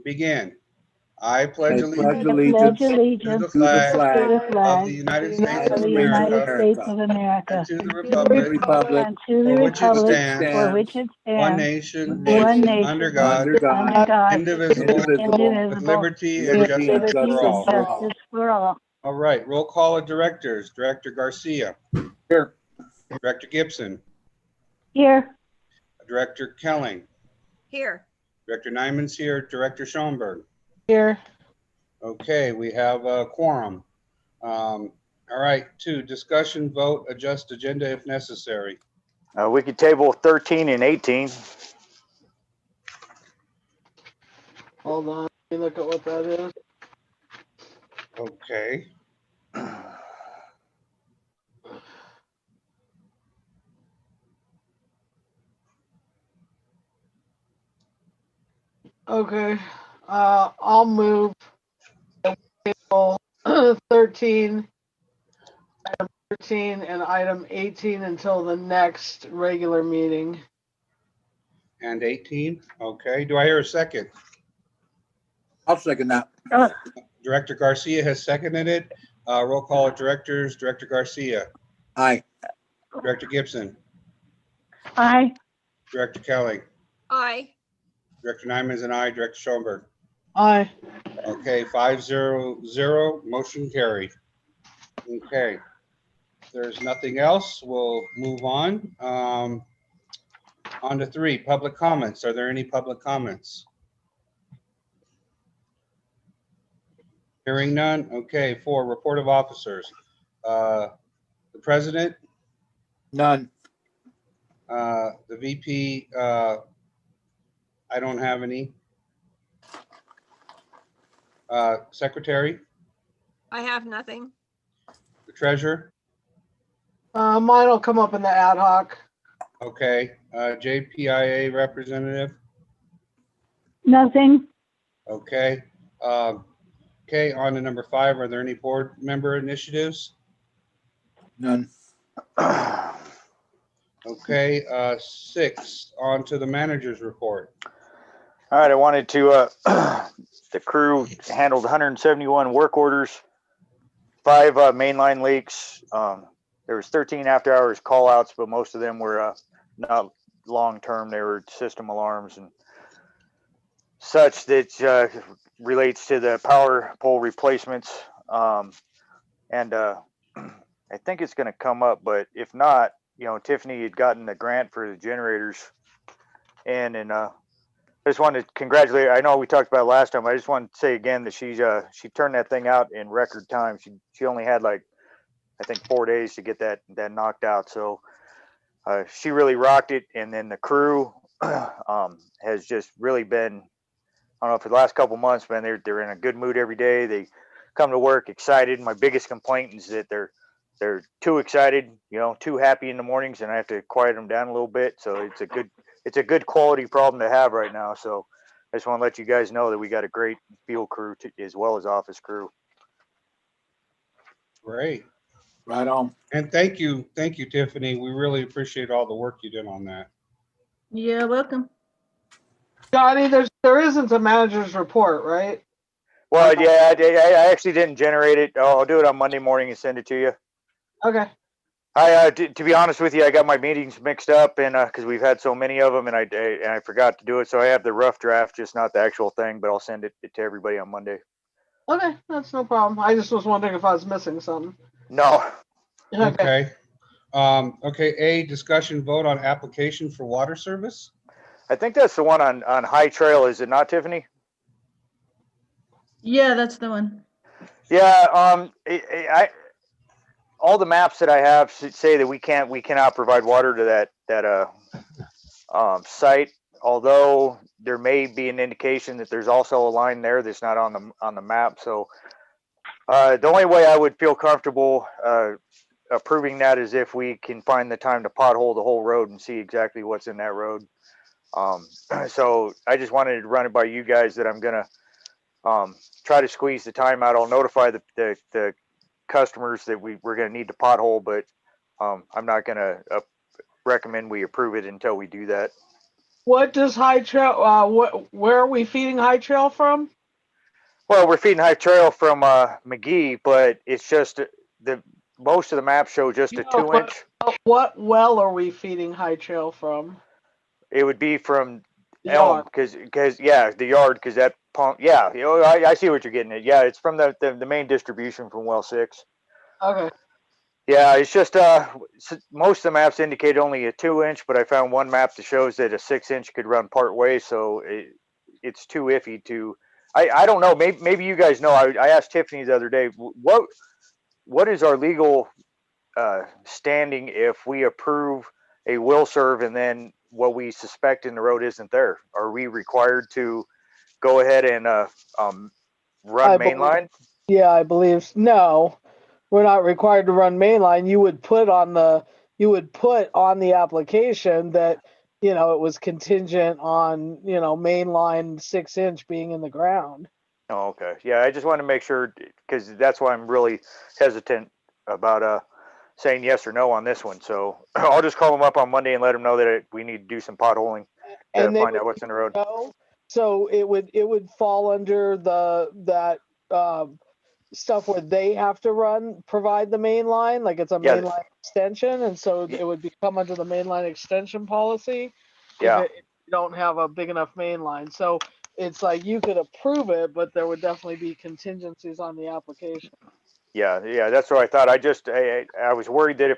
Begin. I pledge I pledge allegiance allegiance to the to the flag flag of the United States of of the United United America States America of and America, to the and to the republic republic and to the for which it republic stands, for which it one stands, nation, one nation under nation, God, under God, under God, indivisible, indivisible, with indivisible, liberty and with liberty and justice liberty for justice and all. for all. justice for all. All right, roll call of directors. Director Garcia, Here. Director Gibson, Here, Director Kelling, Here. Director Nyman's here, Director Schoenberg. here, Okay, we have a quorum. All right, 2, discussion, vote, adjust agenda if necessary. We could table 13 and 18. hold on, let me look at what that is. Okay, Okay, I'll move table 13, item 13, and item 18 until the next regular meeting. and 18, okay. Do I hear a second? I'll second that. Director Garcia has seconded it. Roll call of directors. Director Garcia, Aye. Director Gibson, aye, Director Kelly, Aye. Director Nyman's and I, Director Schoenberg. Aye. Okay, 5-0-0, motion carried. Okay, if there's nothing else, we'll move on. On to 3, public comments. Are there any public comments? Hearing none. Okay, 4, report of officers. The president, None. the VP, I don't have any. Secretary, I have nothing. the treasurer, Mine will come up in the ad hoc. okay. JPIA representative, nothing, okay. Okay, on to number 5, are there any board member initiatives? None. Okay, 6, on to the manager's report. All right, I wanted to, the crew handled 171 work orders, 5 mainline leaks. There was 13 after hours call outs, but most of them were not long-term. They were system alarms and such that relates to the power pole replacements. And I think it's going to come up, but if not, Tiffany had gotten the grant for the generators and I just wanted to congratulate her. I know we talked about it last time. I just wanted to say again that she turned that thing out in record time. She only had I think 4 days to get that knocked out. So she really rocked it. And then the crew has just really been, I don't know, for the last couple months, man, they're in a good mood every day. They come to work excited. My biggest complaint is that they're too excited, too happy in the mornings, and I have to quiet them down a little bit. So it's a good quality problem to have right now. So I just want to let you guys know that we got a great field crew as well as office crew. Great. Right on. And thank you, Tiffany. We really appreciate all the work you did on that. You're welcome. Johnny, there isn't a manager's report, right? Well, yeah, I actually didn't generate it. I'll do it on Monday morning and send it to you. Okay. To be honest with you, I got my meetings mixed up, and because we've had so many of them, and I forgot to do it. So I have the rough draft, just not the actual thing, but I'll send it to everybody on Monday. Okay, that's no problem. I just was wondering if I was missing something. No. Okay. Okay. Okay, A, discussion vote on application for water service. I think that's the one on High Trail, is it not, Tiffany? Yeah, that's the one. Yeah. All the maps that I have say that we cannot provide water to that site. Although there may be an indication that there's also a line there that's not on the map. So the only way I would feel comfortable approving that is if we can find the time to pothole the whole road and see exactly what's in that road. So I just wanted to run it by you guys that I'm gonna try to squeeze the time out. I'll notify the customers that we're going to need to pothole, but I'm not going to recommend we approve it until we do that. What does High Trail, where are we feeding High Trail from? Well, we're feeding High Trail from McGee, but it's just the most of the maps show just a No, 2-inch. What well are we feeding High Trail from? It would be from The Elm, yard. because yeah, the yard, because that pump. Yeah, I see what you're getting at. Yeah, it's from the main distribution from well 6. Okay. Yeah, it's just most of the maps indicate only a 2-inch, but I found one map that shows that a 6-inch could run part way, so it's too iffy to. I don't know. Maybe you guys know. I asked Tiffany the other day. What is our legal standing if we approve a will serve and then what we suspect in the road isn't there? Are we required to go ahead and run mainline? Yeah, I believe no. We're not required to run mainline. You would put on the application that it was contingent on mainline 6-inch being in the ground. Oh, okay. Yeah, I just want to make sure because that's why I'm really hesitant about saying yes or no on this one. So I'll just call them up on Monday and let them know that we need to do some potholing to And they find would out what's in the road. know. So it would fall under that stuff where they have to provide the main line, like it's a Yeah. mainline extension, and so Yeah. it would become under the mainline extension policy Yeah. if you don't have a big enough main line. So it's like you could approve it, but there would definitely be contingencies on the application. Yeah, that's what I thought. I was worried that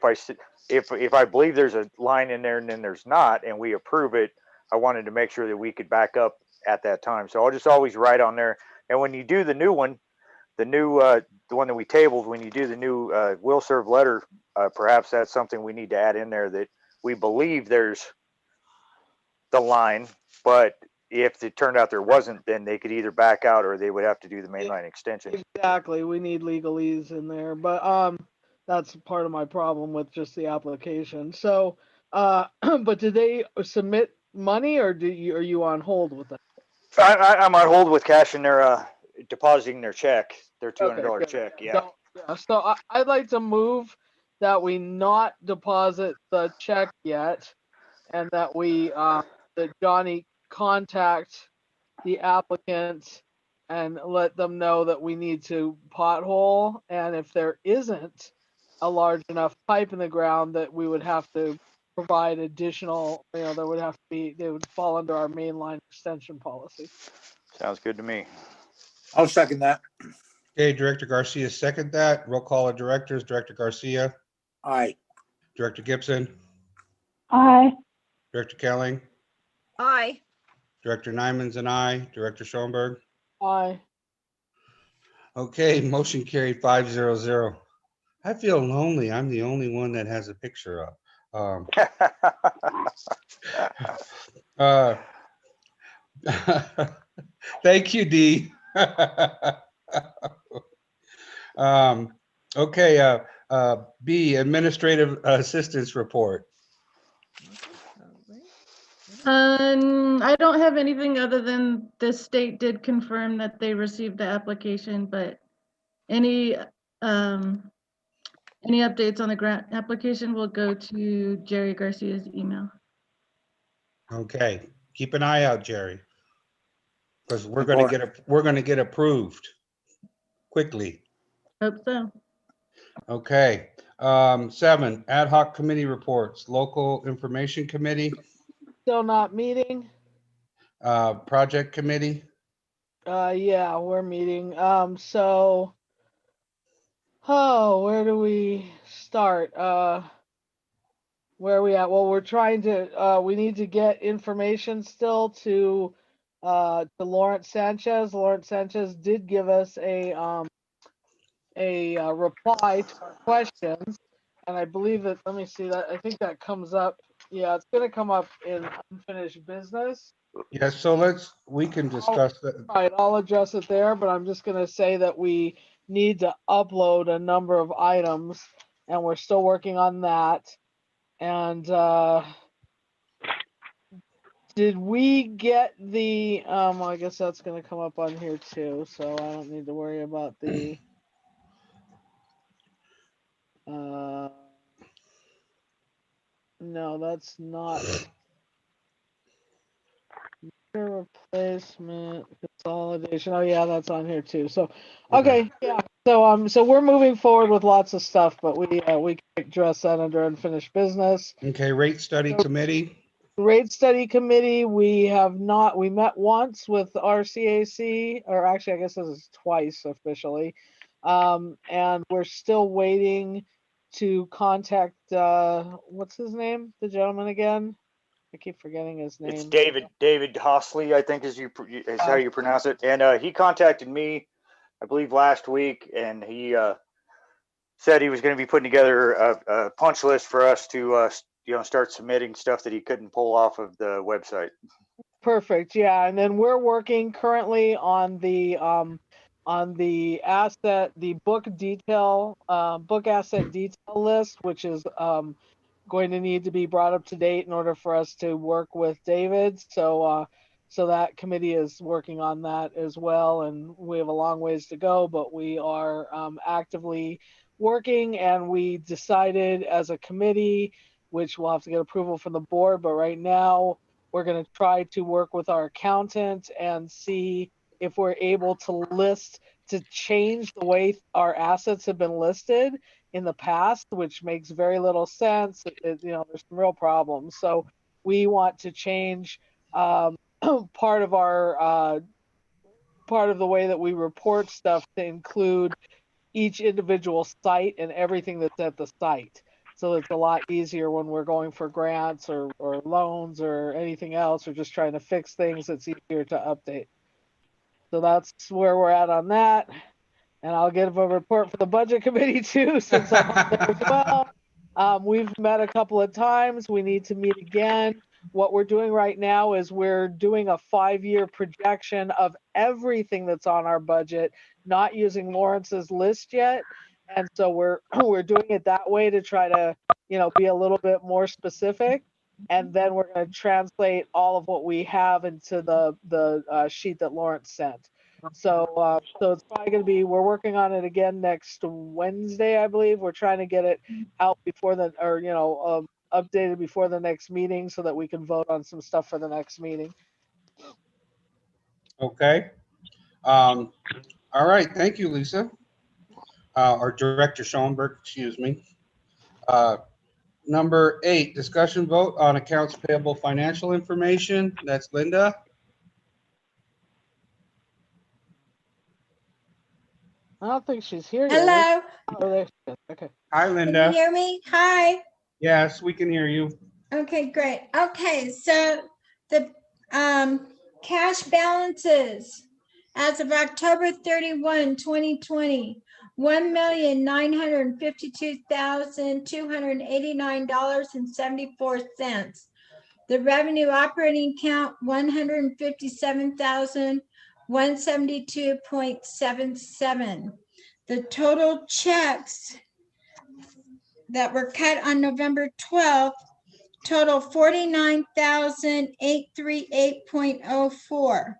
if I believe there's a line in there and then there's not, and we approve it, I wanted to make sure that we could back up at that time. So I'll just always write on there. And when you do the new one, the one that we tabled, when you do the new will serve letter, perhaps that's something we need to add in there, that we believe there's the line, but if it turned out there wasn't, then they could either back out or they would have to do the mainline extension. Exactly. We need legalese in there, but that's part of my problem with just the application. So but did they submit money, or are you on hold with that? I'm on hold with cashing their depositing their check, their $200 Okay, good. check. Yeah. So I'd like to move that we not deposit the check yet, and that that Johnny contact the applicant and let them know that we need to pothole, and if there isn't a large enough pipe in the ground, that we would have to provide additional, there would have to be, they would fall under our mainline extension policy. Sounds good to me. I'll second that. Okay, Director Garcia, second that. Roll call of directors, Director Garcia, Aye. Director Gibson, Aye. Director Kelling, Aye. Director Nyman's and I, Director Schoenberg. Aye. Okay, motion carried 500. I feel lonely. I'm the only one that has a picture up. Thank you, Dee. Okay, B, Administrative Assistance Report. I don't have anything other than the state did confirm that they received the application, but any updates on the grant application will go to Jerry Garcia's email. Okay, keep an eye out, Jerry. Because we're gonna get approved quickly. Hope so. Okay, 7, Ad hoc committee reports, Local Information Committee, Still not meeting? Project Committee. Yeah, we're meeting. So, where do we start? Where are we at? Well, we're trying to, we need to get information still to Lawrence Sanchez. Lawrence Sanchez did give us a reply to our questions, and I believe that, let me see that, I think that comes up, yeah, it's gonna come up in unfinished business. Yeah, so we can discuss that. All right, I'll address it there, but I'm just gonna say that we need to upload a number of items, and we're still working on that. And did we get the, well, I guess that's gonna come up on here too, so I don't need to worry about the, no, that's not. Replacement consolidation. Oh yeah, that's on here too. So, okay, yeah. So we're moving forward with lots of stuff, but we can address that under unfinished business. Okay, rate study committee. Rate study committee, we met once with RCAC, or actually I guess this is twice officially. And we're still waiting to contact, what's his name? The gentleman again? I keep forgetting his name. It's David Hosley, I think is how you pronounce it. And he contacted me, I believe last week, and he said he was going to be putting together a punch list for us to start submitting stuff that he couldn't pull off of the website. Perfect. Yeah, and then we're working currently on the book asset detail list, which is going to need to be brought up to date in order for us to work with David. So that committee is working on that as well, and we have a long ways to go, but we are actively working, and we decided as a committee, which we'll have to get approval from the board, but right now we're going to try to work with our accountant and see if we're able to change the way our assets have been listed in the past, which makes very little sense. There's some real problems. So we want to change part of the way that we report stuff to include each individual site and everything that's at the site. So it's a lot easier when we're going for grants or loans or anything else, or just trying to fix things. It's easier to update. So that's where we're at on that. And I'll give a report for the budget committee too, since I'm on there as well. We've met a couple of times. We need to meet again. What we're doing right now is we're doing a 5-year projection of everything that's on our budget, not using Lawrence's list yet. And so we're doing it that way to try to, be a little bit more specific. And then we're going to translate all of what we have into the sheet that Lawrence sent. So it's probably going to be, we're working on it again next Wednesday, I believe. We're trying to get it out before updated before the next meeting so that we can vote on some stuff for the next meeting. Okay. All right. Thank you, Lisa. Or Director Schoenberg, excuse me. Number 8, discussion vote on accounts payable financial information. That's Linda. I don't think she's here yet. Hello, Oh, there she is. Okay. Hi, can you Linda. hear me? Hi. Yes, we can hear you. Okay, great. Okay, so the cash balances as of October 31, 2020, $1,952,289.74. The revenue operating account, $157,172.77. The total checks that were cut on November 12th total $49,838.04.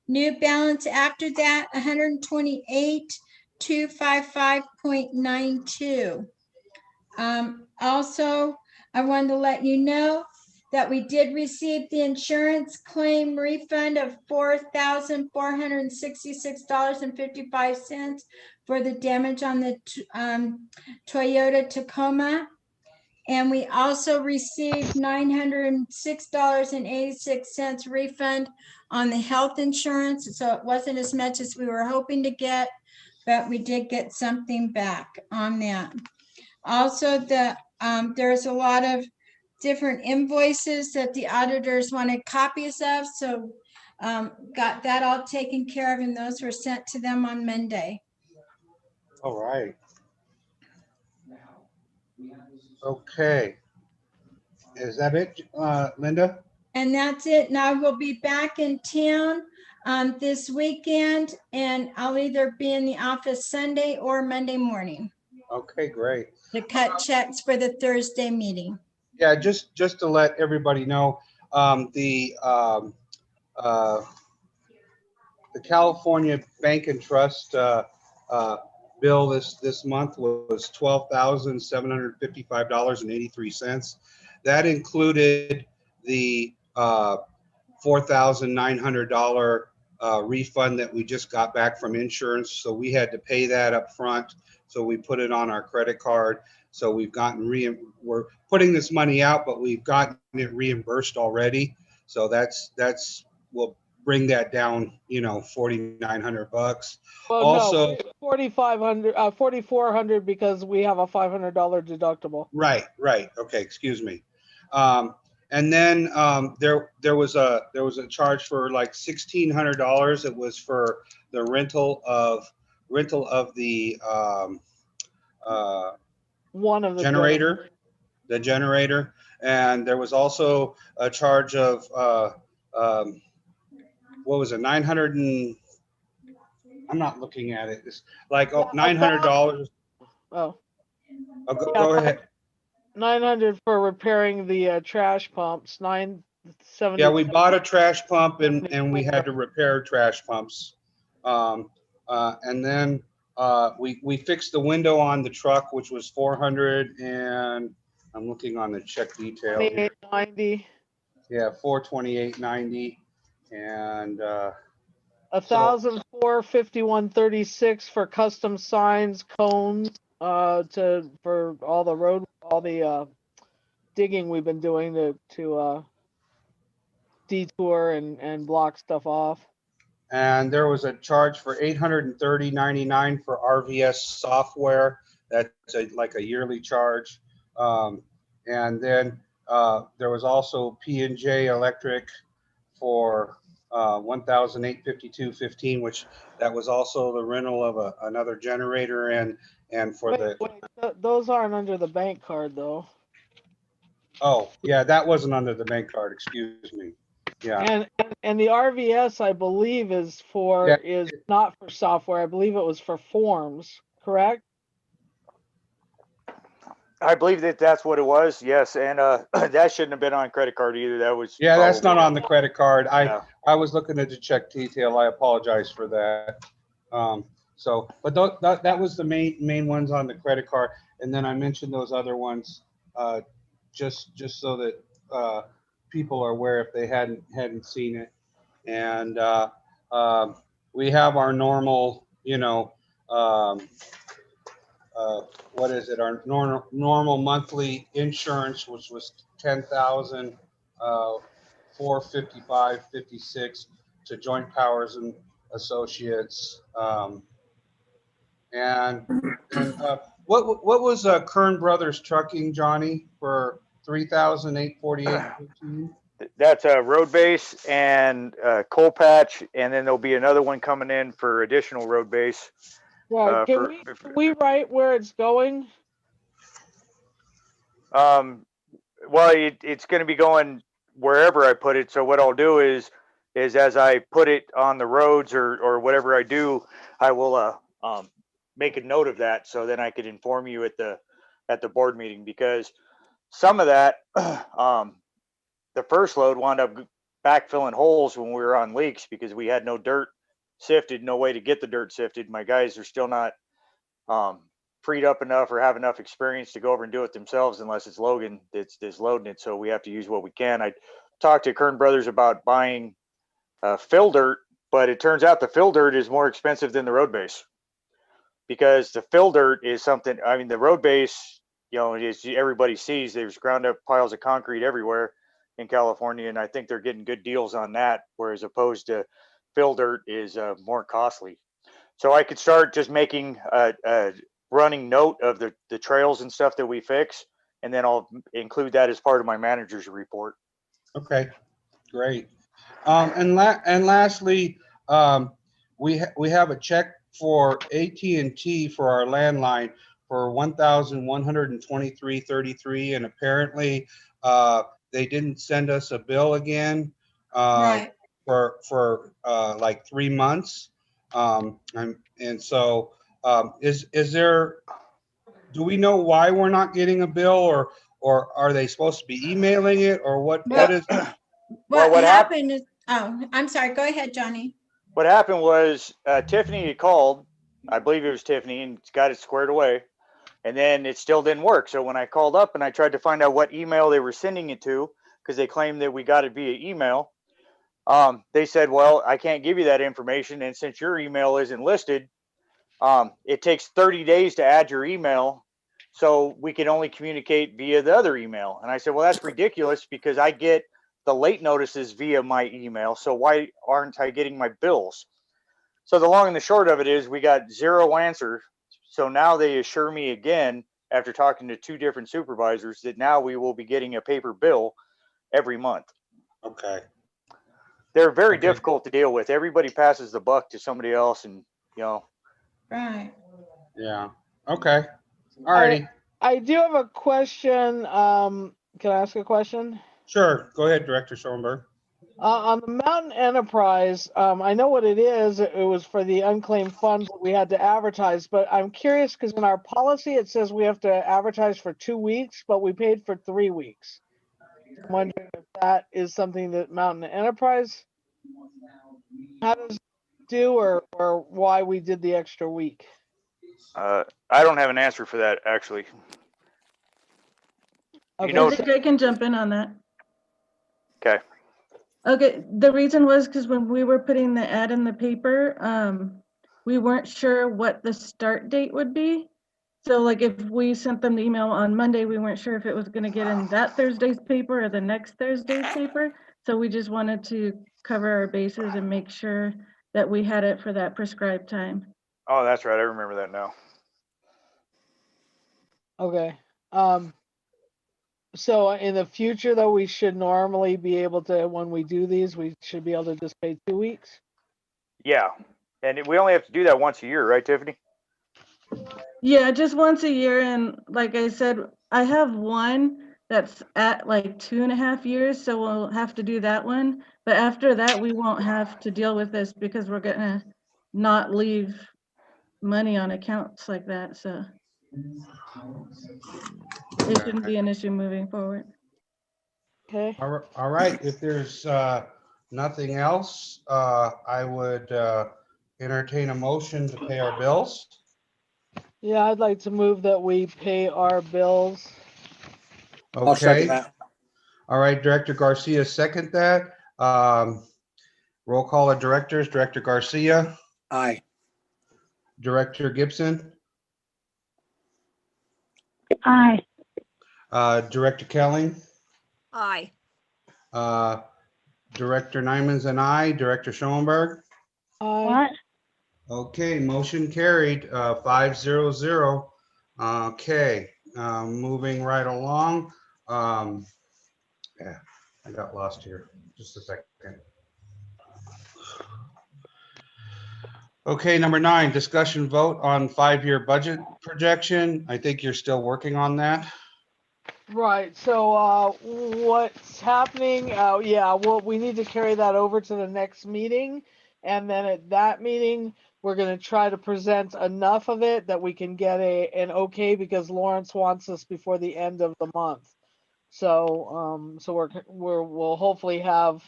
New balance after that, $128,255.92. Also, I wanted to let you know that we did receive the insurance claim refund of $4,466.55 for the damage on the Toyota Tacoma. And we also received $906.86 refund on the health insurance. So it wasn't as much as we were hoping to get, but we did get something back on that. Also, there's a lot of different invoices that the auditors wanted copies of. So got that all taken care of, and those were sent to them on Monday. All right. Okay. Is that it, Linda? And that's it. Now we'll be back in town this weekend, and I'll either be in the office Sunday or Monday morning Okay, great. to cut checks for the Thursday meeting. Yeah, just to let everybody know, the California Bank and Trust bill this month was $12,755.83. That included the $4 $4,900 refund that we just got back from insurance. So we had to pay that up front. So we put it on our credit card. So we've gotten we're putting this money out, but we've gotten it reimbursed already. So we'll bring that down, $4,900. Well, Also- no, 4,400 because we have a $500 deductible. Right. Okay, excuse me. And then there was a charge for like $1,600. It was for the rental of the One of the generator, and there was also a charge of what was it, 900 and I'm not looking at it. It's like $900. Oh, Go ahead. 900 for repairing the trash pumps. 970. Yeah, we bought a trash pump and we had to repair trash pumps. And then we fixed the window on the truck, which was 400, and I'm looking on the check detail here. 2890. Yeah, 428.90, and 1,451.36 for custom signs, cones, for all the digging we've been doing to detour and block stuff off. and there was a charge for $830.99 for RVS software. That's like a yearly charge. And then there was also P&J Electric for $1,852.15, which that was also the rental of another generator and for Wait, those aren't under the bank card though. Oh, yeah, that wasn't under the bank card, excuse me. Yeah, And the RVS, I believe, is not for software. I believe it was for forms, correct? I believe that's what it was. Yes. And that shouldn't have been on credit card either. That was. yeah, that's not on the credit card. Yeah. I was looking at the check detail. I apologize for that. So, but that was the main ones on the credit card. And then I mentioned those other ones, just so that people are aware if they hadn't seen it. And we have our normal, what is it? Our normal monthly insurance, which was $10,455.56 to Joint Powers and Associates. What was Kern Brothers Trucking, Johnny, for $3,848.15? That's a road base and coal patch, and then there'll be another one coming in for additional road base. Yeah. Can we write where it's going? Well, it's going to be going wherever I put it. So what I'll do is as I put it on the roads or whatever I do, I will make a note of that, so then I could inform you at the board meeting, because some of that the first load wound up backfilling holes when we were on leaks because we had no dirt sifted, no way to get the dirt sifted. My guys are still not freed up enough or have enough experience to go over and do it themselves unless it's Logan that's loading it. So we have to use what we can. I talked to Kern Brothers about buying fill dirt, but it turns out the fill dirt is more expensive than the road base, because the fill dirt is something, I mean, the road base, as everybody sees, there's ground up piles of concrete everywhere in California, and I think they're getting good deals on that, whereas opposed to fill dirt is more costly. So I could start just making a running note of the trails and stuff that we fix, and then I'll include that as part of my manager's report. Okay, great. And lastly, we have a check for AT&T for our landline for $1,123.33, and apparently they didn't send us a bill again Right. for like 3 months. And so is there, do we know why we're not getting a bill, or are they supposed to be emailing it, or what is? Well, what happened is, I'm sorry, go ahead, Johnny. What happened was Tiffany had called, I believe it was Tiffany, and got it squared away, and then it still didn't work. So when I called up and I tried to find out what email they were sending it to, because they claimed that we got it via email, They said, well, I can't give you that information. And since your email isn't listed, it takes 30 days to add your email. So we can only communicate via the other email. And I said, well, that's ridiculous because I get the late notices via my email. So why aren't I getting my bills? So the long and the short of it is we got zero answer. So now they assure me again, after talking to 2 different supervisors, that now we will be getting a paper bill every month. Okay. They're very Okay. difficult to deal with. Everybody passes the buck to somebody else, and Right. Yeah. Okay. All righty. I do have a question. Can I ask a question? Sure. Go ahead, Director Schoenberg. On the Mountain Enterprise, I know what it is. It was for the unclaimed funds that we had to advertise, but I'm curious because in our policy, it says we have to advertise for 2 weeks, but we paid for 3 weeks. I'm wondering if that is something that Mountain Enterprise how does it do or why we did the extra week. I don't have an answer for that actually. Okay, know- I think I can jump in on that. Okay. Okay, the reason was because when we were putting the ad in the paper, we weren't sure what the start date would be. So like if we sent them the email on Monday, we weren't sure if it was gonna get in that Thursday's paper or the next Thursday's paper. So we just wanted to cover our bases and make sure that we had it for that prescribed time. Oh, that's right. I remember that now. okay. So in the future though, we should normally be able to, when we do these, we should be able to just pay 2 weeks. Yeah. And we only have to do that once a year, right, Tiffany? Yeah, just once a year. And like I said, I have one that's at like 2.5 years, so we'll have to do that one. But after that, we won't have to deal with this because we're gonna not leave money on accounts like that, so it shouldn't be an issue moving forward. Okay. All right. If there's nothing else, I would entertain a motion to pay our bills. Yeah, I'd like to move that we pay our bills. I'll second Okay. that. All right, Director Garcia, second that. Roll call of directors, Director Garcia, Aye. Director Gibson, Aye. Director Kelly, Aye. Director Nyman's and I, Director Schoenberg. Aye. What? Okay, motion carried, 500. Okay, moving right along. Yeah, I got lost here. Just a second. Okay, number 9, discussion vote on 5-year budget projection. I think you're still working on that. Right, so what's happening, yeah, well, we need to carry that over to the next meeting. And then at that meeting, we're gonna try to present enough of it that we can get an okay, because Lawrence wants us before the end of the month. So, so we'll hopefully have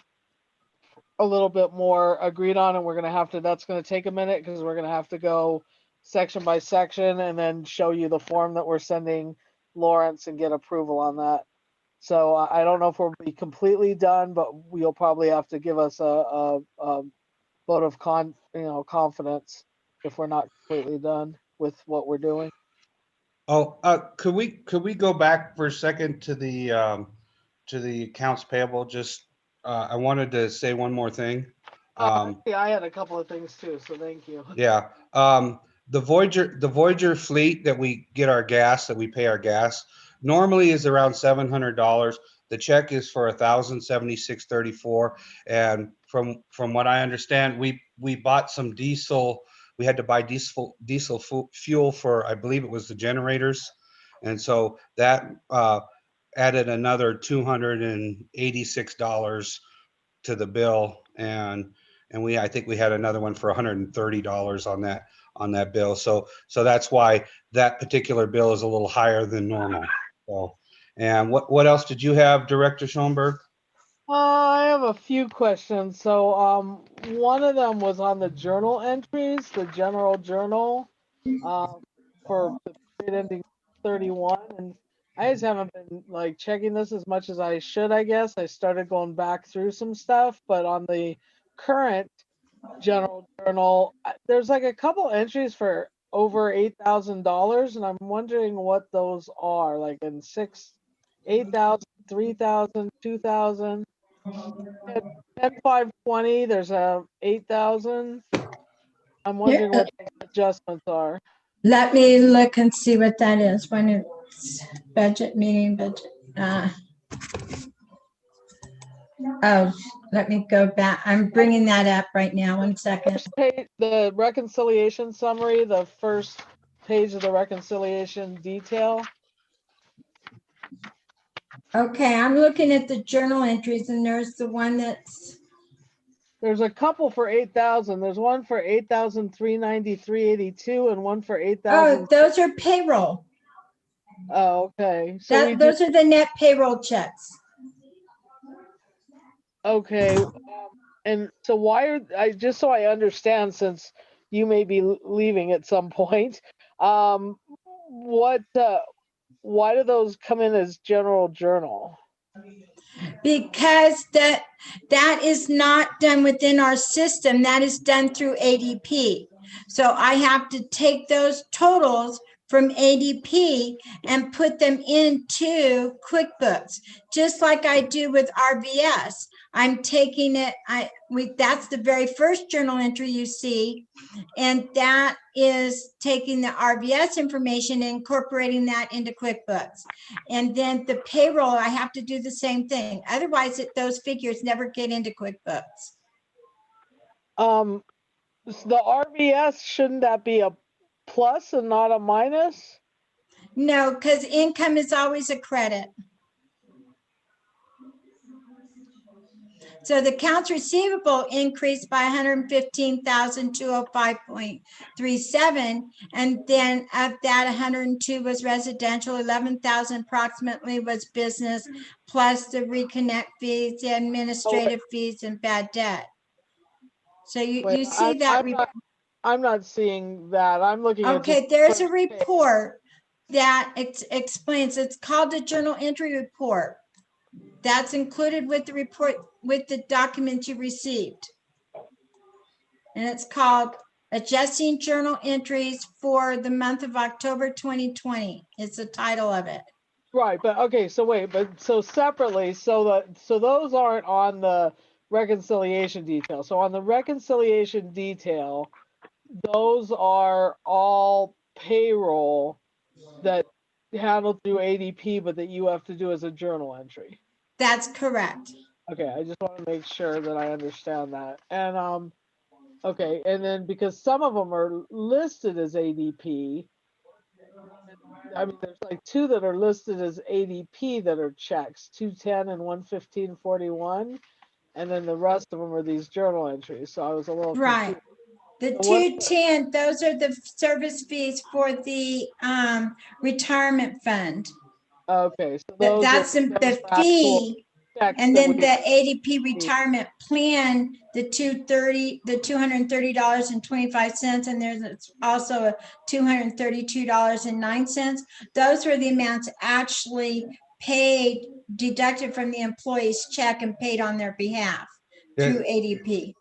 a little bit more agreed on, and we're gonna have to, that's gonna take a minute, because we're gonna have to go section by section and then show you the form that we're sending Lawrence and get approval on that. So I don't know if we'll be completely done, but you'll probably have to give us a vote of confidence if we're not completely done with what we're doing. Oh, could we go back for a second to the accounts payable? Just, I wanted to say one more thing. Yeah, I had a couple of things too, so thank you. Yeah, the Voyager fleet that we get our gas, that we pay our gas, normally is around $700. The check is for $1,076.34. And from what I understand, we bought some diesel. We had to buy diesel fuel for, I believe it was the generators. And so that added another $286 to the bill. And I think we had another one for $130 on that bill. So that's why that particular bill is a little higher than normal. So, and what else did you have, Director Schoenberg? I have a few questions. So, one of them was on the journal entries, the general journal, for the period ending 31. And I just haven't been like checking this as much as I should, I guess. I started going back through some stuff, but on the current general journal, there's like a couple entries for over $8,000, and I'm wondering what those are, like in 8,000, 3,000, 2,000. 10,520, there's a 8,000. I'm wondering what the adjustments are. Let me look and see what that is when it's budget meeting, budget. Oh, let me go back. I'm bringing that up right now. 1 second. First page, the reconciliation summary, the first page of the reconciliation detail. Okay, I'm looking at the journal entries and there's the one that's, There's a couple for 8,000. There's one for 8,393.82 and one for 8,000. oh, those are payroll. Oh, okay. So we Those are the net payroll checks. okay. And so why are just so I understand, since you may be leaving at some point, why do those come in as general journal? Because that is not done within our system. That is done through ADP. So I have to take those totals from ADP and put them into QuickBooks, just like I do with RVS. I'm taking it, that's the very first journal entry you see, and that is taking the RVS information and incorporating that into QuickBooks. And then the payroll, I have to do the same thing. Otherwise, those figures never get into QuickBooks. The RVS, shouldn't that be a plus and not a minus? No, because income is always a credit. So the accounts receivable increased by 115,205.37, and then of that 102 was residential, 11,000 approximately was business, plus the reconnect fees, the administrative fees, and bad debt. So you see that. I'm not seeing that. I'm looking at. Okay, there's a report that explains, it's called the journal entry report. That's included with the report, with the document you received. And it's called Adjusting Journal Entries for the month of October 2020. It's the title of it. Right, but okay, so wait, but so separately, so those aren't on the reconciliation detail. So on the reconciliation detail, those are all payroll that handled through ADP, but that you have to do as a journal entry. That's correct. Okay, I just want to make sure that I understand that. And okay, and then because some of them are listed as ADP, I mean, there's like two that are listed as ADP that are checks, 210 and 115.41, and then the rest of them are these journal entries. So I was a little Right. confused. The 210, those are the service fees for the retirement fund. Okay, so those That's are the actual fee. checks And that then we- the ADP retirement plan, the $230.25, and there's also a $232.09. Those were the amounts actually paid, deducted from the employee's check and paid on their behalf through ADP.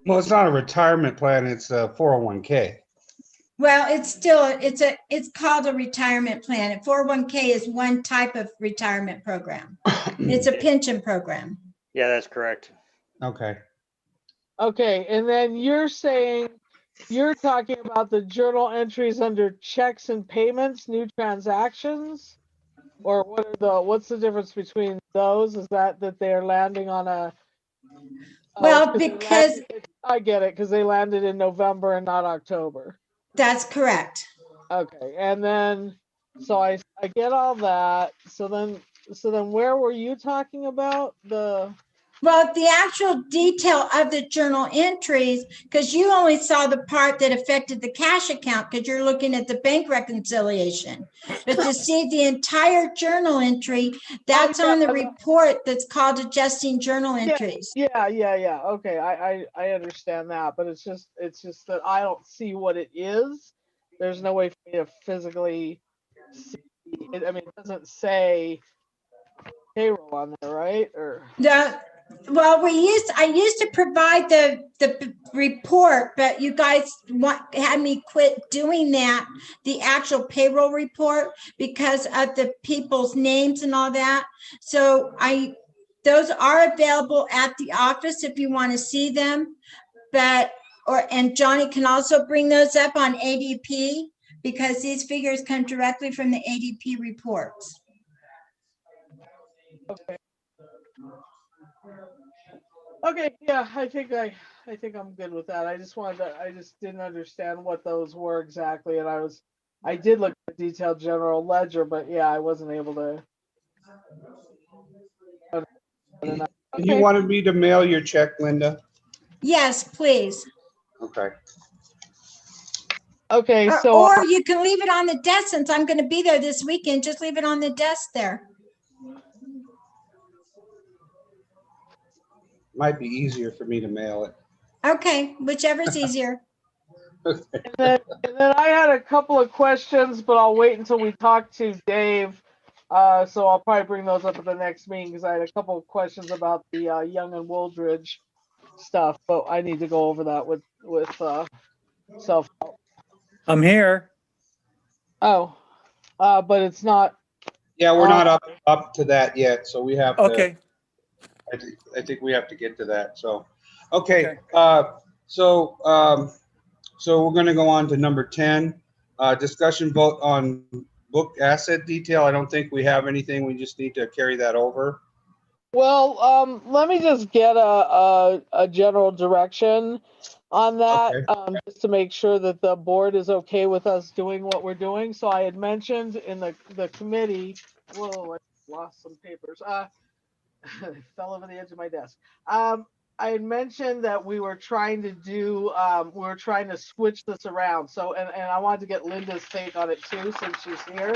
Well, it's not a retirement plan, it's a 401k. Well, it's called a retirement plan. A 401k is one type of retirement program. It's a pension program. Yeah, that's correct. Okay. Okay, and then you're talking about the journal entries under checks and payments, new transactions? Or what's the difference between those? Is that they're landing on a Well, because I get it, because they landed in November and not October. that's correct. Okay, and then so I get all that. So then where were you talking about the? Well, the actual detail of the journal entries, because you only saw the part that affected the cash account because you're looking at the bank reconciliation. But to see the entire journal entry, that's on the report that's called Adjusting Journal Entries. Yeah. Okay, I understand that, but it's just that I don't see what it is. There's no way for me to physically see I mean, it doesn't say payroll on there, right? Or, Well, I used to provide the report, but you guys had me quit doing that, the actual payroll report, because of the people's names and all that. So those are available at the office if you want to see them. And Johnny can also bring those up on ADP, because these figures come directly from the ADP reports. okay, yeah, I think I'm good with that. I just didn't understand what those were exactly, and I did look at the detailed general ledger, but yeah, I wasn't able to. And Okay. you wanted me to mail your check, Linda? Yes, please. Okay. Okay, Or, so or you can leave it on the desk, since I'm going to be there this weekend. Just leave it on the desk there. Might be easier for me to mail it. Okay, whichever's easier. and then I had a couple of questions, but I'll wait until we talk to Dave. So I'll probably bring those up at the next meeting, because I had a couple of questions about the Young and Wooldridge stuff, but I need to go over that with self. I'm here. Oh, but it's not. Yeah, we're not up to that yet, so we have to. Okay. I think we have to get to that. So, okay. Okay. So we're going to go on to number 10. Discussion vote on book asset detail. I don't think we have anything. We just need to carry that over. Well, let me just get a general direction on that, Okay. just to make sure that the board is okay with us doing what we're doing. So I had mentioned in the committee, whoa, I lost some papers. They fell over the edge of my desk. I had mentioned that we were trying to switch this around. So, and I wanted to get Linda's take on it too, since she's here.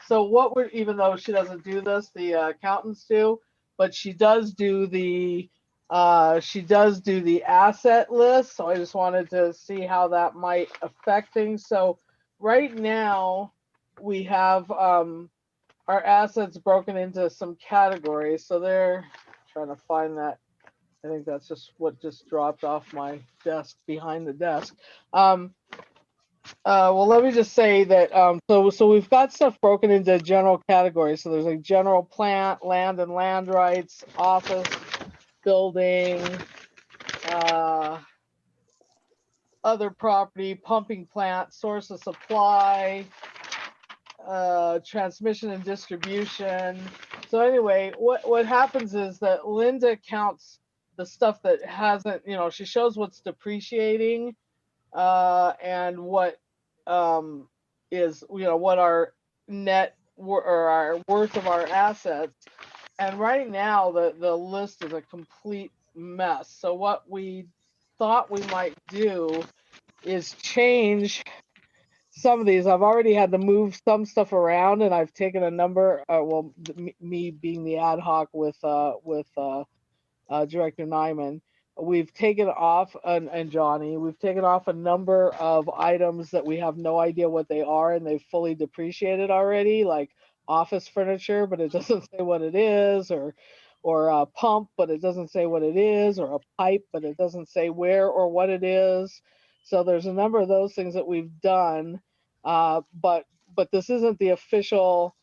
So even though she doesn't do this, the accountants do, but she does do the asset list. So I just wanted to see how that might affect things. So right now we have our assets broken into some categories. So they're trying to find that. I think that's just what just dropped off my desk behind the desk. Well, let me just say that, so we've got stuff broken into general categories. So there's like general plant, land and land rights, office, building, other property, pumping plant, source of supply, transmission and distribution. So anyway, what happens is that Linda counts the stuff that hasn't, she shows what's depreciating, and what is, what our net or our worth of our assets. And right now the list is a complete mess. So what we thought we might do is change some of these. I've already had to move some stuff around, and I've taken a number. Me being the ad hoc with Director Nyman, we've taken off, and Johnny, we've taken off a number of items that we have no idea what they are, and they've fully depreciated already, like office furniture, but it doesn't say what it is, or a pump, but it doesn't say what it is, or a pipe, but it doesn't say where or what it is. So there's a number of those things that we've done, but this isn't the official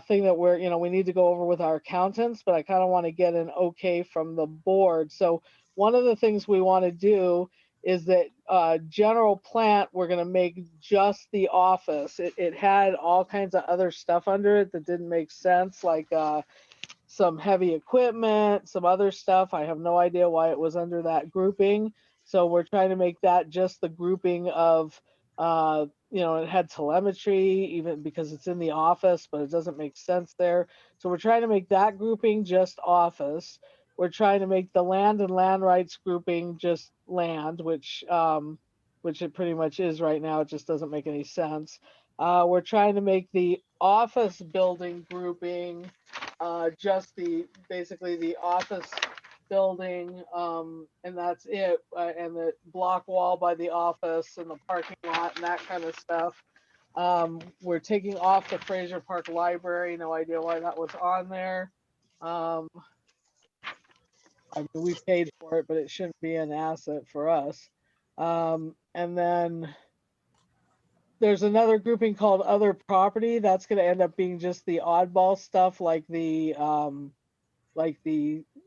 thing that we need to go over with our accountants, but I kind of want to get an okay from the board. So one of the things we want to do is that general plant, we're going to make just the office. It had all kinds of other stuff under it that didn't make sense, like some heavy equipment, some other stuff. I have no idea why it was under that grouping. So we're trying to make that just the grouping of, it had telemetry, even because it's in the office, but it doesn't make sense there. So we're trying to make that grouping just office. We're trying to make the land and land rights grouping just land, which it pretty much is right now. It just doesn't make any sense. We're trying to make the office building grouping just basically the office building, and that's it, and the block wall by the office and the parking lot and that kind of stuff. We're taking off the Fraser Park Library. No idea why that was on there. I mean, we paid for it, but it shouldn't be an asset for us. And then there's another grouping called other property. That's going to end up being just the oddball stuff like the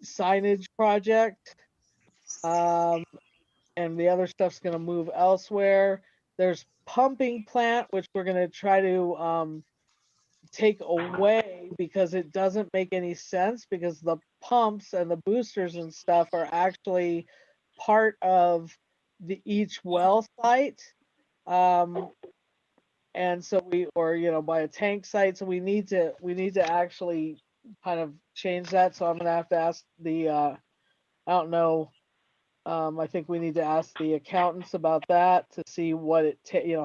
signage project. And the other stuff's going to move elsewhere. There's pumping plant, which we're going to try to take away because it doesn't make any sense, because the pumps and the boosters and stuff are actually part of each well site. And so by a tank site. So we need to actually kind of change that. So I'm going to have to ask I don't know. I think we need to ask the accountants about that to see what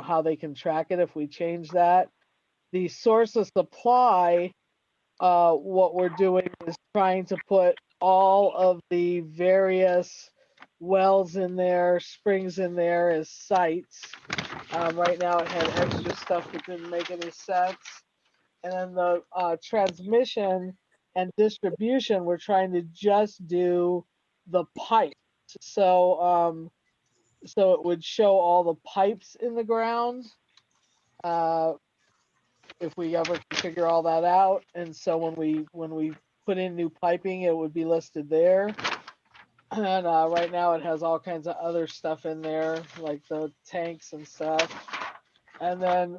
how they can track it if we change that. The source of supply, what we're doing is trying to put all of the various wells in there, springs in there as sites. Right now it had extra stuff that didn't make any sense. And then the transmission and distribution, we're trying to just do the pipes. So so it would show all the pipes in the ground. If we ever can figure all that out. And so when we put in new piping, it would be listed there. And right now it has all kinds of other stuff in there, like the tanks and stuff. And then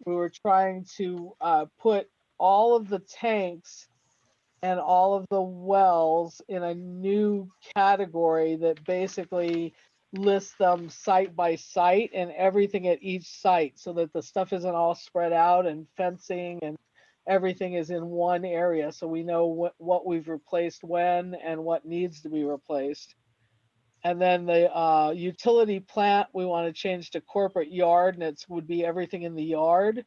we were trying to put all of the tanks and all of the wells in a new category that basically lists them site by site and everything at each site, so that the stuff isn't all spread out, and fencing and everything is in one area, so we know what we've replaced when and what needs to be replaced. And then the utility plant, we want to change to corporate yard, and it would be everything in the yard.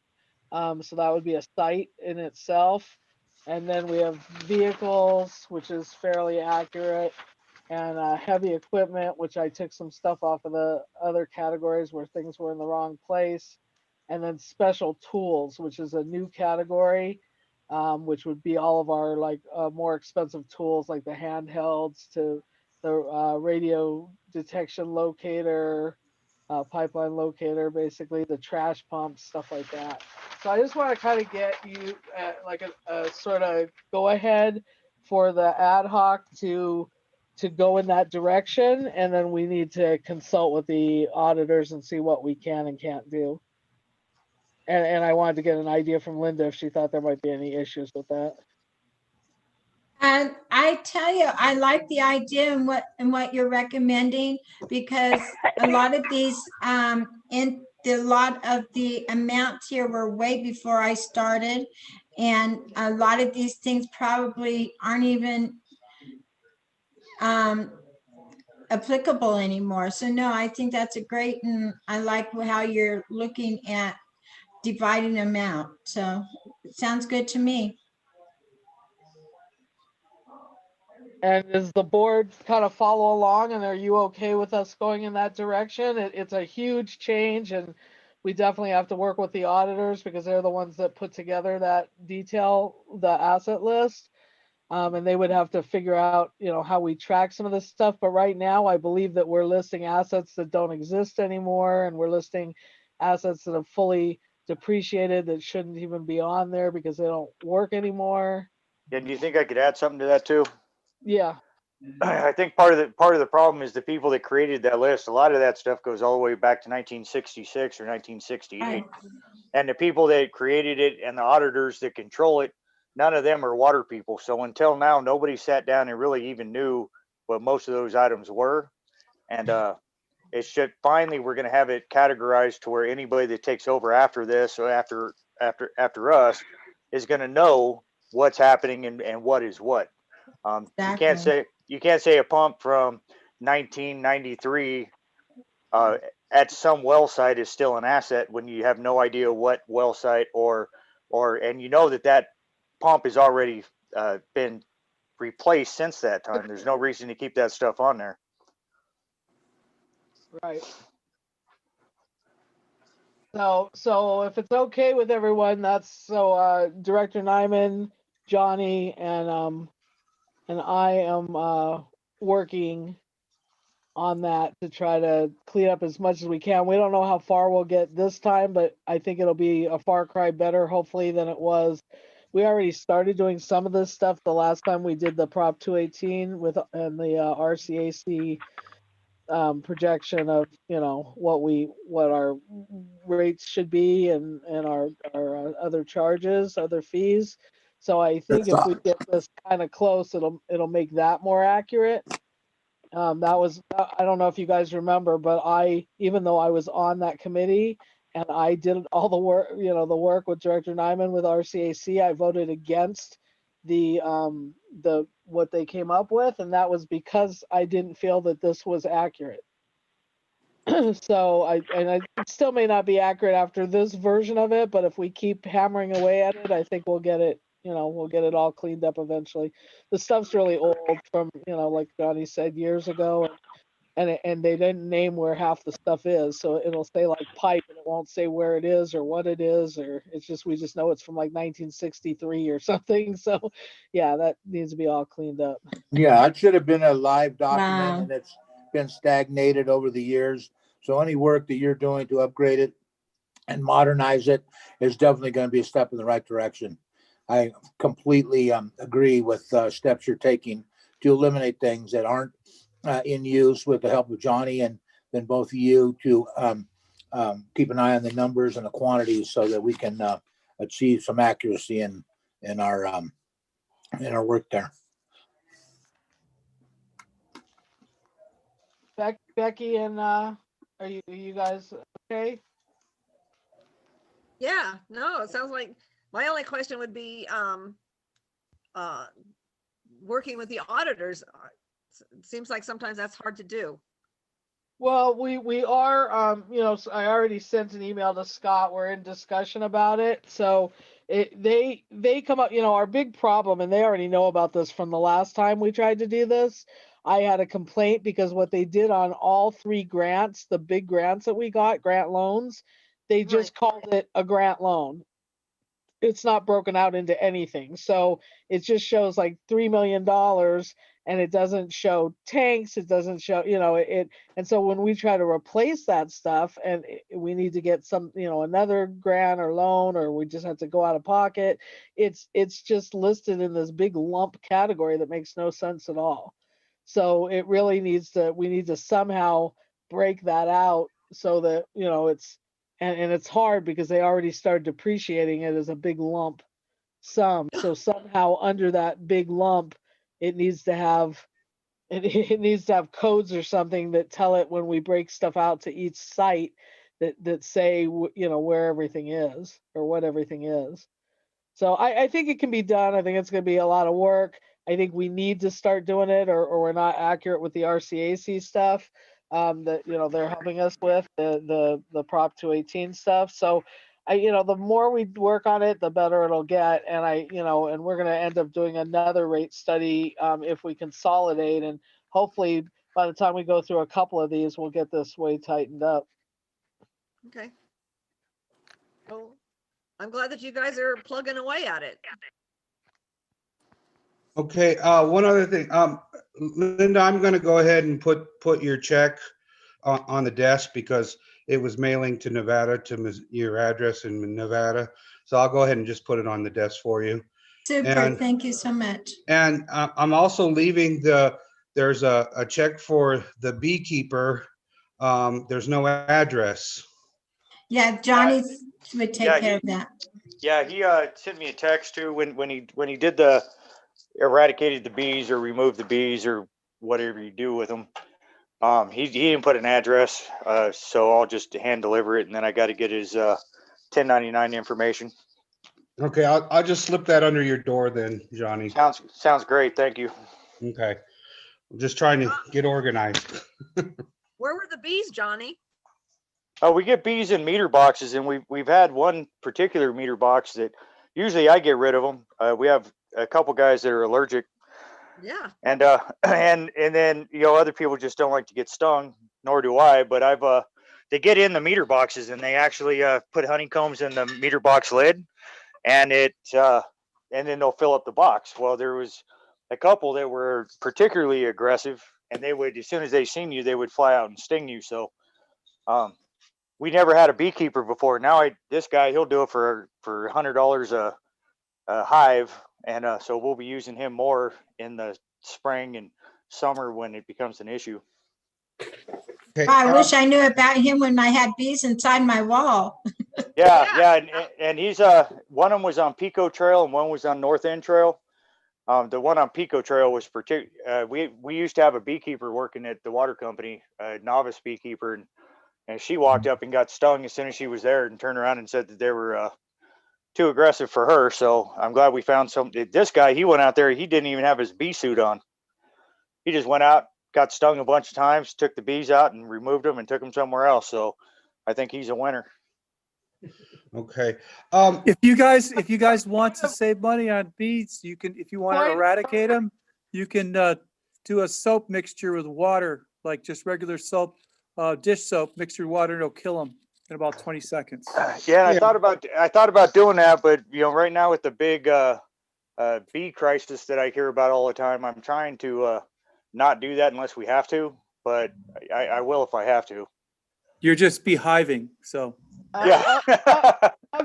So that would be a site in itself. And then we have vehicles, which is fairly accurate, and heavy equipment, which I took some stuff off of the other categories where things were in the wrong place. And then special tools, which is a new category, which would be all of our more expensive tools, like the handhelds to the radio detection locator, pipeline locator, basically the trash pumps, stuff like that. So I just want to kind of get you like a sort of go ahead for the ad hoc to go in that direction, and then we need to consult with the auditors and see what we can and can't do. And I wanted to get an idea from Linda if she thought there might be any issues with that. And I tell you, I like the idea and what you're recommending, because a lot of these a lot of the amounts here were way before I started, and a lot of these things probably aren't even applicable anymore. So no, I think that's a great, and I like how you're looking at dividing them out. So it sounds good to me. And does the board kind of follow along, and are you okay with us going in that direction? It's a huge change, and we definitely have to work with the auditors because they're the ones that put together that the asset list. And they would have to figure out, how we track some of this stuff. But right now, I believe that we're listing assets that don't exist anymore, and we're listing assets that have fully depreciated that shouldn't even be on there because they don't work anymore. Yeah, do you think I could add something to that too? Yeah. I think part of the problem is the people that created that list. A lot of that stuff goes all the way back to 1966 or 1968. Right. And the people that created it and the auditors that control it, none of them are water people. So until now, nobody sat down and really even knew what most of those items were. And it should finally, we're going to have it categorized to where anybody that takes over after this or after us is going to know what's happening and what is what. Exactly. You can't say a pump from 1993 at some well site is still an asset when you have no idea what well site and you know that pump has already been replaced since that time. There's no reason to keep that stuff on there. Right. So if it's okay with everyone, Director Nyman, Johnny, and I am working on that to try to clean up as much as we can. We don't know how far we'll get this time, but I think it'll be a far cry better, hopefully, than it was. We already started doing some of this stuff the last time we did the Prop 218 and the RCAC projection of what our rates should be and our other charges, other fees. So I think if we get this kind of close, it'll make that more accurate. That was, I don't know if you guys remember, but even though I was on that committee and I did all the work, the work with Director Nyman with RCAC, I voted against the what they came up with, and that was because I didn't feel that this was accurate. So it still may not be accurate after this version of it, but if we keep hammering away at it, I think we'll get it, we'll get it all cleaned up eventually. The stuff's really old from, like Johnny said, years ago, and they didn't name where half the stuff is, so it'll say like pipe and it won't say where it is or what it is, or we just know it's from like 1963 or something. So yeah, that needs to be all cleaned up. Yeah, it should have been a live document Wow. and it's been stagnated over the years. So any work that you're doing to upgrade it and modernize it is definitely going to be a step in the right direction. I completely agree with steps you're taking to eliminate things that aren't in use with the help of Johnny and then both of you to keep an eye on the numbers and the quantities so that we can achieve some accuracy in our work there. Becky and are you guys okay? Yeah, no, it sounds like my only question would be working with the auditors. It seems like sometimes that's hard to do. Well, we are, I already sent an email to Scott. We're in discussion about it. So they come up, our big problem, and they already know about this from the last time we tried to do this. I had a complaint because what they did on all 3 grants, the big grants that we got, grant loans, they just called it a grant loan. It's not broken out into anything. So it just shows like $3 million and it doesn't show tanks. It doesn't show, and so when we try to replace that stuff and we need to get some, another grant or loan, or we just have to go out of pocket, it's just listed in this big lump category that makes no sense at all. So it really we need to somehow break that out so that, it's, and it's hard because they already started depreciating it as a big lump sum. So somehow under that big lump, it needs to have codes or something that tell it when we break stuff out to each site that say, where everything is or what everything is. So I think it can be done. I think it's going to be a lot of work. I think we need to start doing it or we're not accurate with the RCAC stuff that, they're helping us with the Prop 218 stuff. So the more we work on it, the better it'll get. And and we're going to end up doing another rate study if we consolidate, and hopefully by the time we go through a couple of these, we'll get this way tightened up. Okay. Well, I'm glad that you guys are plugging away at it. Okay, one other thing, Linda, I'm gonna go ahead and put your check on the desk because it was mailing to Nevada, to your address in Nevada. So I'll go ahead and just put it on the desk for you. Super, And- thank you so much. And I'm also leaving there's a check for the beekeeper. There's no address. Yeah, Johnny would take Yeah, care of that. Yeah, he sent me a text too when he did the eradicated the bees or removed the bees or whatever you do with them. He didn't put an address, so I'll just hand deliver it, and then I got to get his 1099 information. Okay, I'll just slip that under your door then, Johnny. Sounds great. Thank you. Okay, I'm just trying to get organized. Where were the bees, Johnny? Oh, we get bees in meter boxes, and we've had one particular meter box that usually I get rid of them. We have a couple guys that are allergic. Yeah. And then other people just don't like to get stung, nor do I. But I've they get in the meter boxes and they actually put honeycombs in the meter box lid, and and then they'll fill up the box. Well, there was a couple that were particularly aggressive, and they would, as soon as they seen you, they would fly out and sting you. So we never had a beekeeper before. Now this guy, he'll do it for $100 a hive, and so we'll be using him more in the spring and summer when it becomes an issue. Okay, I wish I knew about him when I had bees inside my wall. Yeah, and he's one of them was on Pico Trail and one was on North End Trail. The one on Pico Trail was we used to have a beekeeper working at the water company, a novice beekeeper, and she walked up and got stung as soon as she was there and turned around and said that they were too aggressive for her. So I'm glad we found some. This guy, he went out there, he didn't even have his bee suit on. He just went out, got stung a bunch of times, took the bees out and removed them and took them somewhere else. So I think he's a winner. okay. If you guys want to save money on bees, you can, if you want to Point. eradicate them, you can do a soap mixture with water, like just regular soap, dish soap, mix your water, and it'll kill them in about 20 seconds. Yeah, I Yeah. thought about doing that, but right now with the big bee crisis that I hear about all the time, I'm trying to not do that unless we have to, but I will if I have to. You're just beehiving, so. Yeah.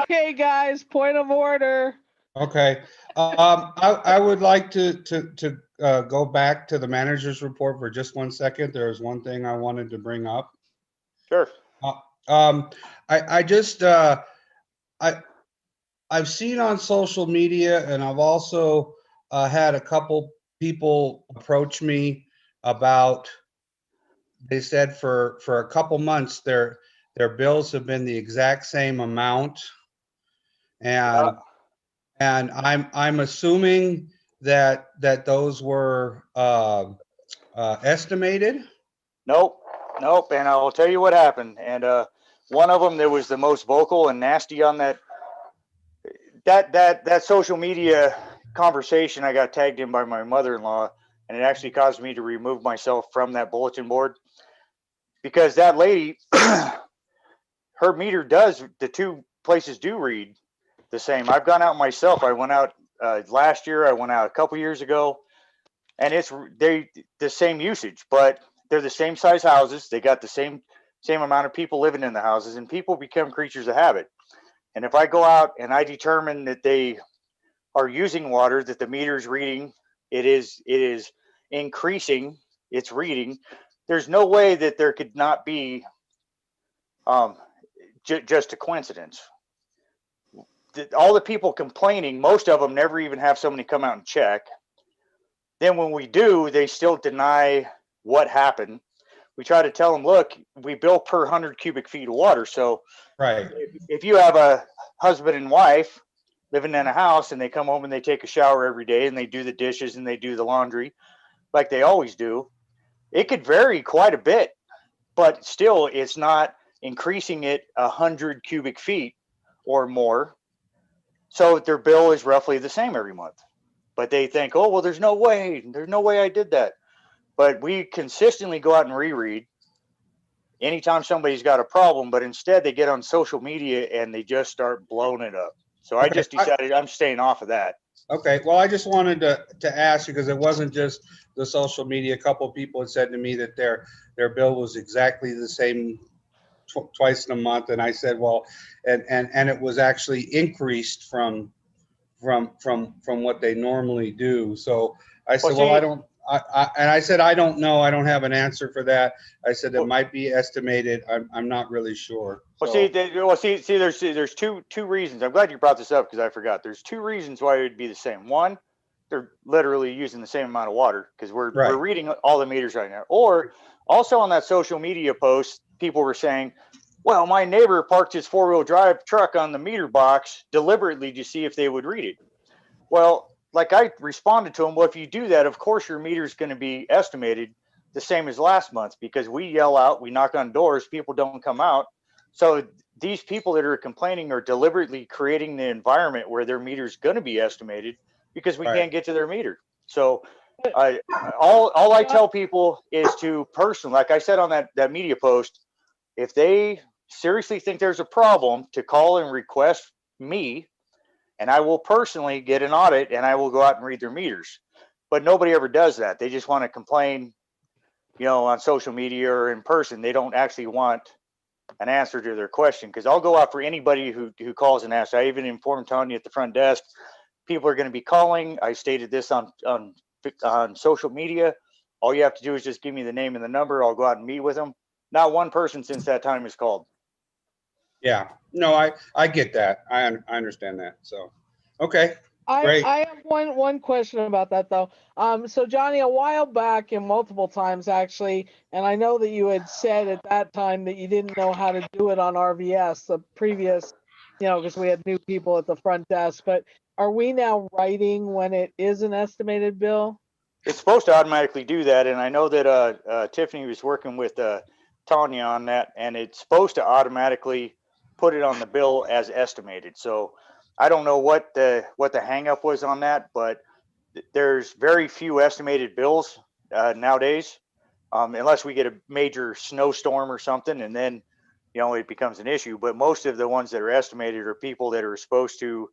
Okay, guys, point of order. Okay, I would like to go back to the manager's report for just 1 second. There's one thing I wanted to bring up. Sure. I've seen on social media, and I've also had a couple people approach me about, they said for a couple months their bills have been the exact same amount, and I'm assuming that those were estimated. Nope. And I'll tell you what happened. And one of them that was the most vocal and nasty on that social media conversation, I got tagged in by my mother-in-law, and it actually caused me to remove myself from that bulletin board, because that lady, her meter the two places do read the same. I've gone out myself. I went out last year. I went out a couple years ago, and it's the same usage, but they're the same size houses. They got the same amount of people living in the houses, and people become creatures of habit. And if I go out and I determine that they are using water, that the meter is reading, it is increasing its reading, there's no way that there could not be just a coincidence. All the people complaining, most of them never even have somebody come out and check. Then when we do, they still deny what happened. We try to tell them, look, we bill per 100 cubic feet of water. So Right. if you have a husband and wife living in a house and they come home and they take a shower every day and they do the dishes and they do the laundry like they always do, it could vary quite a bit, but still it's not increasing it 100 cubic feet or more. So their bill is roughly the same every month. But they think, oh, well, there's no way I did that. But we consistently go out and reread anytime somebody's got a problem, but instead they get on social media and they just start blowing it up. So I just decided I'm staying off of that. Okay, well, I just wanted to ask, because it wasn't just the social media. A couple of people had said to me that their bill was exactly the same twice in a month, and I said, well, and it was actually increased from what they normally do. So I said, well, I don't. I said, I don't know. I don't have an answer for that. I said it might be estimated. I'm not really sure. Well, So- see, there's two reasons. I'm glad you brought this up because I forgot. There's two reasons why it would be the same. One, they're literally using the same amount of water because we're reading all the meters right now. Or also on that social media post, people were saying, well, my neighbor parked his 4-wheel drive truck on the meter box deliberately to see if they would read it. Well, like I responded to him, well, if you do that, of course your meter is going to be estimated the same as last month, because we yell out, we knock on doors, people don't come out. So these people that are complaining are deliberately creating the environment where their meter is going to be estimated because we can't get to their meter. So all I tell people is to personally, like I said on that media post, if they seriously think there's a problem, to call and request me, and I will personally get an audit and I will go out and read their meters. But nobody ever does that. They just want to complain, on social media or in person. They don't actually want an answer to their question, because I'll go out for anybody who calls and asks. I even informed Tanya at the front desk, people are going to be calling. I stated this on social media. All you have to do is just give me the name and the number. I'll go out and meet with them. Not one person since that time has called. Yeah, no, I get that. I understand that. So, okay, great. I have one question about that though. So Johnny, a while back and multiple times actually, and I know that you had said at that time that you didn't know how to do it on RVS, the previous, because we had new people at the front desk, but are we now writing when it is an estimated bill? It's supposed to automatically do that. And I know that Tiffany was working with Tanya on that, and it's supposed to automatically put it on the bill as estimated. So I don't know what the hang up was on that, but there's very few estimated bills nowadays, unless we get a major snowstorm or something, and then it becomes an issue. But most of the ones that are estimated are people that are supposed to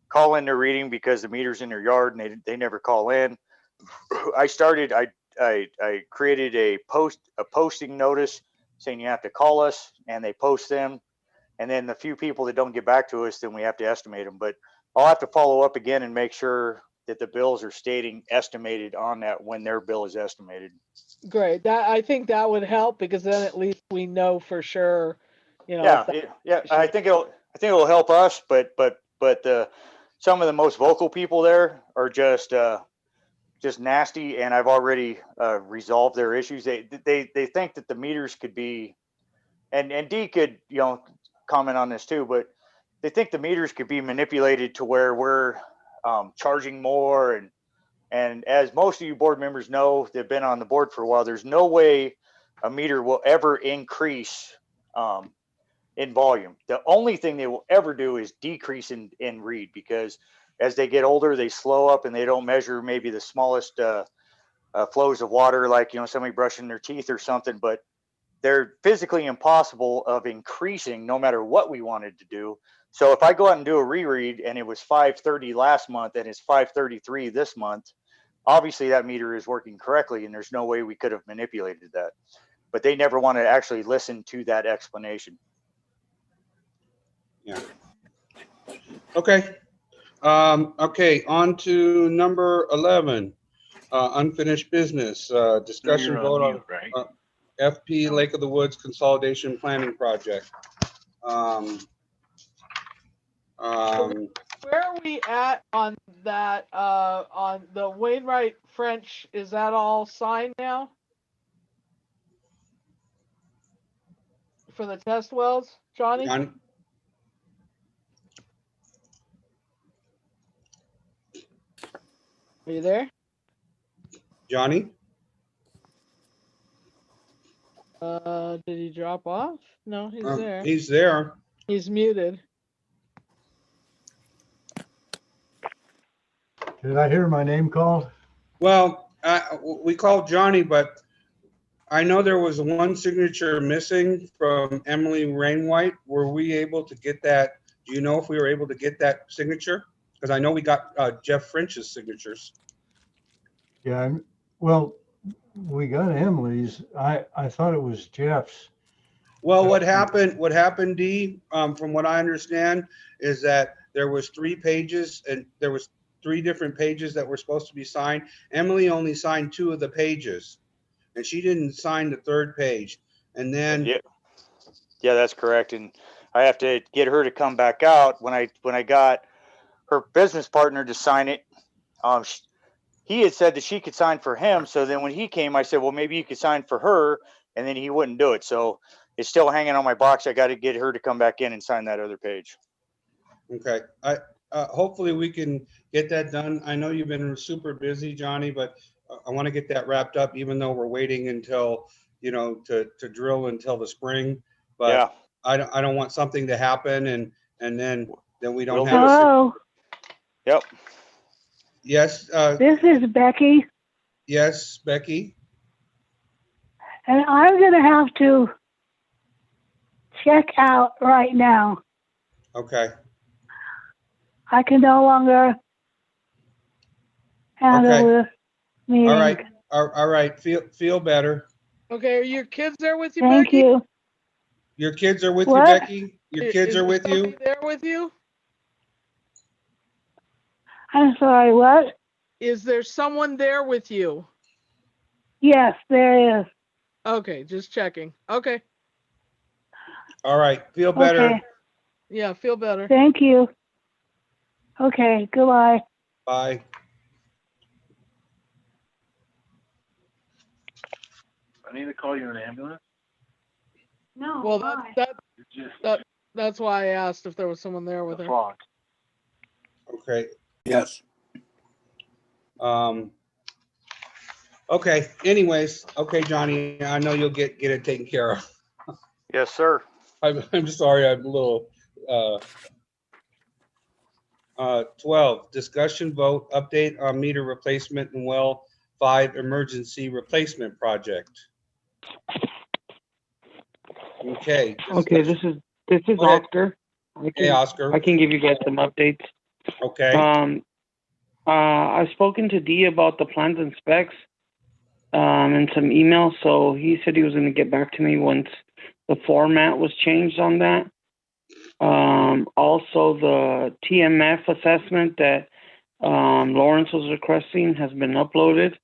call in their reading because the meter's in their yard and they never call in. I created a posting notice saying you have to call us, and they post them. And then the few people that don't get back to us, then we have to estimate them. But I'll have to follow up again and make sure that the bills are stating estimated on that when their bill is estimated. Great. I think that would help, because then at least we know for sure, Yeah, I think it'll help us, but some of the most vocal people there are just nasty, and I've already resolved their issues. They think that the meters could be, and Dee could comment on this too, but they think the meters could be manipulated to where we're charging more, and as most of you board members know, they've been on the board for a while, there's no way a meter will ever increase in volume. The only thing they will ever do is decrease in read, because as they get older, they slow up and they don't measure maybe the smallest flows of water, like somebody brushing their teeth or something, but they're physically impossible of increasing no matter what we wanted to do. So if I go out and do a reread and it was 530 last month and it's 533 this month, obviously that meter is working correctly, and there's no way we could have manipulated that. But they never want to actually listen to that explanation. Yeah. Okay. Okay, on to number 11, unfinished business, discussion vote on FP Lake of the Woods Consolidation Planning Project. Where are we at on that, on the Wainwright French? Is that all signed now? For the test wells, Johnny? Johnny, Are you there? Johnny? Did he drop off? No, he's there. He's there. He's muted. Did I hear my name called? Well, we called Johnny, but I know there was one signature missing from Emily Rainwhite. Were we able to get that? Do you know if we were able to get that signature? Because I know we got Jeff French's signatures. Yeah, well, we got Emily's. I thought it was Jeff's. Well, what happened, Dee, from what I understand, is that there was 3 pages and there was 3 different pages that were supposed to be signed. Emily only signed 2 of the pages, and she didn't sign the 3rd page. And then yeah, that's correct. And I have to get her to come back out. When I got her business partner to sign it, he had said that she could sign for him. So then when he came, I said, well, maybe you could sign for her, and then he wouldn't do it. So it's still hanging on my box. I got to get her to come back in and sign that other page. Okay, hopefully we can get that done. I know you've been super busy, Johnny, but I want to get that wrapped up, even though we're waiting until, to drill until the spring. But yeah. I don't want something to happen and then we don't have. Hello. Yep. Yes. This is Becky. Yes, Becky. And I'm going to have to check out right now. Okay, I can no longer handle Okay. this meeting. all right, all right, feel better. Okay, are your kids there with you, Thank Becky? you. Your kids are with you, What? Becky? Your kids Is are with you? somebody there with you? I'm sorry, what? Is there someone there with you? Yes, there is. Okay, just checking. Okay, All right, feel better. Okay, yeah, feel better. thank you. Okay, goodbye. Bye. I need to call you an ambulance? No, Well, why? that's why I asked if there was someone there with her. Okay. Yes. Okay, anyways, okay, Johnny, I know you'll get it taken care of. Yes, sir. I'm sorry, I'm a little, 12, discussion vote, update on meter replacement and well 5 emergency replacement project. Okay. Okay, this discussion. is Go ahead. Oscar. Hey, Oscar. I can give you guys some updates. Okay, I've spoken to Dee about the plans and specs, and some emails. So he said he was going to get back to me once the format was changed on that. Also, the TMF assessment that Lawrence was requesting has been uploaded.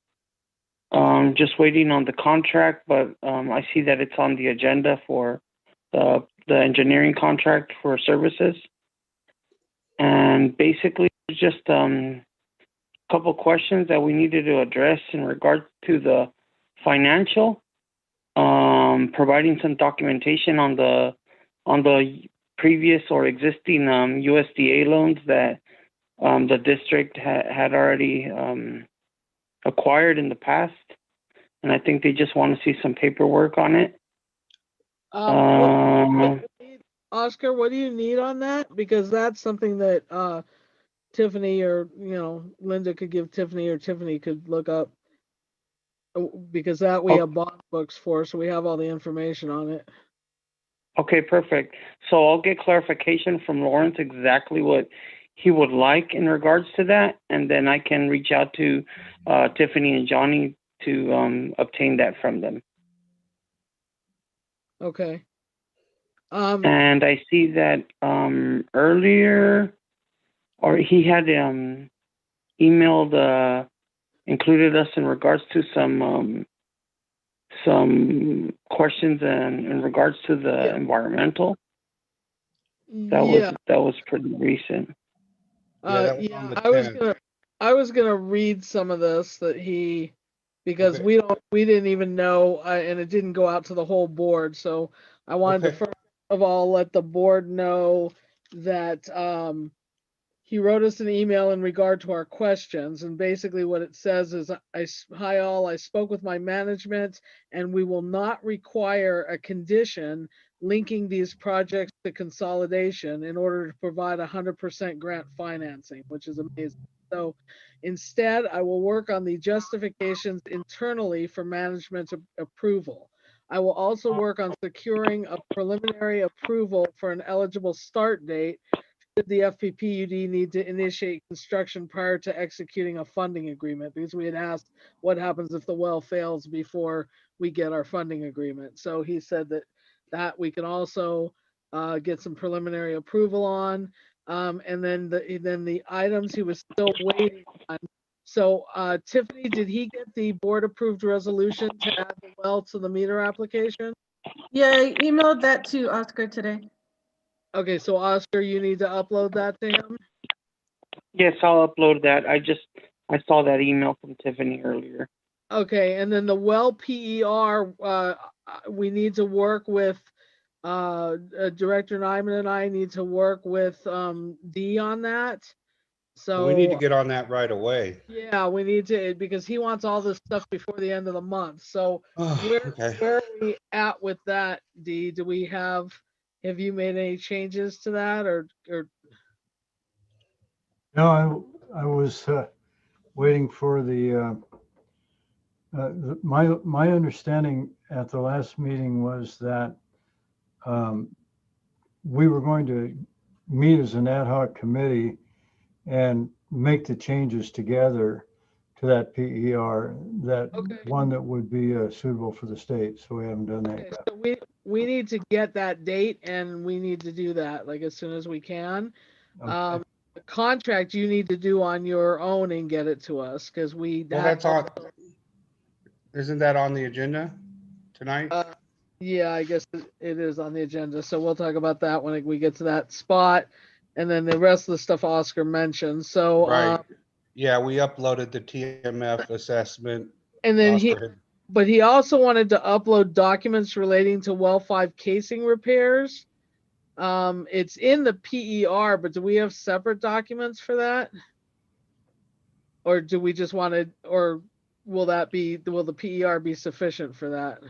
Just waiting on the contract, but I see that it's on the agenda for the engineering contract for services. And basically, just a couple questions that we needed to address in regard to the financial, providing some documentation on the previous or existing USDA loans that the district had already acquired in the past. And I think they just want to see some paperwork on it. Oscar, what do you need on that? Because that's something that Tiffany or Linda could give Tiffany, or Tiffany could look up. Because that we have bond books for, so we have all the information on it. Okay, perfect. So I'll get clarification from Lawrence exactly what he would like in regards to that, and then I can reach out to Tiffany and Johnny to obtain that from them. Okay. And I see that earlier, or he had emailed, included us in regards to some questions in regards to the environmental. That was pretty recent. that was on the I was gonna read some of this that he, because we didn't even know, and it didn't go out to the whole board. So I wanted to first of all let the board know that he wrote us an email in regard to our questions, and basically what it says is, hi all, I spoke with my management and we will not require a condition linking these projects to consolidation in order to provide 100% grant financing, which is amazing. So instead, I will work on the justifications internally for management approval. I will also work on securing a preliminary approval for an eligible start date should the FPPUD need to initiate construction prior to executing a funding agreement, because we had asked what happens if the well fails before we get our funding agreement. So he said that we can also get some preliminary approval on, and then the items he was still waiting on. So Tiffany, did he get the board approved resolution to add the well to the meter application? Yeah, I emailed that to Oscar today. Okay, so Oscar, you need to upload that to him? Yes, I'll upload that. I saw that email from Tiffany earlier. Okay, and then the well PER, we need to work with, Director Nyman and I need to work with Dee on that. So we need to get on that right away. yeah, we need to, because he wants all this stuff before the end of the month. So where are we at with that, Dee? Do we have you made any changes to that, or? No, I was waiting for my understanding at the last meeting was that we were going to meet as an ad hoc committee and make the changes together to that PER, that Okay. one that would be suitable for the state. So we haven't done that Okay, yet. so we need to get that date and we need to do that like as soon as we can. Okay. The contract you need to do on your own and get it to us because Well, that's on, isn't that on the agenda tonight? Yeah, I guess it is on the agenda. So we'll talk about that when we get to that spot. And then the rest of the stuff Oscar mentioned. So, Right. Yeah, we uploaded the TMF assessment. and then Oscar had- but he also wanted to upload documents relating to well 5 casing repairs. It's in the PER, but do we have separate documents for that? Or do we just want to, or will the PER be sufficient for that?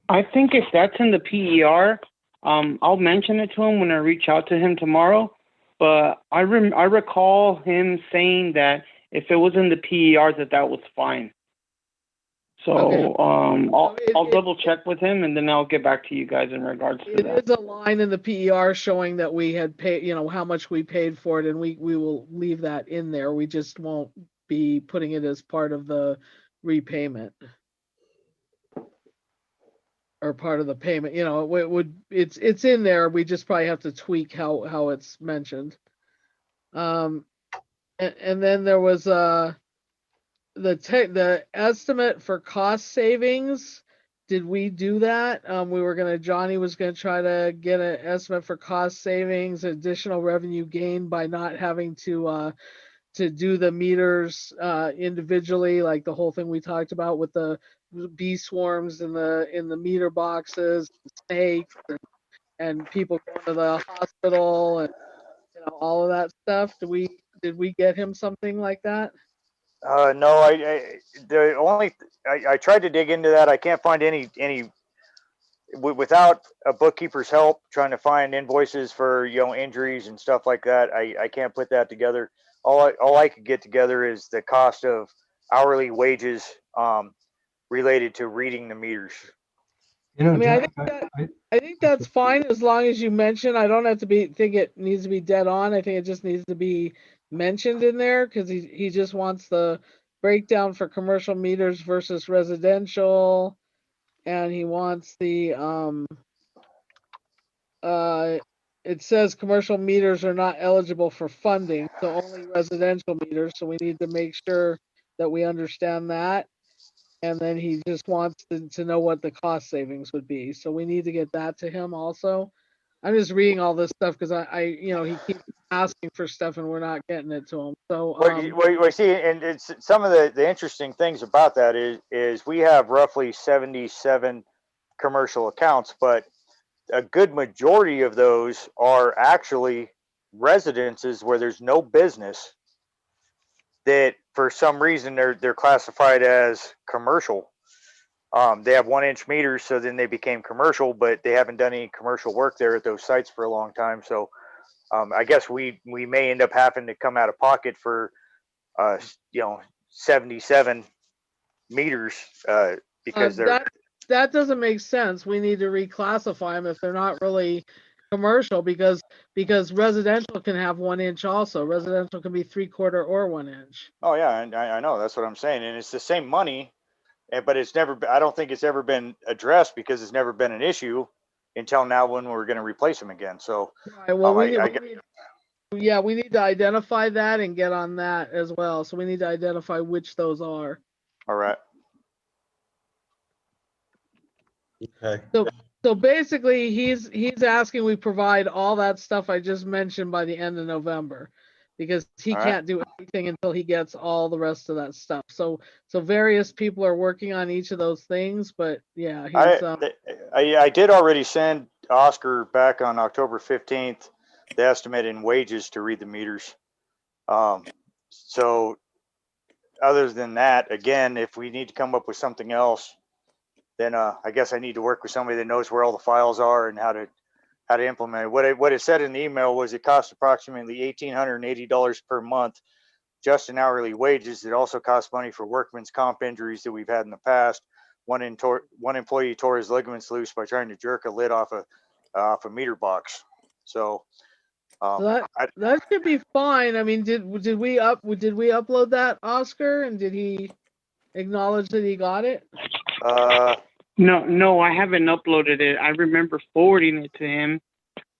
I think if that's in the PER, I'll mention it to him when I reach out to him tomorrow. But I recall him saying that if it was in the PER, that was fine. So Okay. I'll double check with him and then I'll get back to you guys in regards to It that. is a line in the PER showing that we had paid, how much we paid for it, and we will leave that in there. We just won't be putting it as part of the repayment. Or part of the payment, it's in there. We just probably have to tweak how it's mentioned. And then there was the estimate for cost savings. Did we do that? Johnny was gonna try to get an estimate for cost savings, additional revenue gain by not having to do the meters individually, like the whole thing we talked about with the bee swarms in the meter boxes, snakes, and people going to the hospital, and all of that stuff. Did we get him something like that? No, I tried to dig into that. I can't find any without a bookkeeper's help trying to find invoices for injuries and stuff like that. I can't put that together. All I could get together is the cost of hourly wages related to reading the meters. I think that's fine as long as you mention. I don't have to think it needs to be dead on. I think it just needs to be mentioned in there because he just wants the breakdown for commercial meters versus residential, and he wants the it says commercial meters are not eligible for funding, so only residential meters. So we need to make sure that we understand that. And then he just wants to know what the cost savings would be. So we need to get that to him also. I'm just reading all this stuff because he keeps asking for stuff and we're not getting it to him. So Well, see, and it's some of the interesting things about that is we have roughly 77 commercial accounts, but a good majority of those are actually residences where there's no business that for some reason they're classified as commercial. They have 1-inch meters, so then they became commercial, but they haven't done any commercial work there at those sites for a long time. So I guess we may end up having to come out of pocket for 77 meters because they're that doesn't make sense. We need to reclassify them if they're not really commercial because residential can have 1-inch also. Residential can be 3/4 or 1-inch. Oh yeah, and I know, that's what I'm saying, and it's the same money, but it's never. I don't think it's ever been addressed because it's never been an issue until now when we're going to replace them again. So, right, well, we need to identify that and get on that as well. So we need to identify which those are. All right. Okay. So basically, he's asking we provide all that stuff I just mentioned by the end of November, because he can't do anything until he gets all the rest of that stuff. So various people are working on each of those things, but yeah, I did already send Oscar back on October 15th the estimate in wages to read the meters. So other than that, again, if we need to come up with something else, then I guess I need to work with somebody that knows where all the files are and how to implement it. What it said in the email was it costs approximately $1,880 per month just in hourly wages. It also costs money for workman's comp injuries that we've had in the past. One employee tore his ligaments loose by trying to jerk a lid off a for meter box. So, So that should be fine. I mean, did we upload that, Oscar? And did he acknowledge that he got it? No, I haven't uploaded it. I remember forwarding it to him,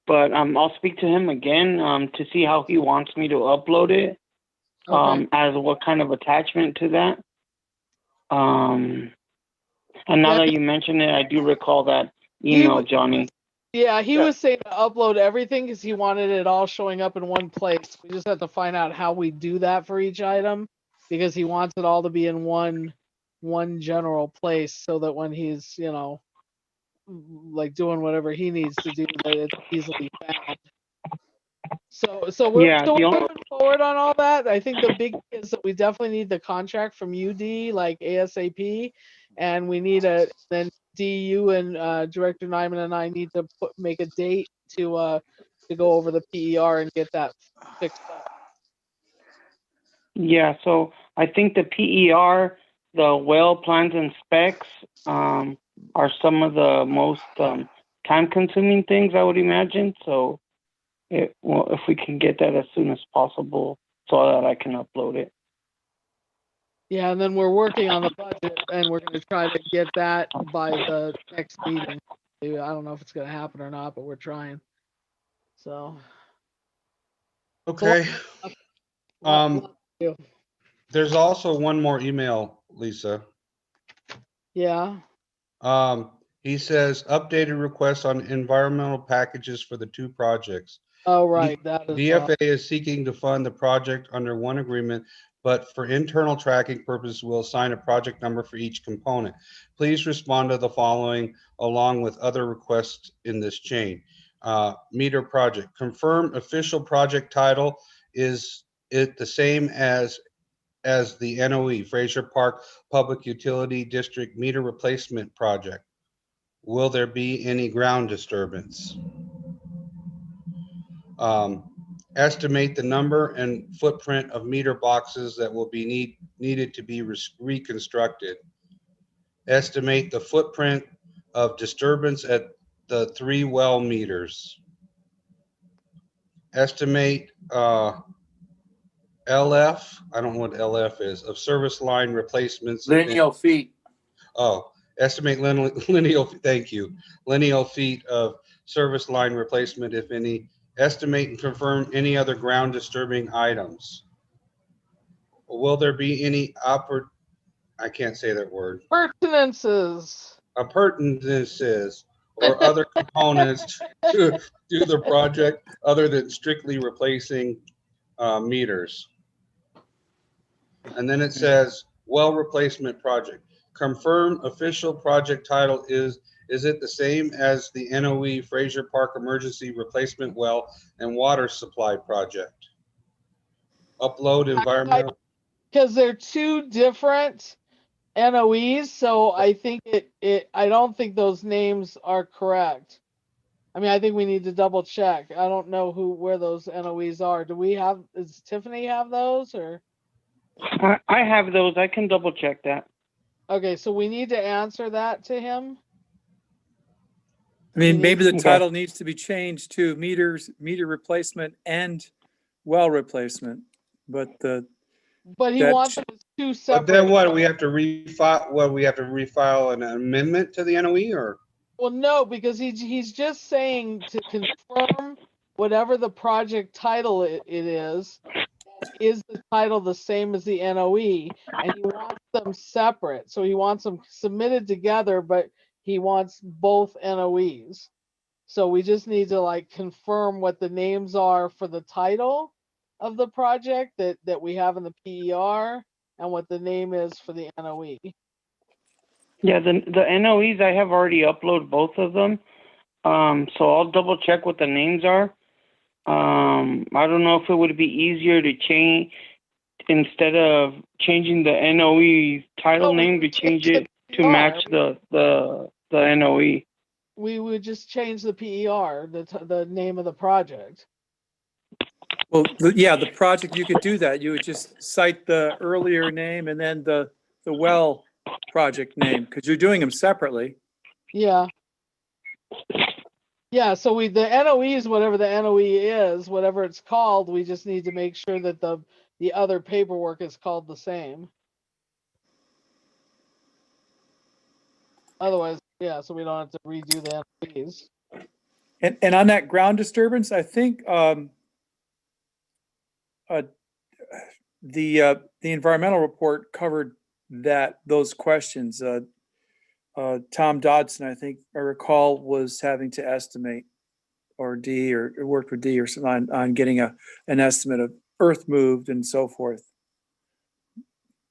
but I'll speak to him again to see how he wants me to upload it. Okay. As what kind of attachment to that. And now Yeah. that you mention it, I do recall that email, Johnny. Yeah, he was saying to upload everything because he wanted it all showing up in one place. We just have to find out how we do that for each item because he wants it all to be in one general place so that when he's, you know, like doing whatever he needs to do, that it's easily found. So we're moving forward on all that. I think the big thing is that we definitely need the contract from UD like ASAP, and we need then DU and Director Nyman and I need to make a date to go over the PER and get that fixed up. Yeah, so I think the PER, the well plans and specs are some of the most time-consuming things, I would imagine. So, if we can get that as soon as possible so that I can upload it. Yeah, and then we're working on the budget, and we're going to try to get that by the next meeting. I don't know if it's going to happen or not, but we're trying. So. Okay. Yeah. There's also one more email, Lisa. Yeah. He says updated requests on environmental packages for the 2 projects. Oh, right. That is DFA is seeking to fund the project under one agreement, but for internal tracking purposes, we'll assign a project number for each component. Please respond to the following along with other requests in this chain. Meter project. Confirm official project title. Is it the same as the NOE, Fraser Park Public Utility District Meter Replacement Project? Will there be any ground disturbance? Estimate the number and footprint of meter boxes that will be needed to be reconstructed. Estimate the footprint of disturbance at the 3 well meters. Estimate LF, I don't know what LF is, of service line replacements. Lineal feet. Oh, estimate lineal, thank you. Lineal feet of service line replacement, if any. Estimate and confirm any other ground disturbing items. Will there be any I can't say that word. Pertinences. Appurtenances or other components to do the project other than strictly replacing meters. And then it says well replacement project. Confirm official project title is it the same as the NOE Fraser Park Emergency Replacement Well and Water Supply Project? Upload environmental. Because they're 2 different NOEs, so I think I don't think those names are correct. I mean, I think we need to double check. I don't know where those NOEs are. Does Tiffany have those or? I have those. I can double check that. Okay, so we need to answer that to him. I mean, maybe the title needs to be changed to meter replacement and well replacement, but he wants them as 2 separate. But then what, we have to refile, we have to refile an amendment to the NOE or? Well, no, because he's just saying to confirm whatever the project title it is the title the same as the NOE, and he wants them separate. So he wants them submitted together, but he wants both NOEs. So we just need to confirm what the names are for the title of the project that we have in the PER and what the name is for the NOE. Yeah, the NOEs, I have already uploaded both of them. So I'll double check what the names are. I don't know if it would be easier to change, instead of changing the NOE title name, to change it to match the NOE. We would just change the PER, the name of the project. well, the project, you could do that. You would just cite the earlier name and then the well project name, because you're doing them separately. Yeah. Yeah, so the NOE is whatever the NOE is, whatever it's called, we just need to make sure that the other paperwork is called the same. Otherwise, yeah, so we don't have to redo the NOEs. And on that ground disturbance, I think the environmental report covered those questions. Tom Dodson, I think I recall, was having to estimate, or worked with D or something on getting an estimate of earth moved and so forth.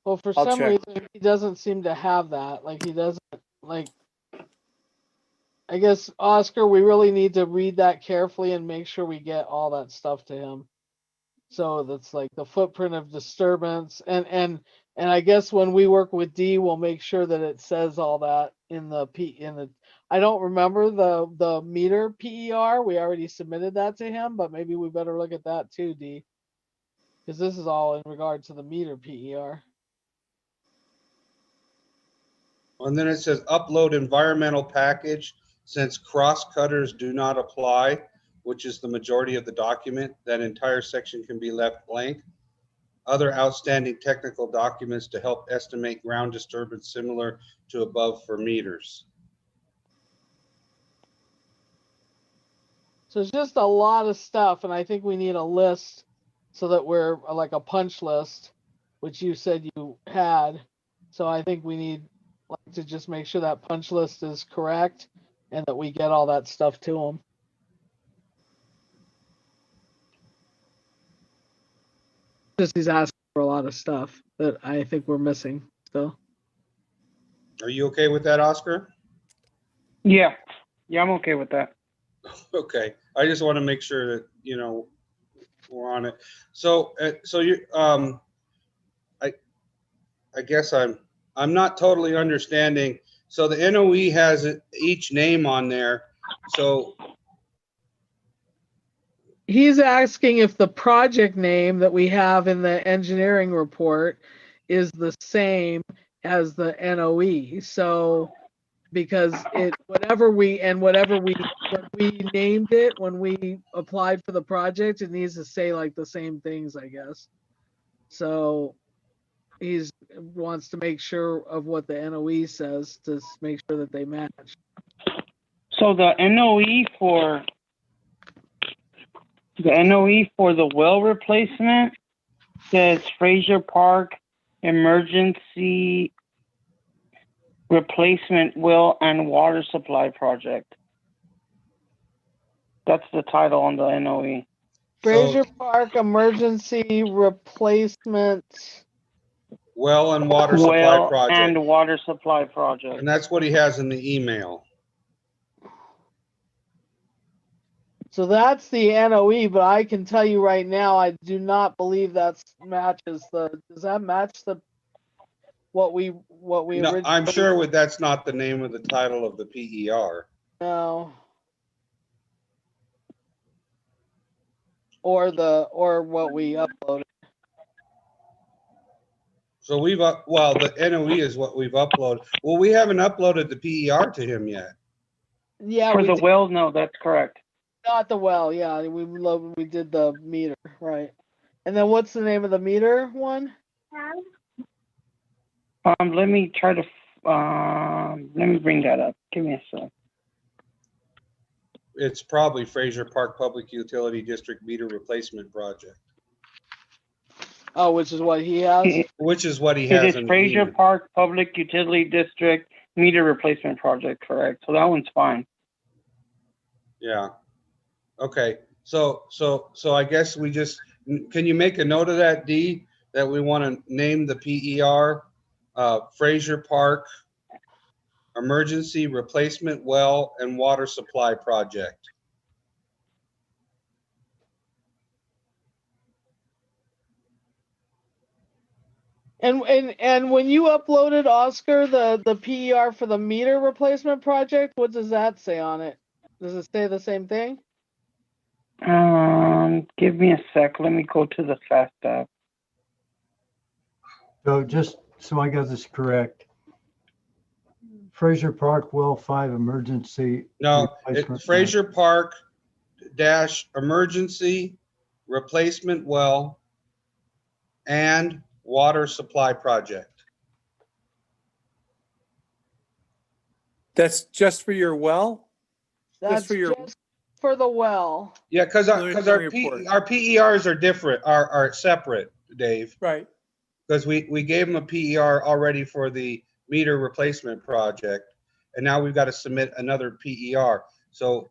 Well, for I'll some check. reason, he doesn't seem to have that. Like, he doesn't, like, I guess, Oscar, we really need to read that carefully and make sure we get all that stuff to him. So that's like the footprint of disturbance, and I guess when we work with D, we'll make sure that it says all that in the I don't remember the meter PER. We already submitted that to him, but maybe we better look at that too, D, because this is all in regard to the meter PER. And then it says upload environmental package. Since cross cutters do not apply, which is the majority of the document, that entire section can be left blank. Other outstanding technical documents to help estimate ground disturbance similar to above for meters. So it's just a lot of stuff, and I think we need a list so that we're like a punch list, which you said you had. So I think we need to just make sure that punch list is correct and that we get all that stuff to them. Just he's asking for a lot of stuff that I think we're missing still. Are you okay with that, Oscar? Yeah, I'm okay with that. Okay, I just want to make sure that, you know, we're on it. So, you, I guess I'm not totally understanding. So the NOE has each name on there. So He's asking if the project name that we have in the engineering report is the same as the NOE. So because whatever we named it when we applied for the project, it needs to say like the same things, I guess. So he's wants to make sure of what the NOE says to make sure that they match. So the NOE for the well replacement says Fraser Park Emergency Replacement Well and Water Supply Project. That's the title on the NOE. Fraser Park Emergency Replacement well and water supply project. And water supply project. And that's what he has in the email. So that's the NOE, but I can tell you right now, I do not believe that matches does that match what we No, originally? I'm sure that's not the name of the title of the PER. No. Or what we uploaded. So well, the NOE is what we've uploaded. Well, we haven't uploaded the PER to him yet. Yeah, For the well, no, that's correct. Not the well, yeah. We did the meter, right. And then what's the name of the meter one? Let me try to let me bring that up. Give me a sec. It's probably Fraser Park Public Utility District Meter Replacement Project. Oh, which is what he has? Which is what he has. It is Fraser Park Public Utility District Meter Replacement Project, correct. So that one's fine. Yeah. Okay. So I guess we just, can you make a note of that, D, that we want to name the PER Fraser Park Emergency Replacement Well and Water Supply Project. And when you uploaded, Oscar, the PER for the meter replacement project, what does that say on it? Does it say the same thing? Give me a sec. Let me go to the FAST app. So just so I got this correct, Fraser Park Well 5 Emergency. No, Replacement it's Fraser Park dash emergency replacement well and water supply project. That's just for your well? That's for your- just for the well. Yeah, because Let me report. our PERs are different, are separate, Dave. Right. Because we gave them a PER already for the meter replacement project, and now we've got to submit another PER. So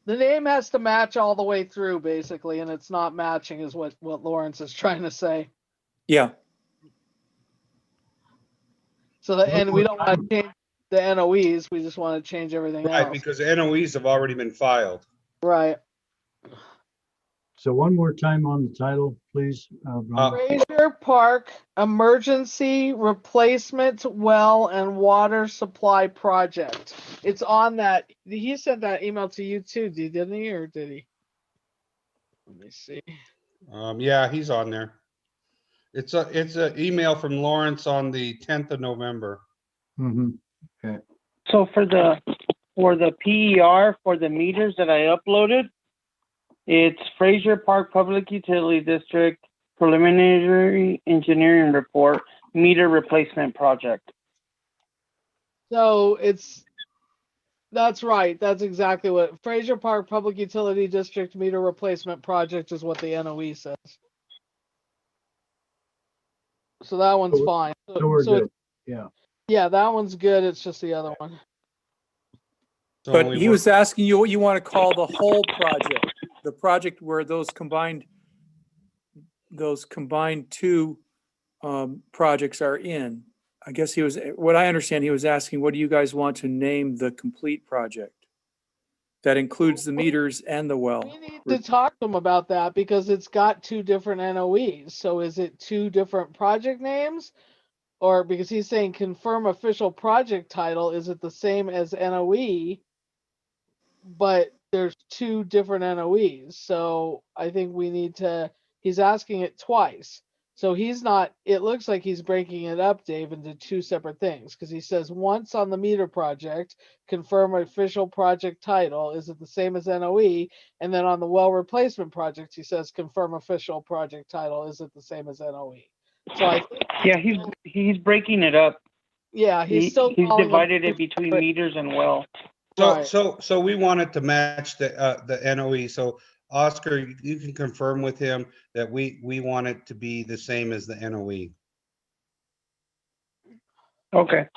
The name has to match all the way through, basically, and it's not matching is what Lawrence is trying to say. Yeah. So and we don't want to change the NOEs, we just want to change everything right, else. because the NOEs have already been filed. Right. So one more time on the title, please. Ron. Fraser Park Emergency Replacement Well and Water Supply Project. It's on that. He sent that email to you too, didn't he, or did he? Let me see. Yeah, he's on there. It's a email from Lawrence on the 10th of November. Mhm. So for the PER for the meters that I uploaded, it's Fraser Park Public Utility District Preliminary Engineering Report Meter Replacement Project. So that's right. That's exactly what Fraser Park Public Utility District Meter Replacement Project is what the NOE says. So that one's So- fine. So we're So good. Yeah. yeah, that one's good. It's just the other one. So But we he were- was asking you what you want to call the whole project, the project where those combined two projects are in. I guess what I understand, he was asking, what do you guys want to name the complete project? That includes the meters and the well. We need to talk to him about that because it's got two different NOEs. So is it two different project names? Or because he's saying confirm official project title, is it the same as NOE? But there's two different NOEs. So I think he's asking it twice. So it looks like he's breaking it up, Dave, into two separate things. Because he says once on the meter project, confirm official project title, is it the same as NOE? And then on the well replacement project, he says confirm official project title, is it the same as NOE? So I think, Yeah, he's breaking it up. yeah, he's He's calling divided them it between separate- meters and well. Right. So we wanted to match the NOE. So Oscar, you can confirm with him that we want it to be the same as the NOE. Okay.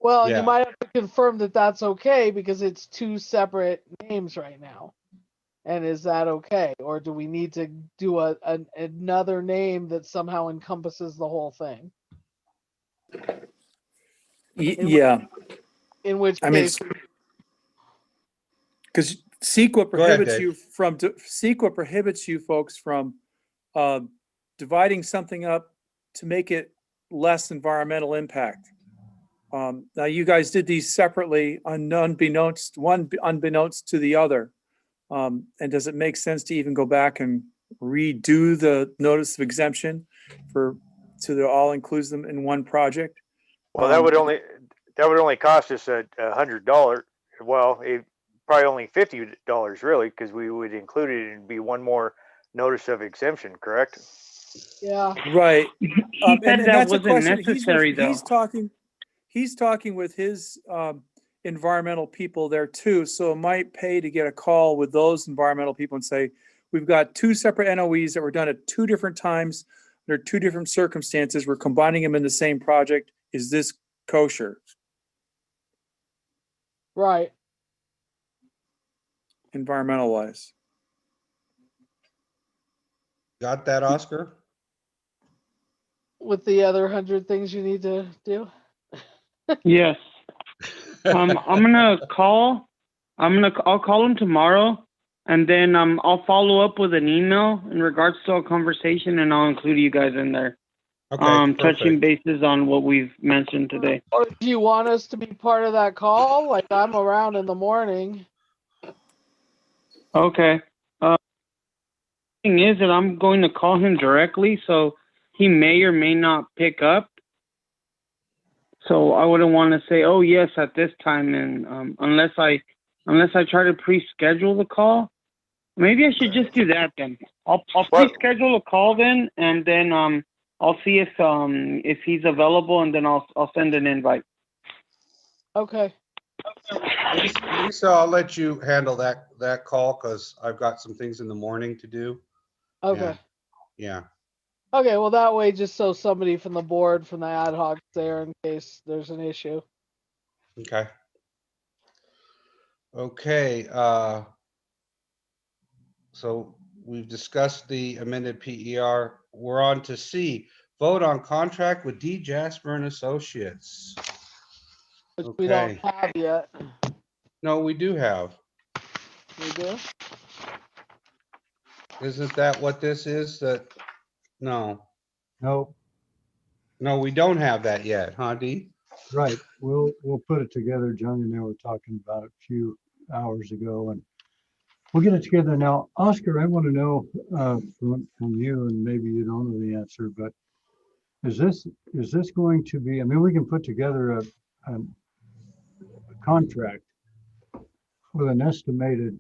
Well, Yeah. you might have to confirm that that's okay because it's two separate names right now. And is that okay? Or do we need to do another name that somehow encompasses the whole thing? Yeah, In which I mean, case, because CEQA Go ahead, prohibits you folks from dividing something up to make it less environmental impact. Now you guys did these separately, unbeknownst to the other. And does it make sense to even go back and redo the notice of exemption to all include them in one project? Well, that would only cost us $100. Well, probably only $50 really, because we would include it and be one more notice of exemption, correct? yeah, Right. He said that that's a wasn't question. necessary though. He's talking with his environmental people there too. So it might pay to get a call with those environmental people and say, we've got two separate NOEs that were done at two different times. There are two different circumstances. We're combining them in the same project. Is this kosher, right. environmental wise? Got that, Oscar? With the other 100 things you need to do. Yes. I'll call him tomorrow, and then I'll follow up with an email in regards to our conversation, and I'll include you guys in there. Okay, Touching perfect. bases on what we've mentioned today. Or do you want us to be part of that call? Like I'm around in the morning. Okay. Thing is that I'm going to call him directly, so he may or may not pick up. So I wouldn't want to say, oh, yes, at this time. And unless I try to pre-schedule the call, maybe I should just do that then. I'll What? pre-schedule a call then, and then I'll see if he's available, and then I'll send an invite. Okay. Lisa, I'll let you handle that call because I've got some things in the morning to do. Okay. Yeah. Okay, well, that way, just so somebody from the board, from the ad hoc there in case there's an issue. Okay. Okay, so we've discussed the amended PER. We're on to C, vote on contract with D. Jasper and Associates. Which we don't Okay. have yet. No, we do have. We do? Isn't that what this is? No, No, we don't have that yet, huh, Dee? right. We'll put it together. Johnny and I were talking about it a few hours ago, and we'll get it together. Now, Oscar, I want to know from you, and maybe you don't know the answer, but is this going to be, I mean, we can put together a contract with an estimated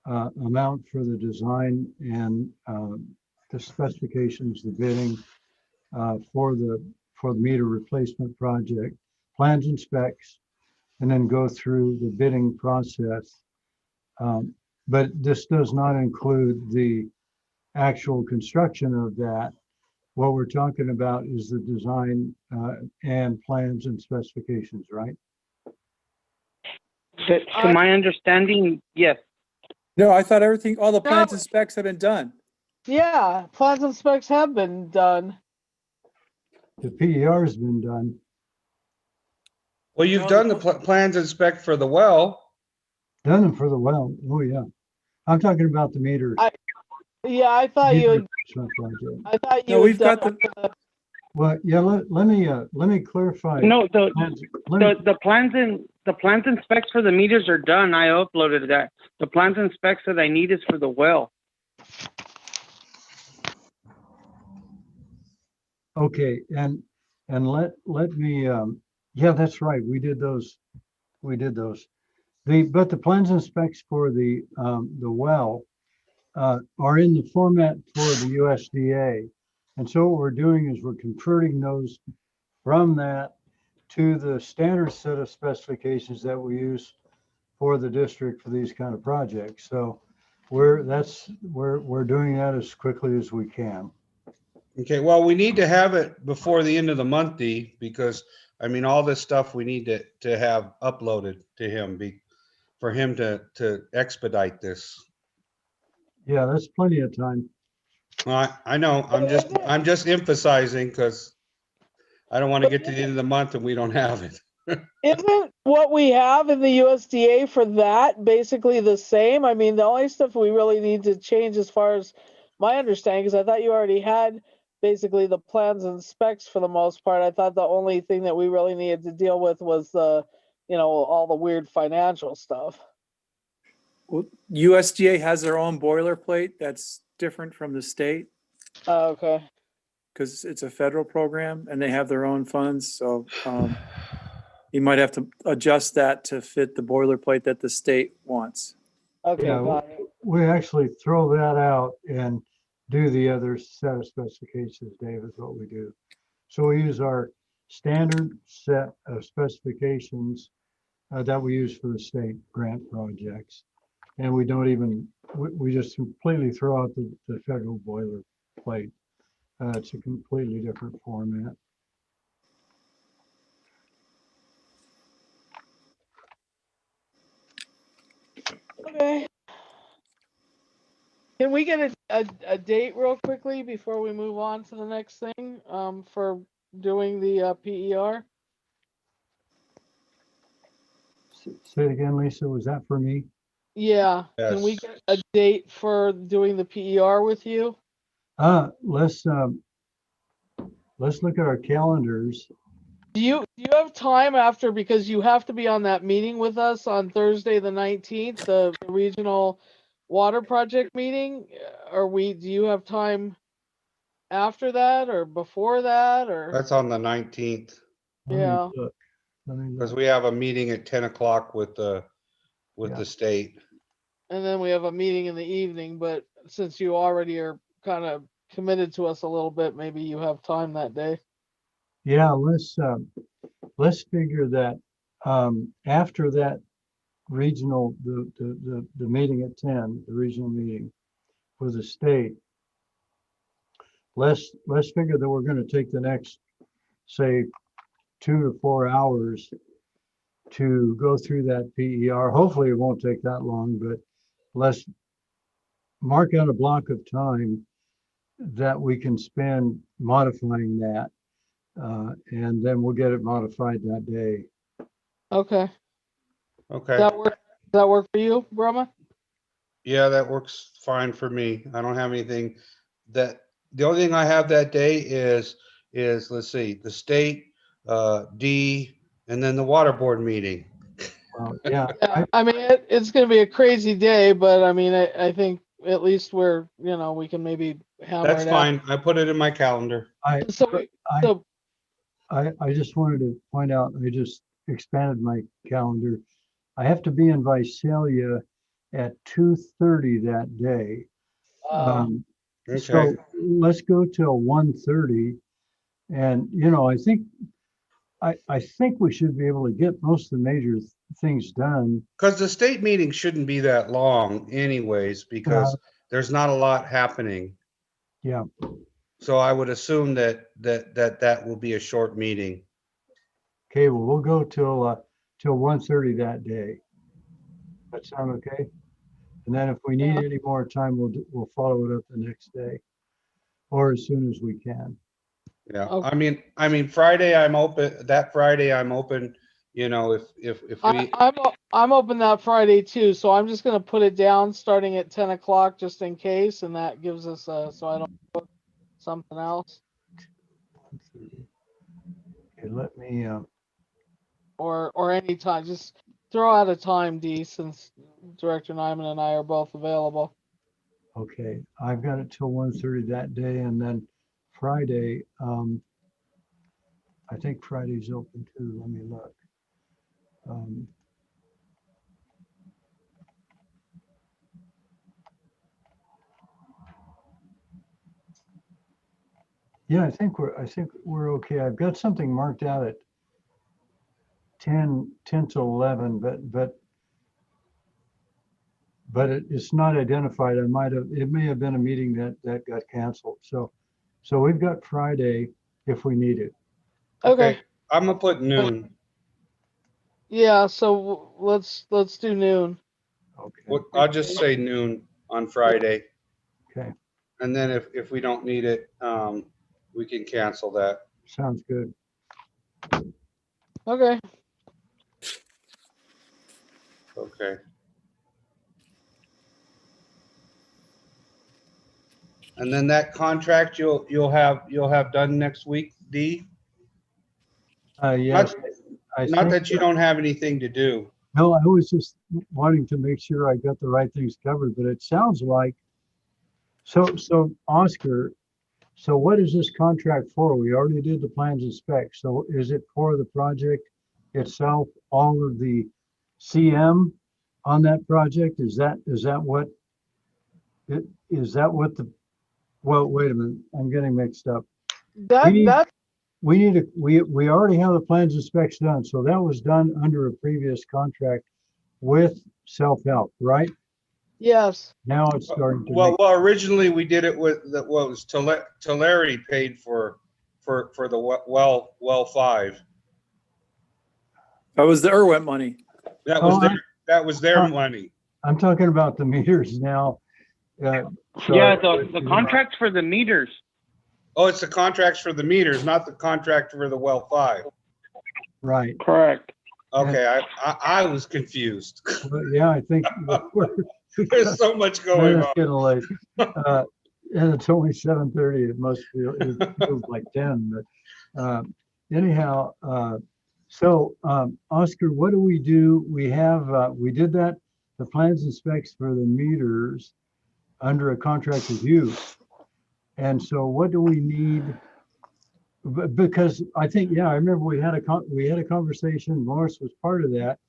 amount for the design and the specifications, the bidding for the meter replacement project, plans and specs, and then go through the bidding process. But this does not include the actual construction of that. What we're talking about is the design and plans and specifications, right? To my understanding, yes. No, I thought all the plans and specs have been done. Yeah, plans and specs have been done. The PER has been done. Well, you've done the plans and spec for the well. Done them for the well. Oh, yeah. I'm talking about the meter. Yeah, I thought you had, project. I thought you No, had we've done got Well, yeah, let me clarify. No, the Let me- plans and specs for the meters are done. I uploaded that. The plans and specs that I need is for the well. Okay, and let me, yeah, that's right. We did those. But the plans and specs for the well are in the format for the USDA. And so what we're doing is we're converting those from that to the standard set of specifications that we use for the district for these kind of projects. So we're doing that as quickly as we can. Okay, well, we need to have it before the end of the month, Dee, because I mean, all this stuff we need to have uploaded to him for him to expedite this. Yeah, that's plenty of time. I know, I'm just emphasizing because I don't want to get to the end of the month and we don't have it. Isn't what we have in the USDA for that basically the same? I mean, the only stuff we really need to change as far as my understanding, because I thought you already had basically the plans and specs for the most part. I thought the only thing that we really needed to deal with was the, all the weird financial stuff. Well, USDA has their own boilerplate that's different from the state Okay. because it's a federal program and they have their own funds. So you might have to adjust that to fit the boilerplate that the state wants. Okay, Yeah, got it. we actually throw that out and do the other set of specifications, Dave, is what we do. So we use our standard set of specifications that we use for the state grant projects. And we don't even, we just completely throw out the federal boilerplate. It's a completely different format. Okay. Can we get a date real quickly before we move on to the next thing for doing the PER? Say it again, Lisa, was that for me? Yeah. Can we Yes. get a date for doing the PER with you? Let's look at our calendars. Do you have time after, because you have to be on that meeting with us on Thursday the 19th, the regional water project meeting? Do you have time after that or before that or? That's on the 19th. Let me Yeah. look. Let me Because look. we have a meeting at 10 o'clock with Yeah. the state. And then we have a meeting in the evening, but since you already are kind of committed to us a little bit, maybe you have time that day. Yeah, let's figure that, after that regional, the meeting at 10, the regional meeting with the state. Let's figure that we're gonna take the next, say, 2 to 4 hours to go through that PER. Hopefully it won't take that long, but let's mark out a block of time that we can spend modifying that. And then we'll get it modified that day. Okay. Okay. Does that work for you, Brahma? Yeah, that works fine for me. I don't have anything the only thing I have that day is let's see, the state, D, and then the water board meeting. Yeah, Yeah, I mean, it's going to be a crazy day, but I mean, I think at least we can maybe hammer That's it out. fine. I put it in my calendar. So, I- so I just wanted to point out, I just expanded my calendar. I have to be in Visalia at 2:30 that day. Okay. So let's go till 1:30. And, I think we should be able to get most of the major things done. Because the state meeting shouldn't be that long anyways, because there's not a lot happening. Yeah, So I would assume that will be a short meeting. okay, well, we'll go till 1:30 that day. That sound okay? And then if we need Yeah. any more time, we'll follow it up the next day or as soon as we can. Yeah, Okay. I mean, Friday I'm open, that Friday I'm open, if we, I'm open that Friday too, so I'm just gonna put it down starting at 10 o'clock just in case, and that gives us so I don't book something else, 1:30. Okay, let me, or any time. Just throw out a time, D, since Director Nyman and I are both available. okay, I've got it till 1:30 that day, and then Friday, I think Friday's open too. Let me look. Yeah, I think we're okay. I've got something marked out at 10 to 11, but it's not identified. It may have been a meeting that got canceled. So we've got Friday if we need it. Okay. I'm gonna put noon. Yeah, so let's do noon. Okay, I'll just say noon on Friday. okay, And then if we don't need it, we can cancel that. sounds good. Okay. Okay. And then that contract you'll have done next week, D? Yes, I Not think, that you don't have anything to do. no, I was just wanting to make sure I got the right things covered, but it sounds like, so Oscar, so what is this contract for? We already did the plans and specs. So is it for the project itself, all of the CM on that project? Is that what well, wait a minute, I'm getting mixed up. We already have the plans and specs done. So that was done under a previous contract with self-help, right? Yes. Now it's starting to Well, originally we did it with what was Tulare paid for the well 5. That was the Irwin money. That was their money. I'm talking about the meters now. Yeah, the contracts for the meters. Oh, it's the contracts for the meters, not the contract for the well 5. Right. Correct. Okay, I was confused. Well, yeah, I think There's so much going it's on. getting late. And it's only 7:30. It feels like 10, but anyhow, so Oscar, what do? We did that, the plans and specs for the meters under a contract with you. And so what do we need Because I think, yeah, I remember we had a conversation, Lawrence was part of that.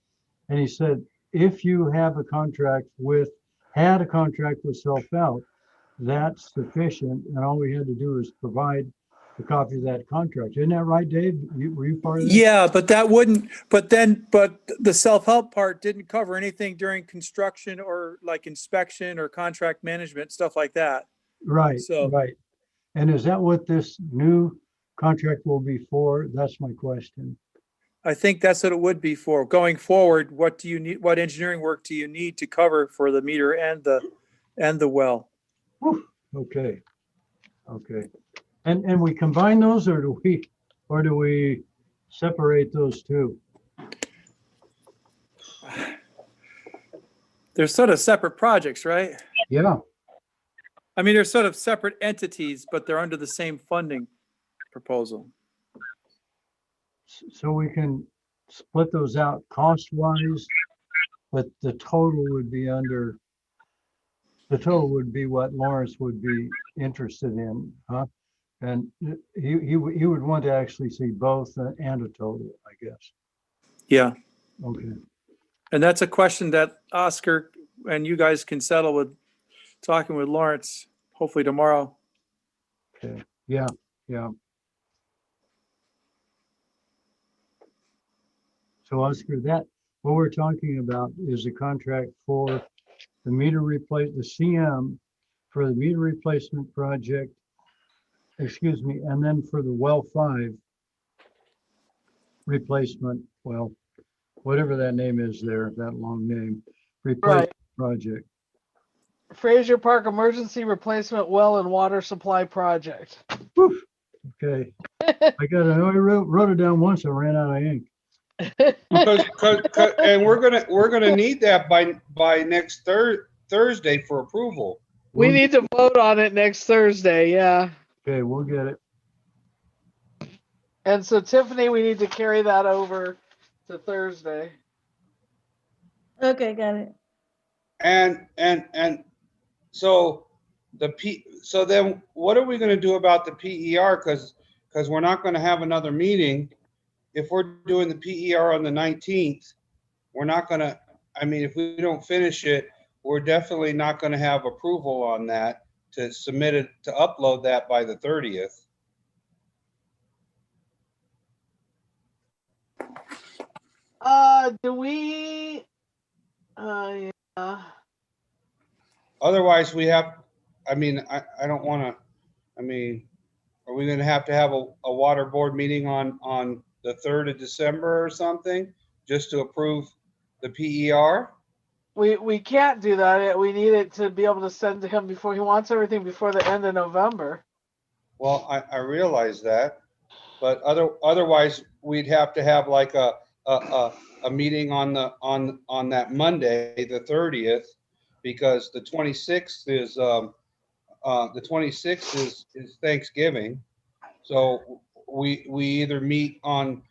And he said, if you have had a contract with Self-Help, that's sufficient. And all we had to do is provide a copy of that contract. Isn't that right, Dave? Were you part of that? Yeah, but but the self-help part didn't cover anything during construction or like inspection or contract management, stuff like that. Right, So right. And is that what this new contract will be for? That's my question. I think that's what it would be for. Going forward, what do you need, what engineering work do you need to cover for the meter and the well? Whew, okay, okay. And we combine those or do we separate those two? They're sort of separate projects, right? Yeah, I mean, they're sort of separate entities, but they're under the same funding proposal. so we can split those out cost-wise, but the total would be what Lawrence would be interested in, huh? And he would want to actually see both and a total, I guess. Yeah. Okay, And that's a question that Oscar and you guys can settle with talking with Lawrence, hopefully tomorrow. okay, yeah, yeah. So Oscar, what we're talking about is a contract for the CM for the meter replacement project, excuse me, and then for the well 5 replacement, well, whatever that name is there, that long name, replacement project. Fraser Park Emergency Replacement Well and Water Supply Project. Whew, okay, I wrote it down once, I ran out of ink. And we're gonna need that by next Thursday for approval. We need to vote on it next Thursday, yeah. Okay, we'll get it. And so Tiffany, we need to carry that over to Thursday. Okay, got it. And so so then what are we gonna do about the PER? Because we're not gonna have another meeting. If we're doing the PER on the 19th, we're not gonna, I mean, if we don't finish it, we're definitely not gonna have approval on that to submit it, to upload that by the 30th. Do we, yeah. Otherwise, we have, I mean, I don't wanna, I mean, are we gonna have to have a water board meeting on the 3rd of December or something, just to approve the PER? We can't do that. We need it to be able to send to him before he wants everything before the end of November. Well, I realize that, but otherwise we'd have to have like a meeting on that Monday, the 30th, because the 26th is Thanksgiving. So we either meet on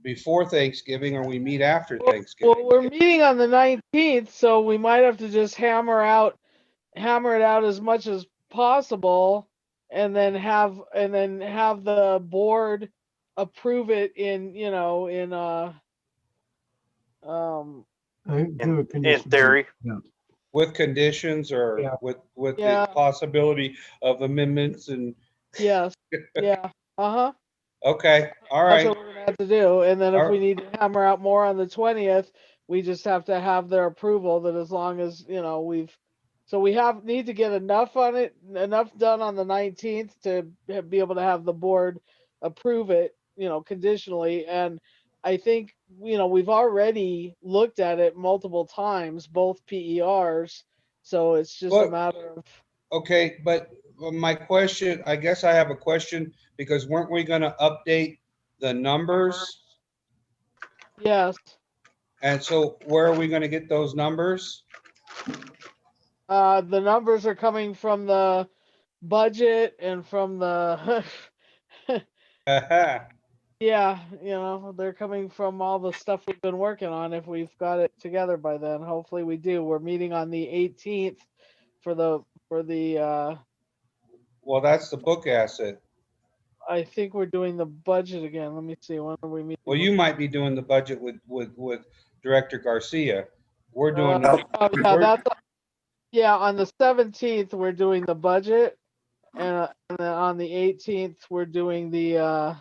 before Thanksgiving or we meet after Thanksgiving. Well, we're meeting on the 19th, so we might have to just hammer it out as much as possible, and then have the board approve it in In theory. Yeah. With conditions or Yeah. with Yeah. the possibility of amendments and, yes, yeah, okay, all That's right. what we're gonna have to do. And then if Alright. we need to hammer out more on the 20th, we just have to have their approval that as long as, we need to get enough done on the 19th to be able to have the board approve it, conditionally. And I think, we've already looked at it multiple times, both PERs. So it's just a Well- matter of, Okay, but my question, I guess I have a question, because weren't we gonna update the numbers? yes. And so where are we gonna get those numbers? The numbers are coming from the budget and from the, yeah, they're coming from all the stuff we've been working on. If we've got it together by then, hopefully we do. We're meeting on the 18th for the, Well, that's the book asset. I think we're doing the budget again. Let me see, when are we meeting? Well, you might be doing the budget with Director Garcia. We're doing, Oh, yeah, we're- yeah, on the 17th, we're doing the budget. And then on the 18th, we're doing the,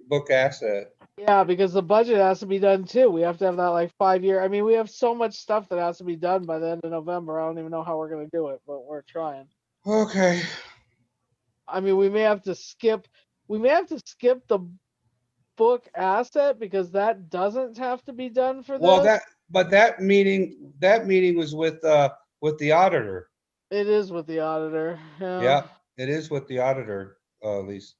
book asset. yeah, because the budget has to be done too. We have to have that like 5-year. I mean, we have so much stuff that has to be done by the end of November. I don't even know how we're gonna do it, but we're trying. Okay. I mean, we may have to skip the book asset because that doesn't have to be done for Well, this. that meeting was with the auditor. It is with the auditor. Yeah, it is with the auditor, Lisa.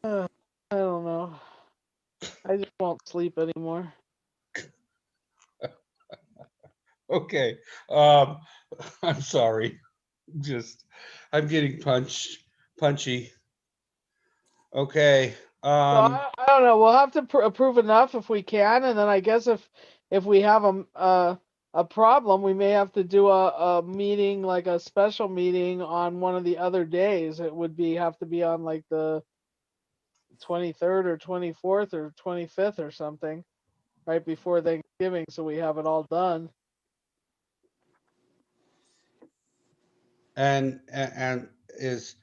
I don't know. I just won't sleep anymore. Okay. I'm sorry. I'm getting punchy. Okay. So I don't know. We'll have to approve enough if we can, and then I guess if we have a problem, we may have to do a meeting, like a special meeting on one of the other days. It would have to be on like the 23rd or 24th or 25th or something, right before Thanksgiving, so we have it all done. And is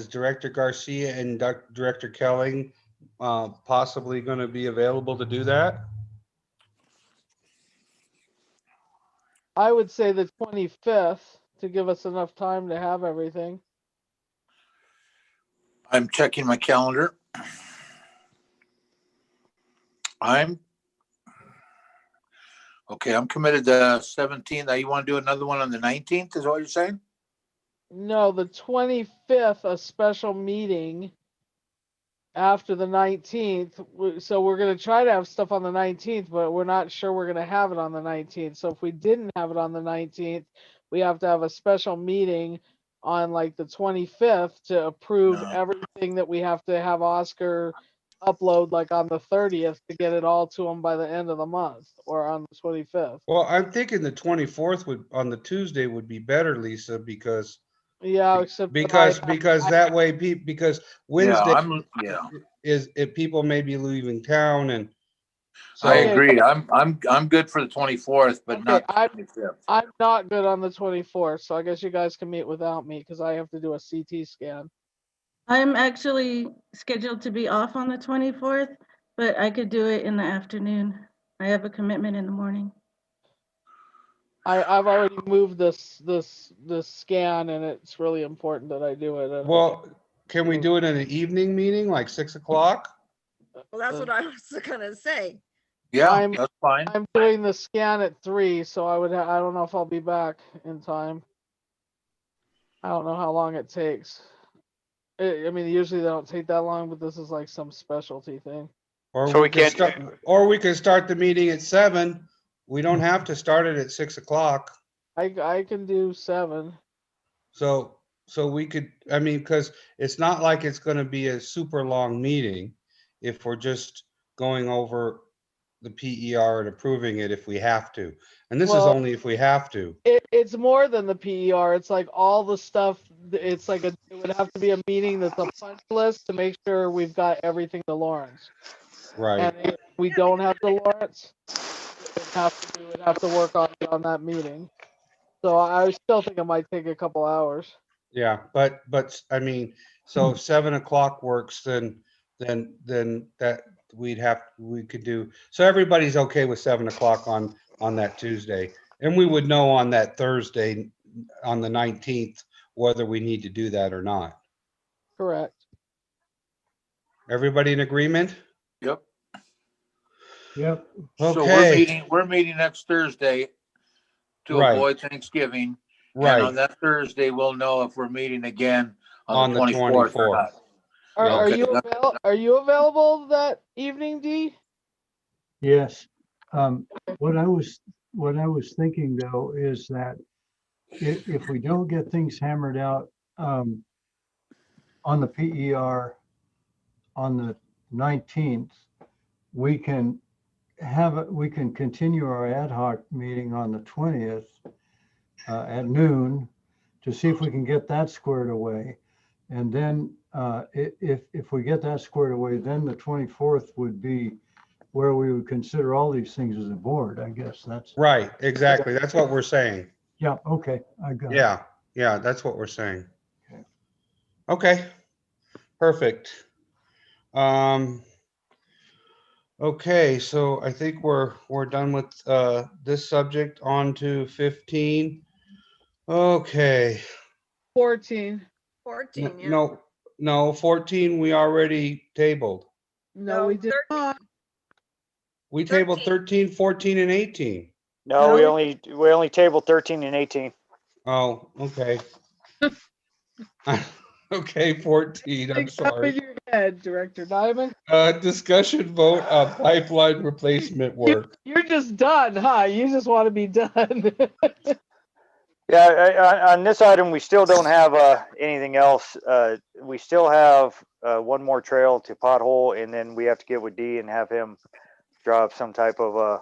Director Garcia and Director Kelling possibly going to be available to do that? I would say the 25th to give us enough time to have everything. I'm checking my calendar. I'm committed to 17th. Now you want to do another one on the 19th, is what you're saying? No, the 25th, a special meeting after the 19th. So we're going to try to have stuff on the 19th, but we're not sure we're going to have it on the 19th. So if we didn't have it on the 19th, we have to have a special meeting on like the 25th to approve everything that we have to have Oscar upload like on the 30th to get it all to him by the end of the month or on the 25th. Well, I'm thinking the 24th on the Tuesday would be better, Lisa, because Yeah, except because that way because Wednesday Yeah, is if people may be leaving town, and so I agree. I'm good for the 24th, but Okay, not the 25th. I'm not good on the 24th, so I guess you guys can meet without me because I have to do a CT scan. I'm actually scheduled to be off on the 24th, but I could do it in the afternoon. I have a commitment in the morning. I've already moved this scan, and it's really important that I do it. well, can we do it in an evening meeting, like 6 o'clock? Well, that's what I was gonna say. Yeah, that's fine. I'm doing the scan at 3, so I don't know if I'll be back in time. I don't know how long it takes. I mean, usually they don't take that long, but this is like some specialty thing. Or So we could can't- we could start the meeting at 7. We don't have to start it at 6 o'clock. I can do 7. So we could, I mean, because it's not like it's going to be a super long meeting if we're just going over the PER and approving it if we have to. And this is Well, only if we have to. It's more than the PER. It's like all the stuff. It's like it would have to be a meeting that's a punch list to make sure we've got everything to Lawrence. Right. And if we don't have the Lawrence, we'd have to work on that meeting. So I still think it might take a couple hours. Yeah. But I mean, so if 7 o'clock works, then that we could do. So everybody's okay with 7 o'clock on that Tuesday. And we would know on that Thursday, on the 19th, whether we need to do that or not. Correct. Everybody in agreement? Yep. Yep. So Okay. we're meeting next Thursday to Right. avoid Thanksgiving. And Right. on that Thursday, we'll know if we're meeting again On on the the 24th or 24th. not. Are you available that evening, D? Yes. What I was thinking though is that if we don't get things hammered out on the PER on the 19th, we can continue our ad hoc meeting on the 20th at noon to see if we can get that squared away. And then if we get that squared away, then the 24th would be where we would consider all these things as a board, I guess. That's, Right, exactly. That's what we're saying. yeah, okay, I got it. Yeah, yeah, that's what we're saying. Okay. Okay, perfect. Okay, so I think we're done with this subject. On to 15. Okay. 14. 14, yeah. No, 14 we already tabled. No, we did 13. not. We tabled 13, 14, and 18. No, No, we only tabled 13 and 18. Oh, okay. Okay, 14, I'm Take that sorry. in your head, Director Diamond. Discussion vote on pipeline replacement work. You're just done, huh? You just want to be done. Yeah, on this item, we still don't have anything else. We still have one more trail to pothole, and then we have to get with D and have him draw up some type of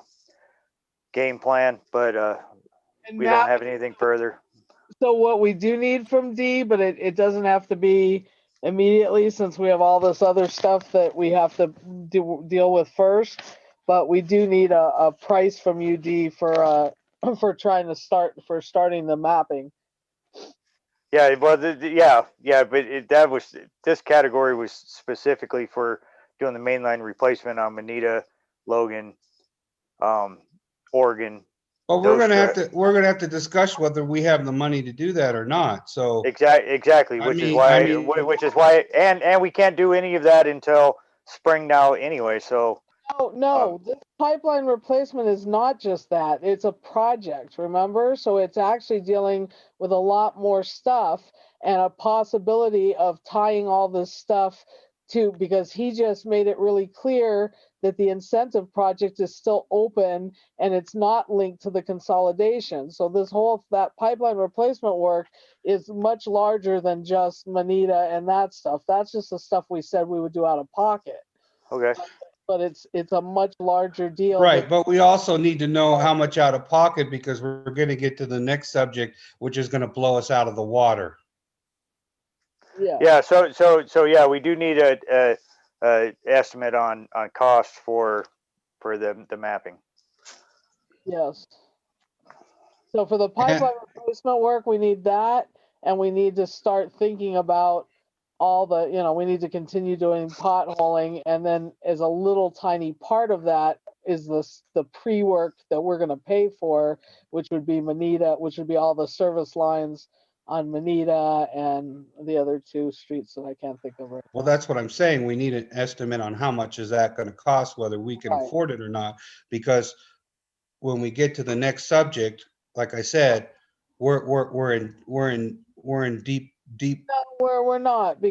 game plan, but And we Matt, don't have anything further. so what we do need from D, but it doesn't have to be immediately since we have all this other stuff that we have to deal with first. But we do need a price from UD for starting the mapping. Yeah, well, but this category was specifically for doing the mainline replacement on Manita, Logan, Oregon. Well, we're gonna have to discuss whether we have the money to do that or not. So Exactly, I which is mean- why, I mean- which is why, and we can't do any of that until spring now anyway. So No, this pipeline replacement is not just that. It's a project, remember? So it's actually dealing with a lot more stuff and a possibility of tying all this stuff to, because he just made it really clear that the incentive project is still open and it's not linked to the consolidation. So that pipeline replacement work is much larger than just Manita and that stuff. That's just the stuff we said we would do out of pocket. okay, But it's a much larger deal. right, but we also need to know how much out of pocket because we're gonna get to the next subject, which is gonna blow us out of the water. yeah. So yeah, we do need a estimate on cost for the mapping. Yes. So for the pipeline replacement work, we need that, and we need to start thinking about all the, we need to continue doing potholing, and then as a little tiny part of that is the pre-work that we're gonna pay for, which would be Manita, which would be all the service lines on Manita and the other two streets that I can't think of right Well, now. that's what I'm saying. We need an estimate on how much is that gonna cost, whether we can Right. afford it or not. Because when we get to the next subject, like I said, we're in deep. No, we're not,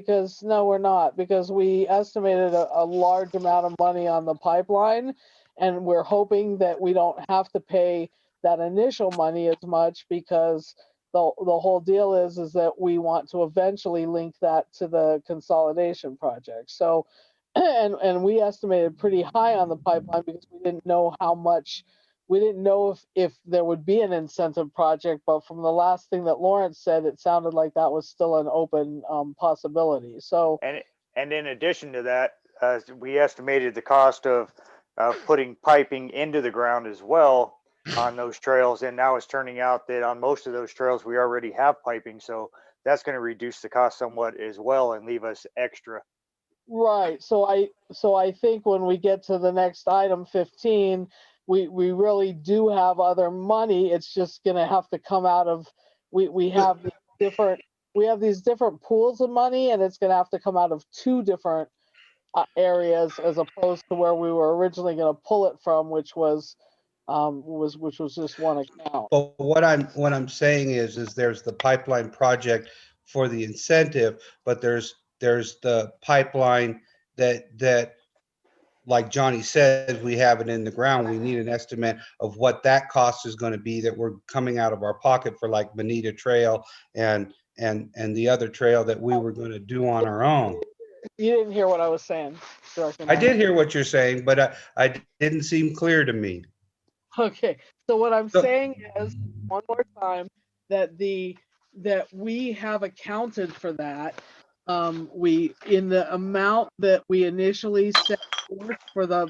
because we estimated a large amount of money on the pipeline, and we're hoping that we don't have to pay that initial money as much, because the whole deal is that we want to eventually link that to the consolidation project. So, and we estimated pretty high on the pipeline because we didn't know how much. We didn't know if there would be an incentive project, but from the last thing that Lawrence said, it sounded like that was still an open possibility. So, And in addition to that, we estimated the cost of putting piping into the ground as well on those trails. And now it's turning out that on most of those trails, we already have piping. So that's going to reduce the cost somewhat as well and leave us extra. right. So I think when we get to the next item, 15, we really do have other money. It's just going to have to come out of, we have these different pools of money, and it's going to have to come out of two different areas as opposed to where we were originally going to pull it from, which was just one account. But what I'm saying is there's the pipeline project for the incentive, but there's the pipeline that like Johnny says, we have it in the ground. We need an estimate of what that cost is going to be that we're coming out of our pocket for, like Bonita Trail and the other trail that we were going to do on our own. You didn't hear what I was saying, Director. I did hear what you're saying, but I didn't seem clear to me. Okay, so what I'm So- saying is, one more time, that we have accounted for that We, in the amount that we initially set forth for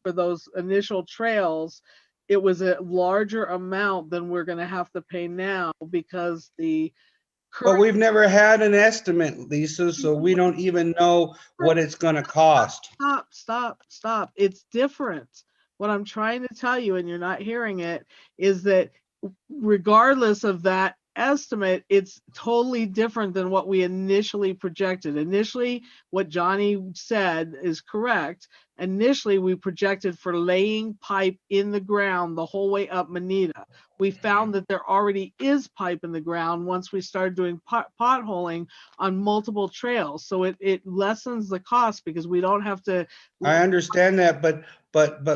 for those initial trails, it was a larger amount than we're gonna have to pay now because the But current. we've never had an estimate, Lisa, so we don't even know what it's gonna cost. Stop. It's different. What I'm trying to tell you, and you're not hearing it, is that regardless of that estimate, it's totally different than what we initially projected. Initially, what Johnny said is correct. Initially, we projected for laying pipe in the ground the whole way up Manita. We found that there already is pipe in the ground once we started doing potholing on multiple trails. So it lessens the cost because we don't have to. I understand that, but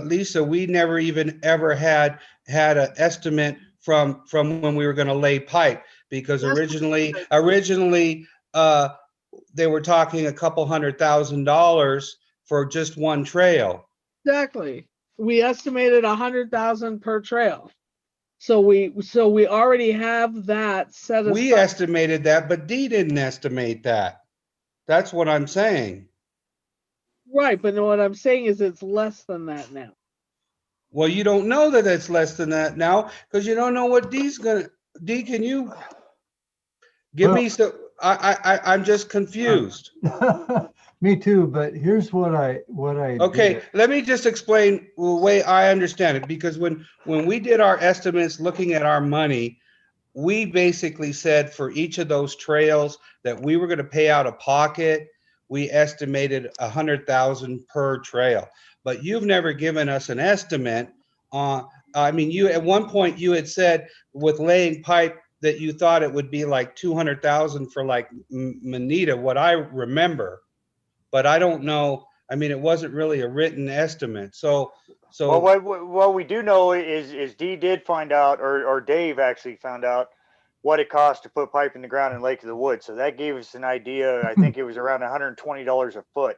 Lisa, we never even ever had an estimate from when we were gonna lay pipe, because Yes, we originally, did. they were talking a couple $100,000 for just one trail. Exactly. We estimated 100,000 per trail. So we already have that set We aside. estimated that, but Dee didn't estimate that. That's what I'm saying. Right, but what I'm saying is it's less than that now. Well, you don't know that it's less than that now, because you don't know what Dee, can you give me some, I'm just confused. Me too, but here's what I Okay, did. let me just explain the way I understand it, because when we did our estimates looking at our money, we basically said for each of those trails that we were going to pay out of pocket, we estimated 100,000 per trail. But you've never given us an estimate on, I mean, you, at one point you had said with laying pipe that you thought it would be like 200,000 for like Manita, what I remember. But I don't know. I mean, it wasn't really a written estimate. So Well, what we do know is Dee did find out, or Dave actually found out what it cost to put pipe in the ground in Lake of the Woods. So that gave us an idea. I think it was around $120 a foot.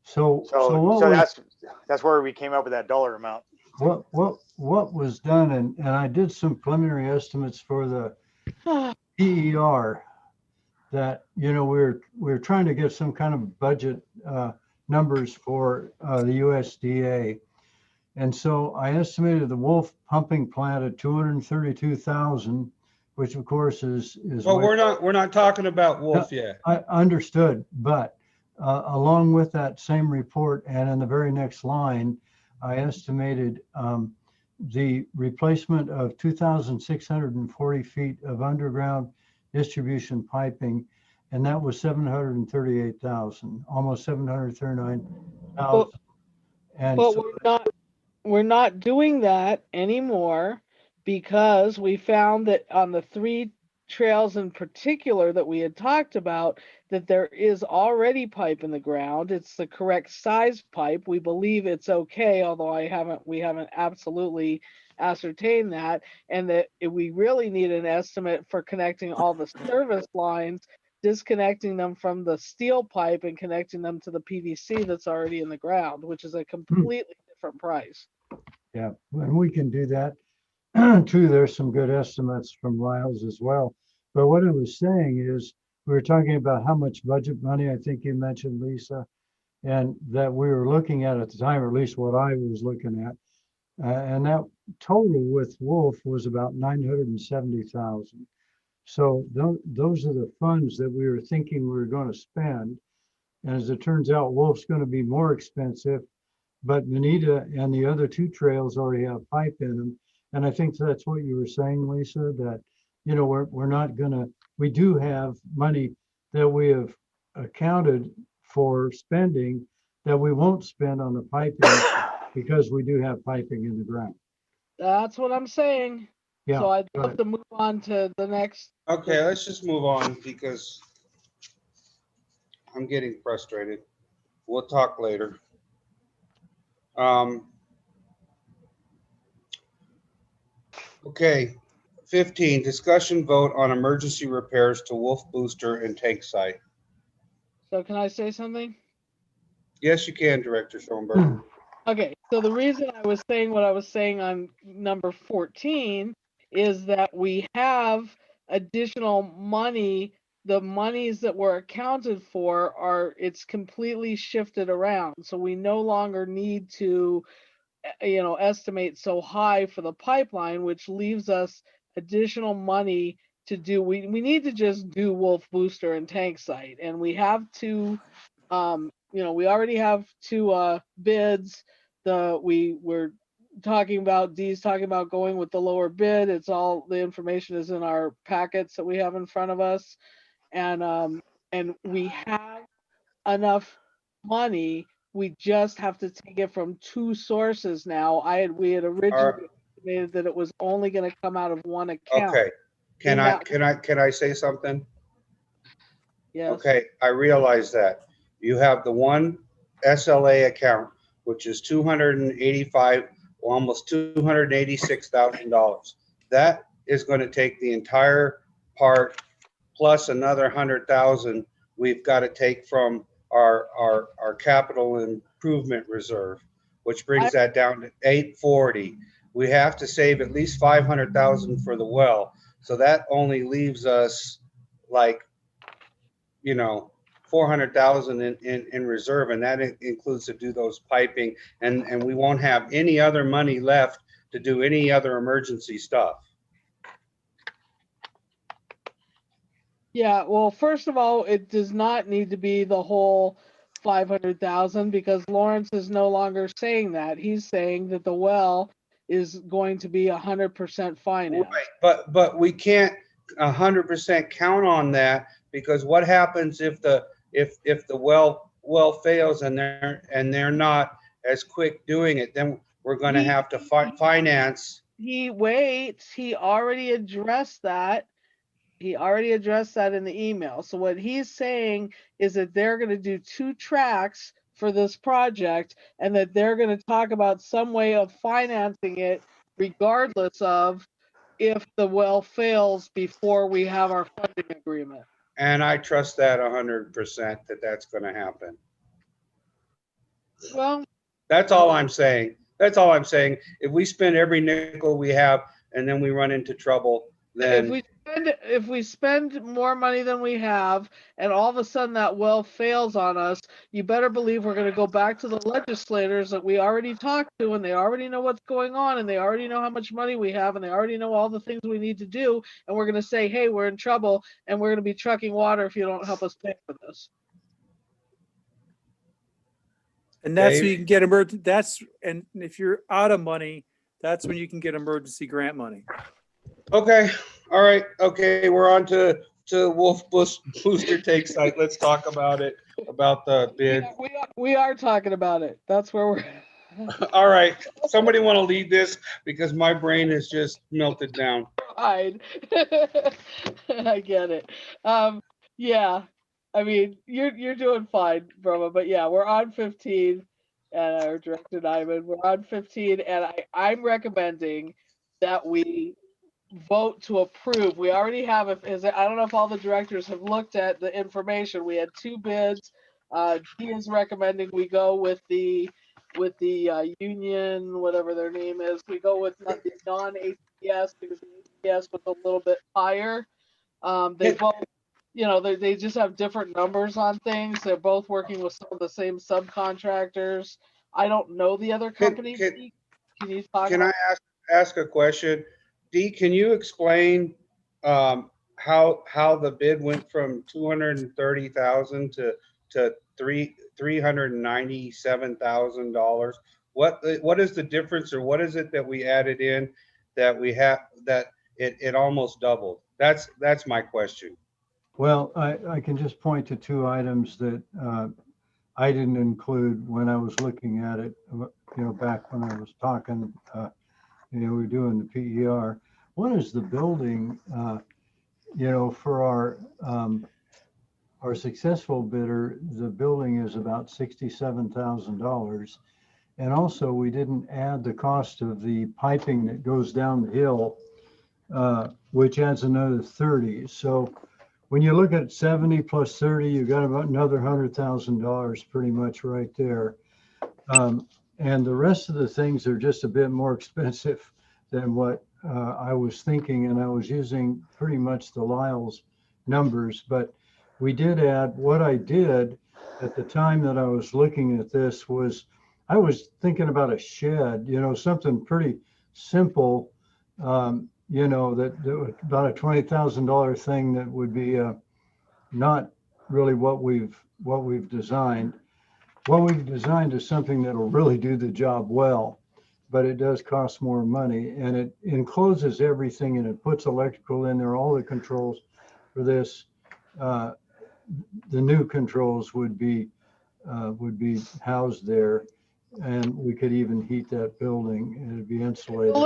So So what was, that's where we came up with that dollar amount. what was done, and I did some preliminary estimates for the PER that, you know, we're trying to get some kind of budget numbers for the USDA. And so I estimated the Wolf pumping plant at 232,000, which of course is. well, we're not talking about Wolf yet. I understood, but along with that same report and in the very next line, I estimated the replacement of 2,640 feet of underground distribution piping, and that was 738,000, almost 739,000. And But so we're not doing that anymore because we found that on the 3 trails in particular that we had talked about, that there is already pipe in the ground. It's the correct size pipe. We believe it's okay, although we haven't absolutely ascertained that, and that we really need an estimate for connecting all the service lines, disconnecting them from the steel pipe and connecting them to the PVC that's already in the ground, which is a completely different price. yeah, and we can do that too. There's some good estimates from Lyles as well. But what I was saying is, we were talking about how much budget money, I think you mentioned, Lisa, and that we were looking at the time, or at least what I was looking at. And that total with Wolf was about 970,000. So those are the funds that we were thinking we were going to spend. And as it turns out, Wolf's going to be more expensive, but Manita and the other 2 trails already have pipe in them. And I think that's what you were saying, Lisa, that, you know, we're not gonna, we do have money that we have accounted for spending that we won't spend on the piping because we do have piping in the ground. That's what I'm saying. Yeah. So I'd go love ahead. to move on to the next. Okay, let's just move on because I'm getting frustrated. We'll talk later. Okay, 15, discussion vote on emergency repairs to Wolf Booster and tank site. So can I say something? Yes, you can, Director Schoenberg. Okay, so the reason I was saying what I was saying on number 14 is that we have additional money the monies that were accounted for it's completely shifted around. So we no longer need to, estimate so high for the pipeline, which leaves us additional money to do. We need to just do Wolf Booster and Tank Site. And we have two, we already have two bids. We're talking about, Dee's talking about going with the lower bid. It's all, the information is in our packets that we have in front of us. And we have enough money. We just have to take it from two sources now. We had originally estimated that it was only going to come out of one account. Okay, can I say something? Yes. Okay, I realize that. You have the one SLA account, which is $285, almost $286,000. That is going to take the entire part plus another 100,000 we've got to take from our capital improvement reserve, which brings that down to 840. We have to save at least 500,000 for the well. So that only leaves us like, 400,000 in reserve, and that includes to do those piping, and we won't have any other money left to do any other emergency stuff. Yeah, well, first of all, it does not need to be the whole 500,000 because Lawrence is no longer saying that. He's saying that the well is going to be 100% financed. Right, but we can't 100% count on that, because what happens if the well fails and they're not as quick doing it? Then we're going to have to finance. He already addressed that. He already addressed that in the email. So what he's saying is that they're going to do 2 tracks for this project, and that they're going to talk about some way of financing it regardless of if the well fails before we have our funding agreement. And I trust that 100% that that's going to happen. Well, that's all I'm saying. That's all I'm saying. If we spend every nickel we have and then we run into trouble, then if we spend more money than we have and all of a sudden that well fails on us, you better believe we're going to go back to the legislators that we already talked to, and they already know what's going on, and they already know how much money we have, and they already know all the things we need to do, and we're going to say, hey, we're in trouble and we're going to be trucking water if you don't help us pay for this. And that's when you can get and if you're out of money, that's when you can get emergency grant money. Okay. All right. Okay. We're on to Wolf Booster Tank Site. Let's talk about it, about the bid. We are talking about it. That's where we're. All right. Somebody want to lead this, because my brain is just melted down. I get it. Yeah. I mean, you're doing fine, Brahma, but yeah, we're on 15, and our director Nyman, we're on 15, and I'm recommending that we vote to approve. We already have, I don't know if all the directors have looked at the information. We had 2 bids. He is recommending we go with the union, whatever their name is. We go with the non-ACS, because the ACS was a little bit higher. They both, they just have different numbers on things. They're both working with some of the same subcontractors. I don't know the other company. Can you talk? Can I ask a question? Dee, can you explain how the bid went from 230,000 to $397,000? What is the difference, or what is it that we added in that we have that it almost doubled? That's my question. Well, I can just point to 2 items that I didn't include when I was looking at it, back when I was talking, we were doing the PER. One is the building, for our successful bidder, the building is about $67,000. And also we didn't add the cost of the piping that goes down the hill, which adds another 30. So when you look at 70 plus 30, you got about another $100,000 pretty much right there. And the rest of the things are just a bit more expensive than what I was thinking, and I was using pretty much the Lyle's numbers, but we did add, what I did at the time that I was looking at this was, I was thinking about a shed, something pretty simple, that was about a $20,000 thing that would be not really what we've designed. What we've designed is something that'll really do the job well, but it does cost more money, and it encloses everything, and it puts electrical in there, all the controls for this. The new controls would be housed there, and we could even heat that building, and it'd be insulated.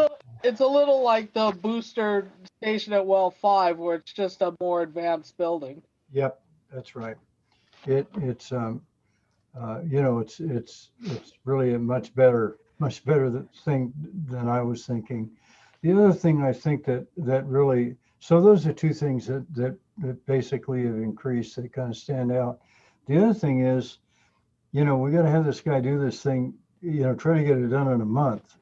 It's a little like the booster station at Well 5, where it's just a more advanced building. Yep, that's right. It's really a much better thing than I was thinking. The other thing I think that really, so those are two things that basically have increased, that kind of stand out. The other thing is, we got to have this guy do this thing, try to get it done in a month,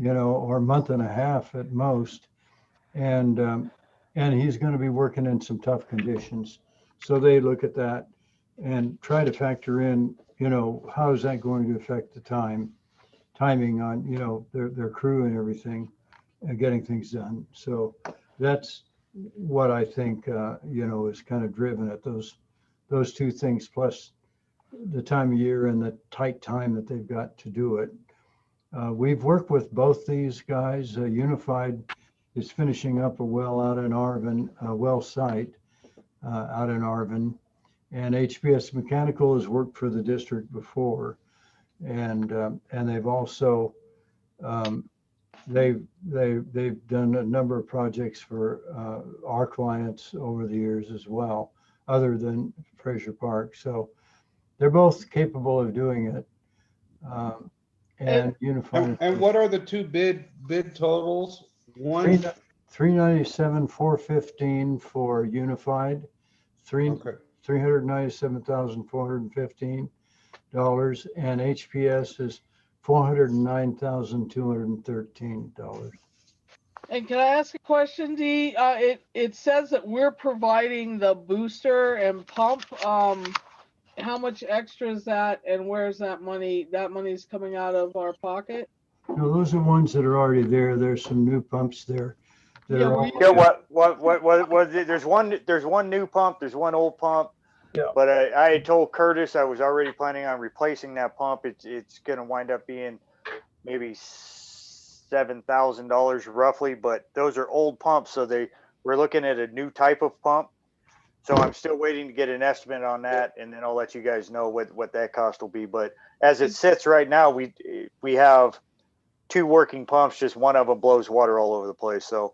or a month and a half at most. And he's going to be working in some tough conditions. So they look at that and try to factor in, how is that going to affect the timing on, their crew and everything, and getting things done. So that's what I think, is kind of driven at those two things, plus the time of year and the tight time that they've got to do it. We've worked with both these guys. Unified is finishing up a well out in Arvin, a well site out in Arvin, and HPS Mechanical has worked for the district before, and they've also they've done a number of projects for our clients over the years as well, other than Fraser Park. So they're both capable of doing it. And Unified. And what are the two bid totals? One, 397, 415 for Unified, okay. $397,415, and HPS is $409,213. And can I ask a question, Dee? It says that we're providing the booster and pump. How much extra is that, and where's that money? That money's coming out of our pocket? No, those are ones that are already there. There's some new pumps there. Yeah, What there's one new pump, there's one old pump. Yeah. But I had told Curtis I was already planning on replacing that pump. It's going to wind up being maybe $7,000 roughly, but those are old pumps, so we're looking at a new type of pump. So I'm still waiting to get an estimate on that, and then I'll let you guys know what that cost will be. But as it sits right now, we have two working pumps. Just one of them blows water all over the place. So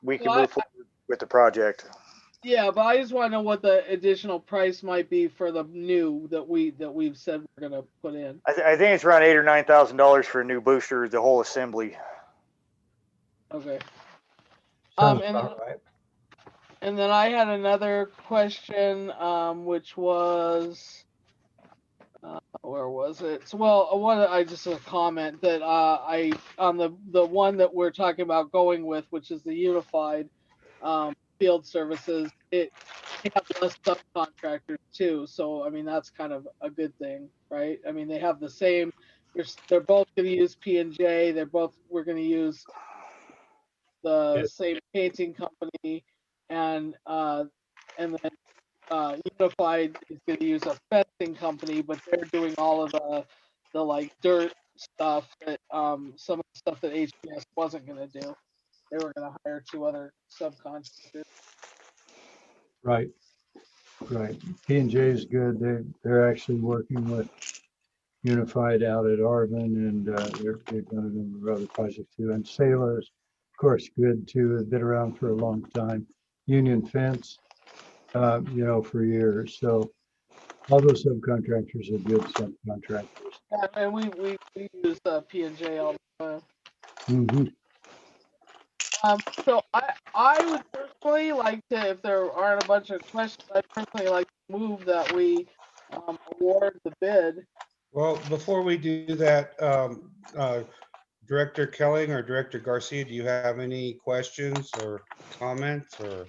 we can move forward with the project. Yeah, but I just want to know what the additional price might be for the new that we've said we're gonna put in. I think it's around $8,000 or $9,000 for a new booster, the whole assembly. Okay. Sounds about right. And then I had another question, which was, where was it? So, well, just a comment that on the one that we're talking about going with, which is the Unified Field Services, they have less subcontractors too. So, I mean, that's kind of a good thing, right? I mean, they have the same, they're both going to use P&J. We're going to use the same painting company. And then Unified is going to use a fencing company, but they're doing all of the like dirt stuff that some of the stuff that HPS wasn't going to do. They were going to hire two other subcontractors. Right. P&J is good. They're actually working with Unified out at Arvin, and they've done a number of other projects too. And Sailor is, of course, good too. They've been around for a long time. Union Fence, for years. So all those subcontractors are good subcontractors. Yeah, and we use P&J all the time. Mm-hmm. So I would personally like to, if there aren't a bunch of questions, I'd personally like to move that we award the bid. Well, before we do that, Director Kelling or Director Garcia, do you have any questions or comments or?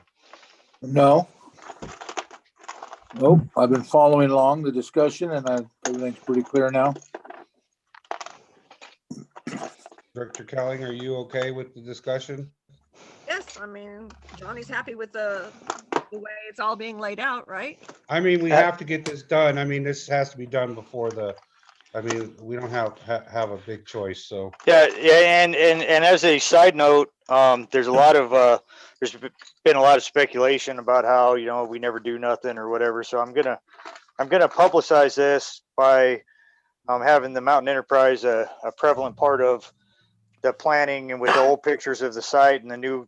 No. Nope, I've been following along the discussion and everything's pretty clear now. Director Kelly, are you okay with the discussion? Yes, I mean, Johnny's happy with the way it's all being laid out, right? I mean, we have to get this done. I mean, this has to be done before we don't have a big choice, so. Yeah, and as a side note, there's there's been a lot of speculation about how, we never do nothing or whatever. So I'm gonna publicize this by having the Mountain Enterprise a prevalent part of the planning, and with the old pictures of the site and the new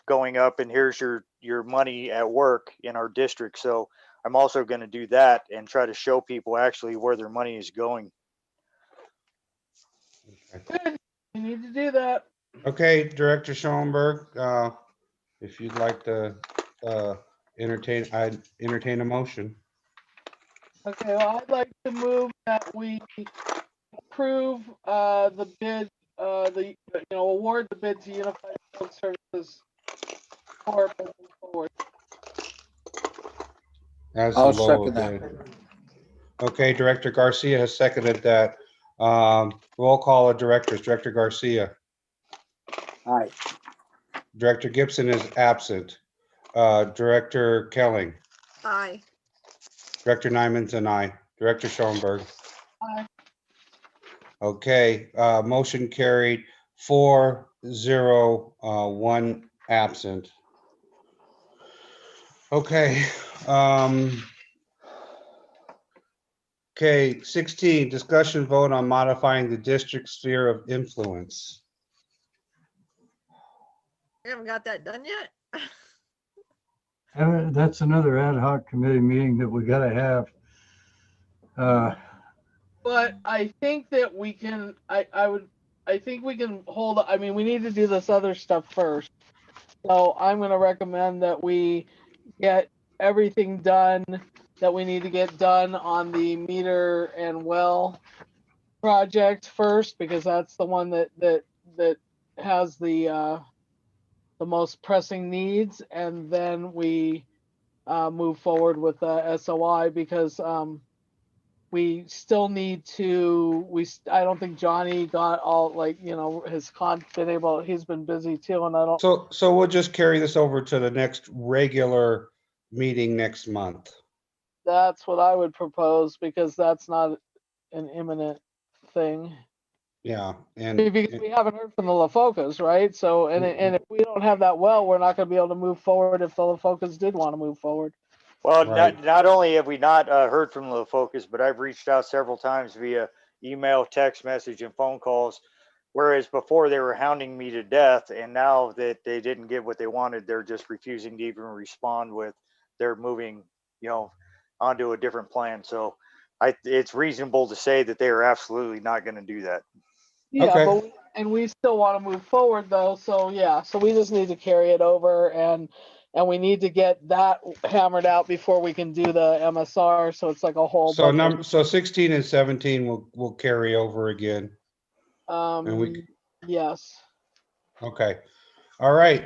going up, and here's your money at work in our district. So I'm also going to do that and try to show people actually where their money is going. Good. You need to do that. Okay, Director Schoenberg, if you'd like to I'd entertain a motion. Okay, well, I'd like to move that we approve the bid, award the bid to Unified Field Services Corp. moving forward. As I'll the lower second that. bid. Okay, Director Garcia has seconded that. Roll call of directors. Director Garcia. Aye. Director Gibson is absent. Director Kelling. Aye. Director Nyman's an aye. Director Schoenberg. Aye. Okay, motion carried 4-0, 1 absent. Okay. Okay, 16, discussion vote on modifying the district sphere of influence. You haven't got that done yet? That's another ad hoc committee meeting that we gotta have. But I think that we can, I think we can hold, I mean, we need to do this other stuff first. So I'm gonna recommend that we get everything done that we need to get done on the meter and well project first, because that's the one that has the most pressing needs, and then we move forward with SOI, because we still need to, I don't think Johnny got all, he's been busy too, and I don't. So we'll just carry this over to the next regular meeting next month. That's what I would propose, because that's not an imminent thing. Yeah, and Because we haven't heard from the LaFocas, right? So, and if we don't have that well, we're not gonna be able to move forward if the LaFocas did want to move forward. Well, Right. not only have we not heard from the Focus, but I've reached out several times via email, text message, and phone calls. Whereas before they were hounding me to death, and now that they didn't get what they wanted, they're just refusing to even respond with they're moving, onto a different plan. So it's reasonable to say that they are absolutely not going to do that. Yeah, Okay. but we still want to move forward though. So yeah, so we just need to carry it over, and we need to get that hammered out before we can do the MSR. So it's like a whole bunch so 16 and 17 will carry over again. And yes. Okay. All right.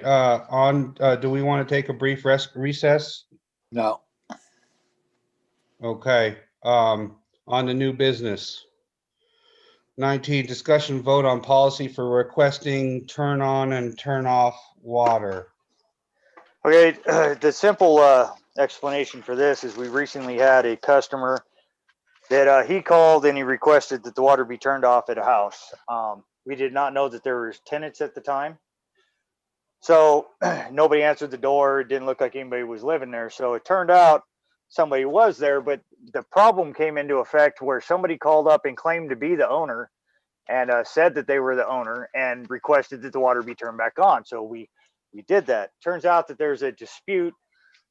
Do we want to take a brief recess? No. Okay. On the new business. 19, discussion vote on policy for requesting turn on and turn off water. Okay, the simple explanation for this is we recently had a customer that he called and he requested that the water be turned off at a house. We did not know that there were tenants at the time. So nobody answered the door. It didn't look like anybody was living there. So it turned out somebody was there, but the problem came into effect where somebody called up and claimed to be the owner and said that they were the owner and requested that the water be turned back on. So we did that. Turns out that there's a dispute.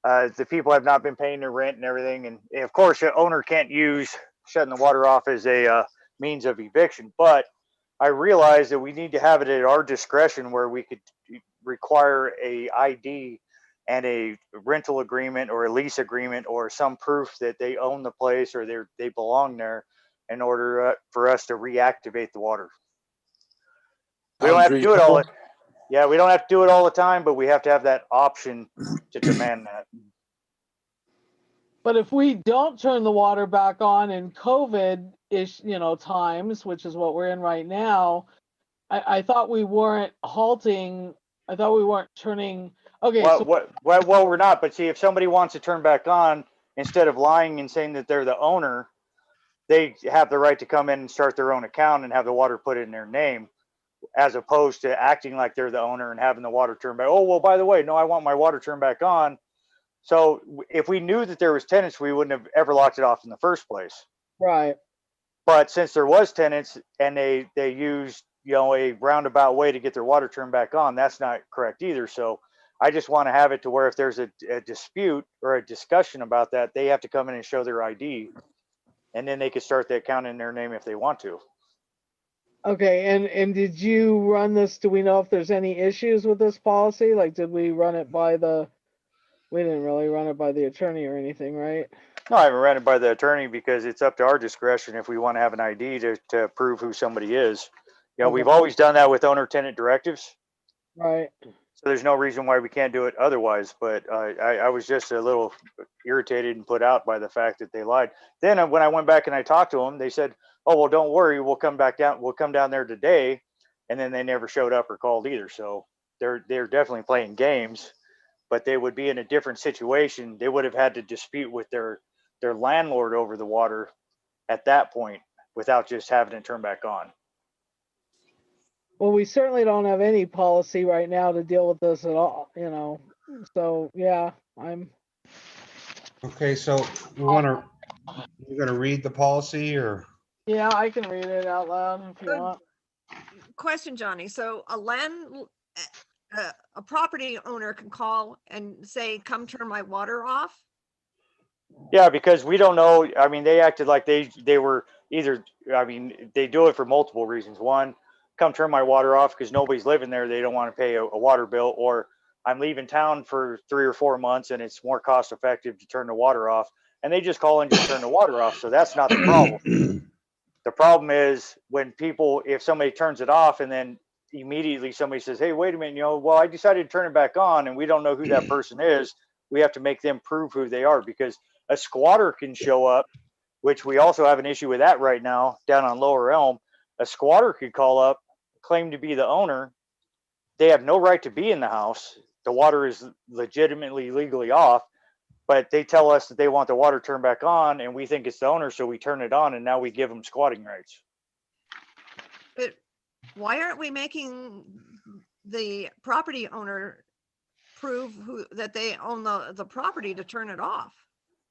The people have not been paying their rent and everything. And of course, the owner can't use shutting the water off as a means of eviction. But I realized that we need to have it at our discretion where we could require a ID and a rental agreement or a lease agreement or some proof that they own the place or they belong there in order for us to reactivate the water. We don't have to do it all. Yeah, we don't have to do it all the time, but we have to have that option to demand that. But if we don't turn the water back on in COVID ish, times, which is what we're in right now, I thought we weren't halting. I thought we weren't turning. Okay, Well, so well, we're not. But see, if somebody wants to turn back on, instead of lying and saying that they're the owner, they have the right to come in and start their own account and have the water put in their name, as opposed to acting like they're the owner and having the water turned back. Oh, well, by the way, no, I want my water turned back on. So if we knew that there was tenants, we wouldn't have ever locked it off in the first place. right. But since there was tenants and they used, a roundabout way to get their water turned back on, that's not correct either. So I just want to have it to where if there's a dispute or a discussion about that, they have to come in and show their ID, and then they could start the account in their name if they want to. Okay, and did you run this? Do we know if there's any issues with this policy? Like, did we run it by we didn't really run it by the attorney or anything, right? No, I haven't ran it by the attorney because it's up to our discretion if we want to have an ID to prove who somebody is. We've Okay. always done that with owner-tenant directives. Right. So there's no reason why we can't do it otherwise. But I was just a little irritated and put out by the fact that they lied. Then when I went back and I talked to them, they said, "Oh, well, don't worry, we'll come back down. We'll come down there today." And then they never showed up or called either. So they're definitely playing games, but they would be in a different situation. They would have had to dispute with their landlord over the water at that point without just having it turn back on. Well, we certainly don't have any policy right now to deal with this at all, So yeah, Okay, so you're gonna read the policy or? yeah, I can read it out loud if you Good. want. Question, Johnny. So a property owner can call and say, come turn my water off? Yeah, because we don't know. I mean, they acted like they were either, they do it for multiple reasons. One, come turn my water off because nobody's living there. They don't want to pay a water bill, or I'm leaving town for 3 or 4 months and it's more cost effective to turn the water off. And they just call and just turn the water off. So that's not the problem. The problem is when if somebody turns it off and then immediately somebody says, "Hey, wait a minute, well, I decided to turn it back on," and we don't know who that person is, we have to make them prove who they are, because a squatter can show up, which we also have an issue with that right now down on Lower Elm. A squatter could call up, claim to be the owner. They have no right to be in the house. The water is legitimately legally off, but they tell us that they want the water turned back on and we think it's the owner. So we turn it on and now we give them squatting rights. But why aren't we making the property owner prove that they own the property to turn it off?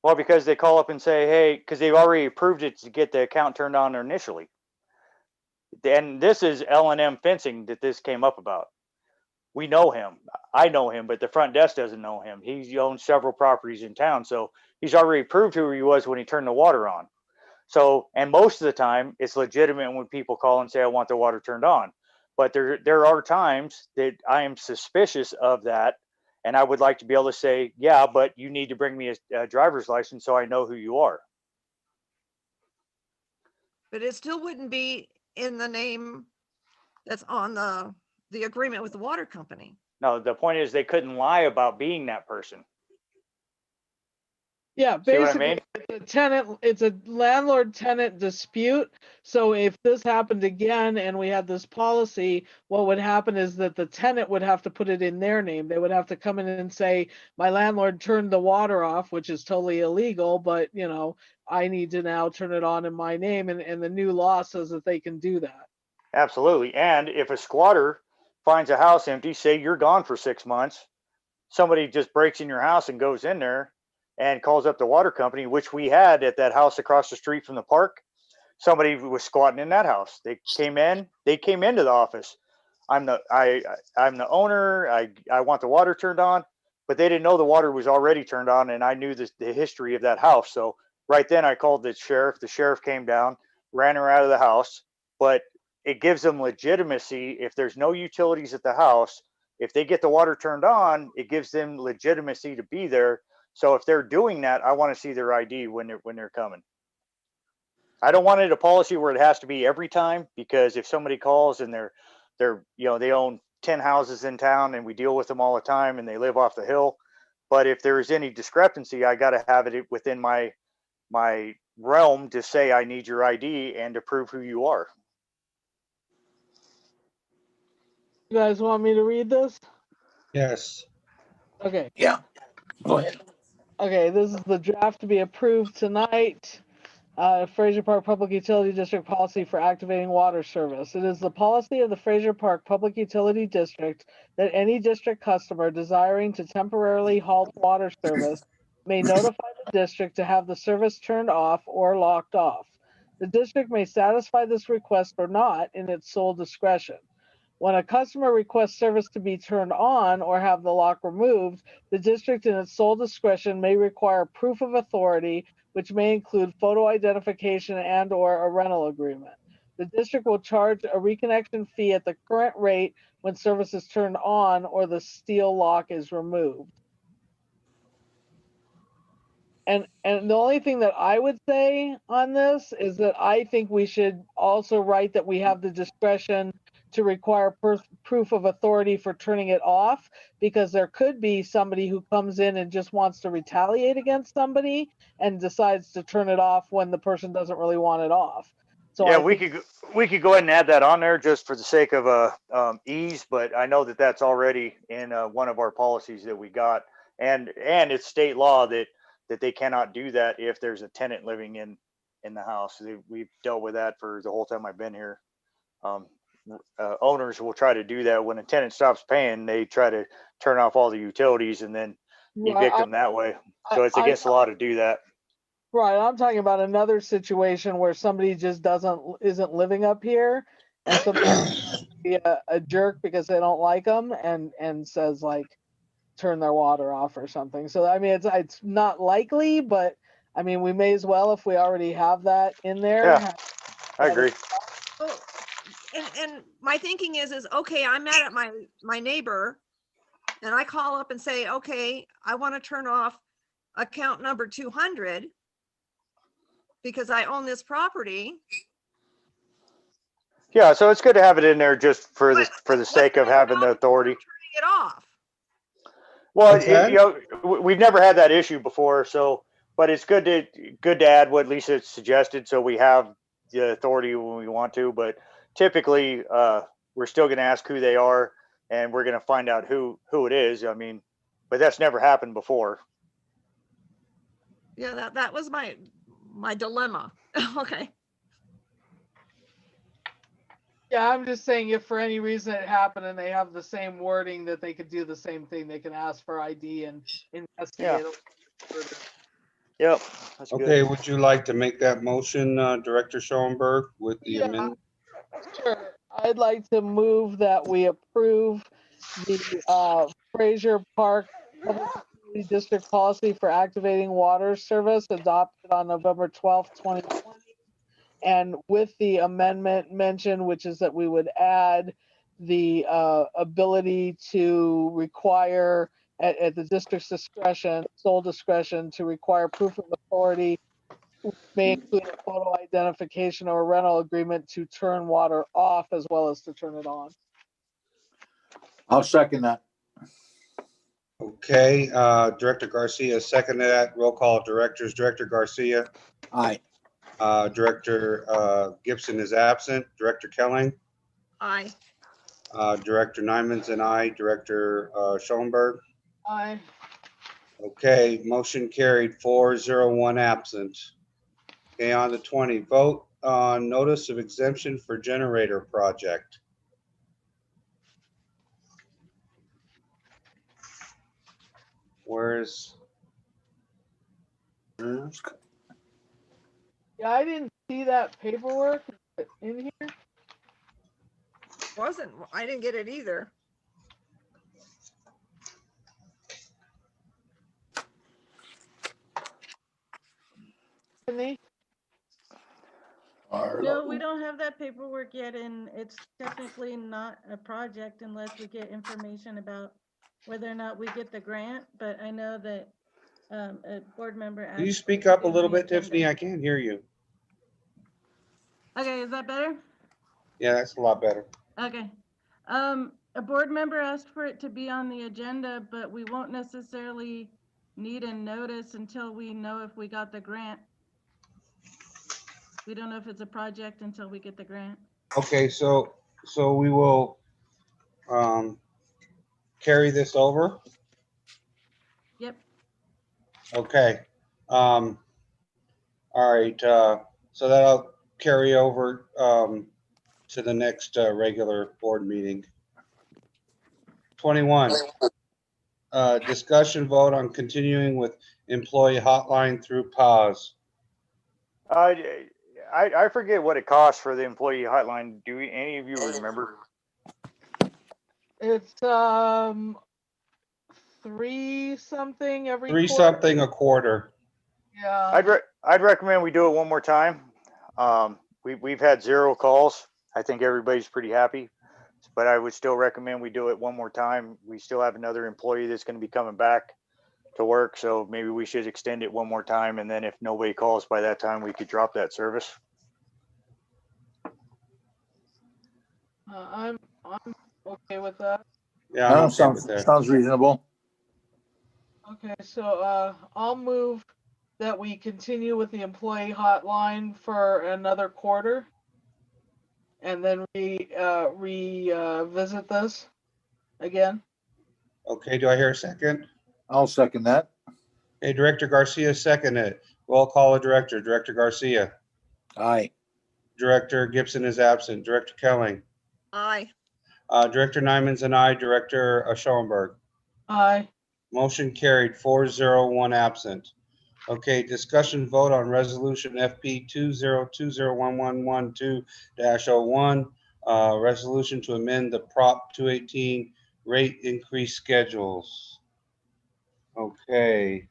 Well, because they call up and say, "Hey," because they've already approved it to get the account turned on initially. And this is L&M Fencing that this came up about. We know him. I know him, but the front desk doesn't know him. He owns several properties in town, so he's already proved who he was when he turned the water on. So, and most of the time, it's legitimate when people call and say, "I want the water turned on." But there are times that I am suspicious of that, and I would like to be able to say, "Yeah, but you need to bring me a driver's license so I know who you are." But it still wouldn't be in the name that's on the agreement with the water company. No, the point is they couldn't lie about being that person. Yeah, See what I basically, mean? it's a landlord-tenant dispute. So if this happened again and we had this policy, what would happen is that the tenant would have to put it in their name. They would have to come in and say, "My landlord turned the water off," which is totally illegal, but I need to now turn it on in my name, and the new law says that they can do that. Absolutely. And if a squatter finds a house empty, say you're gone for 6 months, somebody just breaks in your house and goes in there and calls up the water company, which we had at that house across the street from the park. Somebody was squatting in that house. They came into the office. I'm the owner. I want the water turned on, but they didn't know the water was already turned on, and I knew the history of that house. So right then I called the sheriff. The sheriff came down, ran her out of the house, but it gives them legitimacy. If there's no utilities at the house, if they get the water turned on, it gives them legitimacy to be there. So if they're doing that, I want to see their ID when they're coming. I don't want it a policy where it has to be every time, because if somebody calls and they own 10 houses in town and we deal with them all the time and they live off the hill. But if there's any discrepancy, I got to have it within my realm to say I need your ID and to prove who you are. You guys want me to read this? Yes. Okay. Yeah, go ahead. Okay, this is the draft to be approved tonight. Fraser Park Public Utility District policy for activating water service. It is the policy of the Fraser Park Public Utility District that any district customer desiring to temporarily halt water service may notify the district to have the service turned off or locked off. The district may satisfy this request or not in its sole discretion. When a customer requests service to be turned on or have the lock removed, the district in its sole discretion may require proof of authority, which may include photo identification and or a rental agreement. The district will charge a reconnection fee at the current rate when service is turned on or the steel lock is removed. And the only thing that I would say on this is that I think we should also write that we have the discretion to require proof of authority for turning it off, because there could be somebody who comes in and just wants to retaliate against somebody and decides to turn it off when the person doesn't really want it off. So yeah, we could go ahead and add that on there just for the sake of ease, but I know that that's already in one of our policies that we got, and it's state law that they cannot do that if there's a tenant living in the house. We've dealt with that for the whole time I've been here. Owners will try to do that when a tenant stops paying. They try to turn off all the utilities and then evict them that way. So it's against the law to do that. Right. I'm talking about another situation where somebody just isn't living up here, and somebody be a jerk because they don't like them and says like turn their water off or something. So I mean it's not likely, but I mean we may as well if we already have that in there. Yeah, I agree. Oh, and my thinking is okay, I'm mad at my neighbor and I call up and say, okay, I want to turn off account number 200 because I own this property. Yeah, so it's good to have it in there just for the sake of having the authority. Turning it off. Well, Okay. we've never had that issue before, so but it's good to add what Lisa suggested, so we have the authority when we want to. But typically, we're still going to ask who they are, and we're going to find out who it is. I mean, but that's never happened before. Yeah, that was my dilemma. Okay. Yeah, I'm just saying if for any reason it happened and they have the same wording that they could do the same thing, they can ask for ID and investigate. Yep. That's Okay, good. would you like to make that motion, Director Schoenberg, with the amendment? Sure. I'd like to move that we approve the Fraser Park Public Utility District policy for activating water service adopted on November 12th, 2020. And with the amendment mentioned, which is that we would add the ability to require at the district's discretion, sole discretion, to require proof of authority, which may include a photo identification or a rental agreement to turn water off as well as to turn it on. I'll second that. Okay, Director Garcia seconded that. Roll call directors. Director Garcia, Aye. Director Gibson is absent. Director Kelling, Aye. Director Nyman's and I, Director Schoenberg. Aye. Okay, motion carried 4-0-1 absent. Okay, on to 20, vote on notice of exemption for generator project. Where's? Yeah, I didn't see that paperwork in here. I didn't get it either. Sydney? No, we don't have that paperwork yet, and it's technically not a project unless we get information about whether or not we get the grant, but I know that a board member asked. Can you for speak it up a in little the bit, Tiffany? agenda. I can't hear you. Okay, is that better? Yeah, that's a lot better. Okay. a board member asked for it to be on the agenda, but we won't necessarily need a notice until we know if we got the grant. We don't know if it's a project until we get the grant. Okay, so we will carry this over. Yep. Okay. All right, so that'll carry over to the next regular board meeting. 21, discussion vote on continuing with employee hotline through pause. I forget what it costs for the employee hotline. Do any of you remember? It's three something every Three quarter. something a quarter. Yeah. I'd recommend we do it one more time. We've had 0 calls. I think everybody's pretty happy, but I would still recommend we do it one more time. We still have another employee that's going to be coming back to work, so maybe we should extend it one more time, and then if nobody calls by that time, we could drop that service. I'm okay with that. Yeah, I'm okay Sounds, with that. sounds reasonable. Okay, so I'll move that we continue with the employee hotline for another quarter. And then revisit this again. Okay, do I hear a second? I'll second that. Hey, Director Garcia seconded. Roll call of Director. Director Garcia. Aye. Director Gibson is absent. Director Kelling. Aye. Director Nyman's and I. Director Schoenberg. Aye. Motion carried 4-0, absent. Okay, discussion vote on resolution FP 20201112-01, resolution to amend the Prop 218 rate increase schedules. Okay,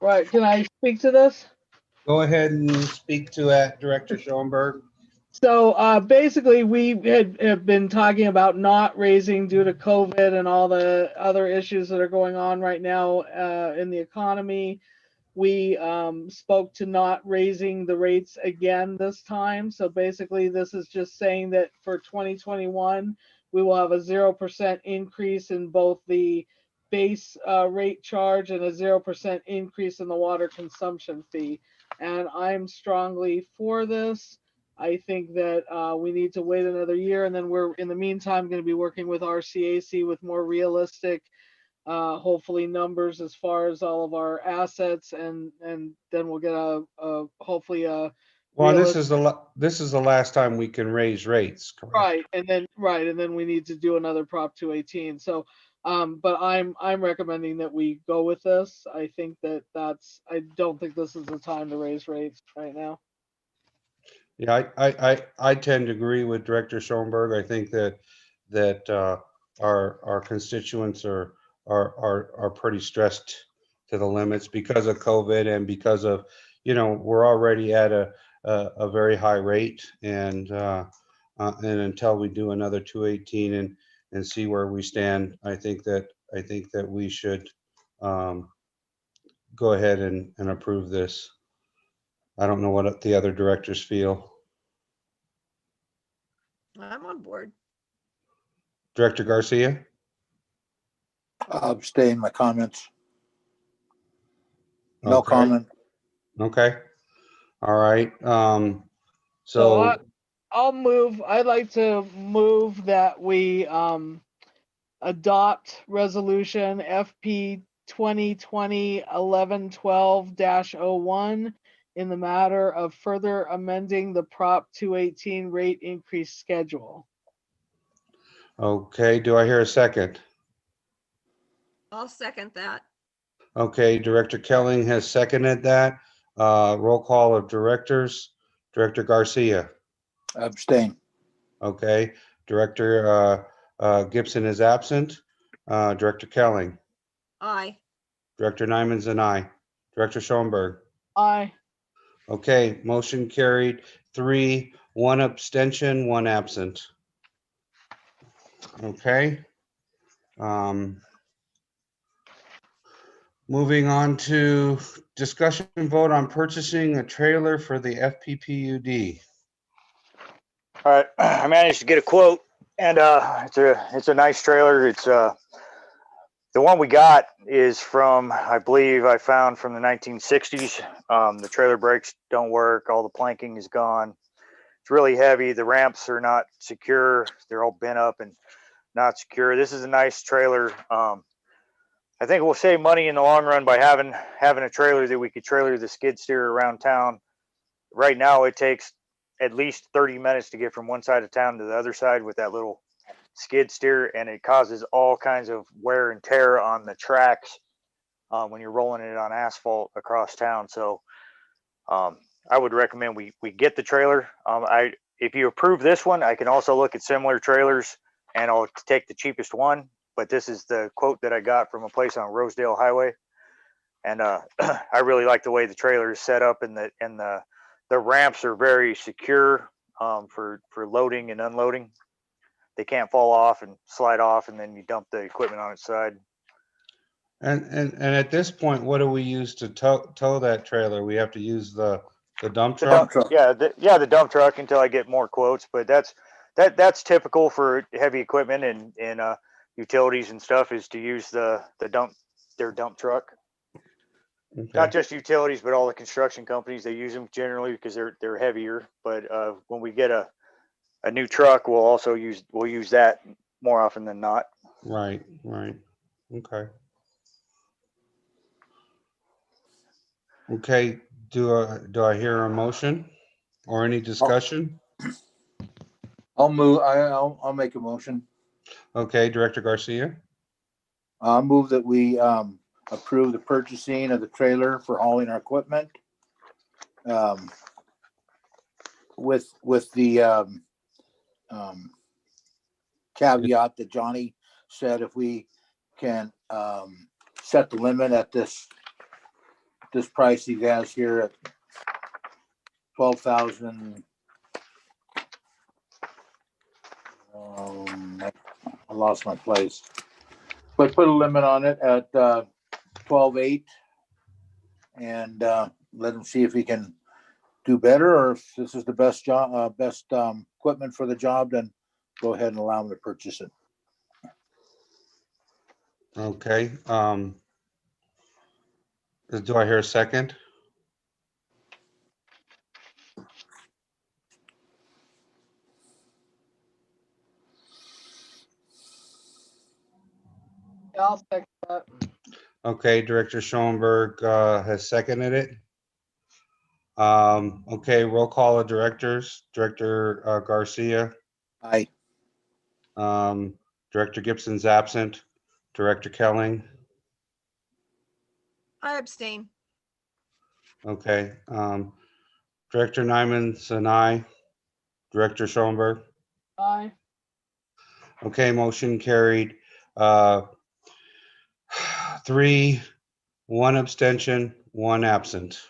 Right, can I speak to this? go ahead and speak to that, Director Schoenberg. So basically, we have been talking about not raising due to COVID and all the other issues that are going on right now in the economy. We spoke to not raising the rates again this time. So basically, this is just saying that for 2021, we will have a 0% increase in both the base rate charge and a 0% increase in the water consumption fee. And I'm strongly for this. I think that we need to wait another year, and then we're in the meantime going to be working with RCAC with more realistic, hopefully numbers as far as all of our assets, and then we'll get hopefully a. Well, this is the last time we can raise rates, correct? Right, and then we need to do another Prop 218. So, but I'm recommending that we go with this. I think I don't think this is the time to raise rates right now. Yeah, I tend to agree with Director Schoenberg. I think that our constituents are pretty stressed to the limits because of COVID and because of, we're already at a very high rate, and until we do another 218 and see where we stand, I think that we should go ahead and approve this. I don't know what the other directors feel. I'm on board. Director Garcia? I'll abstain my comments. No Okay. comment. Okay. All right. So I'd like to move that we adopt resolution FP 2020-1112-01 in the matter of further amending the Prop 218 rate increase schedule. okay, do I hear a second? I'll second that. Okay, Director Kelling has seconded that. Roll call of directors. Director Garcia. Abstain. Okay, Director Gibson is absent. Director Kelling. Aye. Director Nyman's and I. Director Schoenberg. Aye. Okay, motion carried 3, 1 abstention, 1 absent. Okay. Moving on to discussion and vote on purchasing a trailer for the FPPUD. All right, I managed to get a quote, And it's a nice trailer. It's the one we got is from, I believe I found from the 1960s. The trailer brakes don't work. All the planking is gone. It's really heavy. The ramps are not secure. They're all bent up and not secure. This is a nice trailer. I think we'll save money in the long run by having a trailer that we could trailer the skid steer around town. Right now, it takes at least 30 minutes to get from one side of town to the other side with that little skid steer, and it causes all kinds of wear and tear on the tracks when you're rolling it on asphalt across town. So I would recommend we get the trailer. If you approve this one, I can also look at similar trailers, and I'll take the cheapest one. But this is the quote that I got from a place on Rosedale Highway, and I really like the way the trailer is set up, and the ramps are very secure for loading and unloading. They can't fall off and slide off, and then you dump the equipment on its side. And at this point, what do we use to tow that trailer? We have to use the dump The truck? dump truck, yeah, the dump truck until I get more quotes. But that's typical for heavy equipment and utilities and stuff, is to use their dump truck. Okay. Not just utilities, but all the construction companies, they use them generally because they're heavier. But when we get a new truck, we'll use that more often than not. Right. Okay. Okay, do I hear a motion or any discussion? I'll move, I'll make a motion. Okay, Director Garcia. I'll move that we approve the purchasing of the trailer for hauling our equipment. With the caveat that Johnny said, if we can set the limit at this price he has here at 12,000. I lost my place, but put a limit on it at 12,800 and let him see if he can do better, or if this is the best equipment for the job, then go ahead and allow him to purchase it. Okay. Do I hear a second? Yeah, I'll second that. Okay, Director Schoenberg has seconded it. Okay, roll call of directors. Director Garcia. Aye. Director Gibson's absent. Director Kelling. I abstain. Okay. Director Nyman's an aye. Director Schoenberg. Aye. Okay, motion carried. 3, 1 abstention, 1 absent.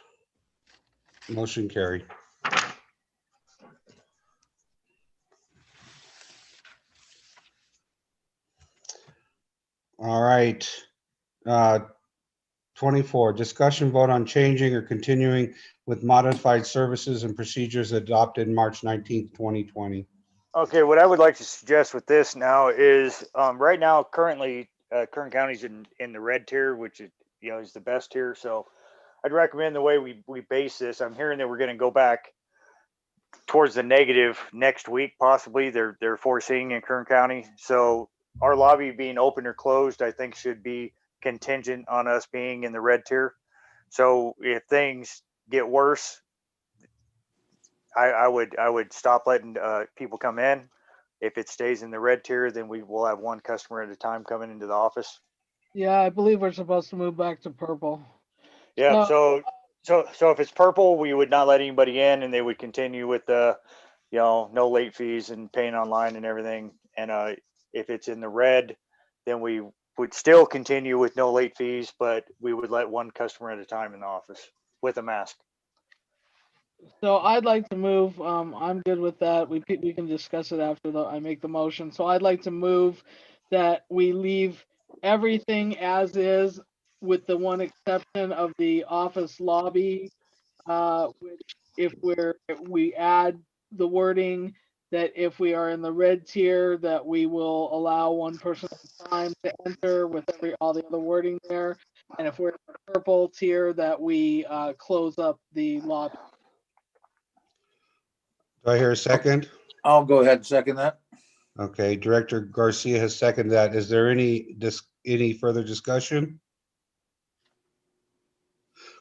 Motion carried. All right. 24, discussion vote on changing or continuing with modified services and procedures adopted March 19th, 2020. Okay, what I would like to suggest with this now is right now, currently, Kern County's in the red tier, which is the best tier. So I'd recommend the way we base this. I'm hearing that we're going to go back towards the negative next week, possibly. They're foreseeing in Kern County. So our lobby being open or closed, I think, should be contingent on us being in the red tier. So if things get worse, I would stop letting people come in. If it stays in the red tier, then we will have one customer at a time coming into the office. Yeah, I believe we're supposed to move back to purple. Yeah. No. So if it's purple, we would not let anybody in, and they would continue with the, no late fees and paying online and everything. And if it's in the red, then we would still continue with no late fees, but we would let one customer at a time in the office with a mask. So I'd like to move, I'm good with that. We can discuss it after I make the motion. So I'd like to move that we leave everything as is with the one exception of the office lobby, which if we add the wording that if we are in the red tier, that we will allow one person at a time to enter with all the other wording there. And if we're in the purple tier, that we close up the lobby. Do I hear a second? I'll go ahead and second that. Okay, Director Garcia has seconded that. Is there any further discussion?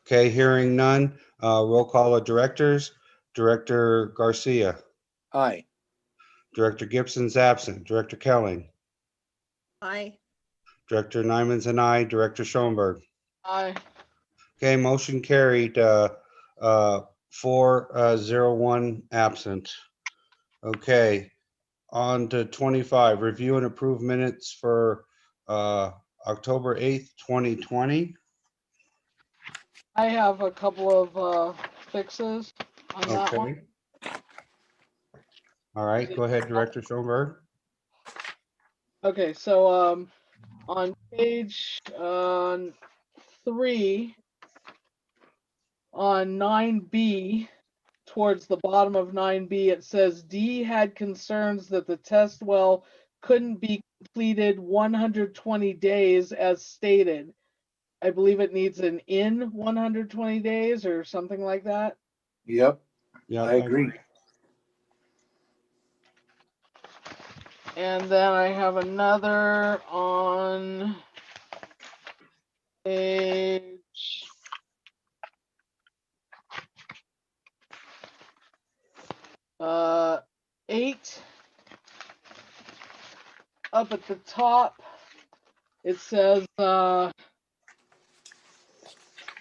Okay, hearing none. Roll call of directors. Director Garcia. Aye. Director Gibson's absent. Director Kelling. Aye. Director Nyman's and I. Director Schoenberg. Aye. Okay, motion carried, 4-0-1 absent. Okay, on to 25, review and approve minutes for October 8th, 2020. I have a couple of fixes on that one. Okay. All right, go ahead, Director Schoenberg. Okay, so on page 3, on 9B, towards the bottom of 9B, it says D had concerns that the test well couldn't be completed 120 days as stated. I believe it needs an in 120 days or something like that. Yep, Yeah, I agree. And then I have another on page 8. Up at the top, it says an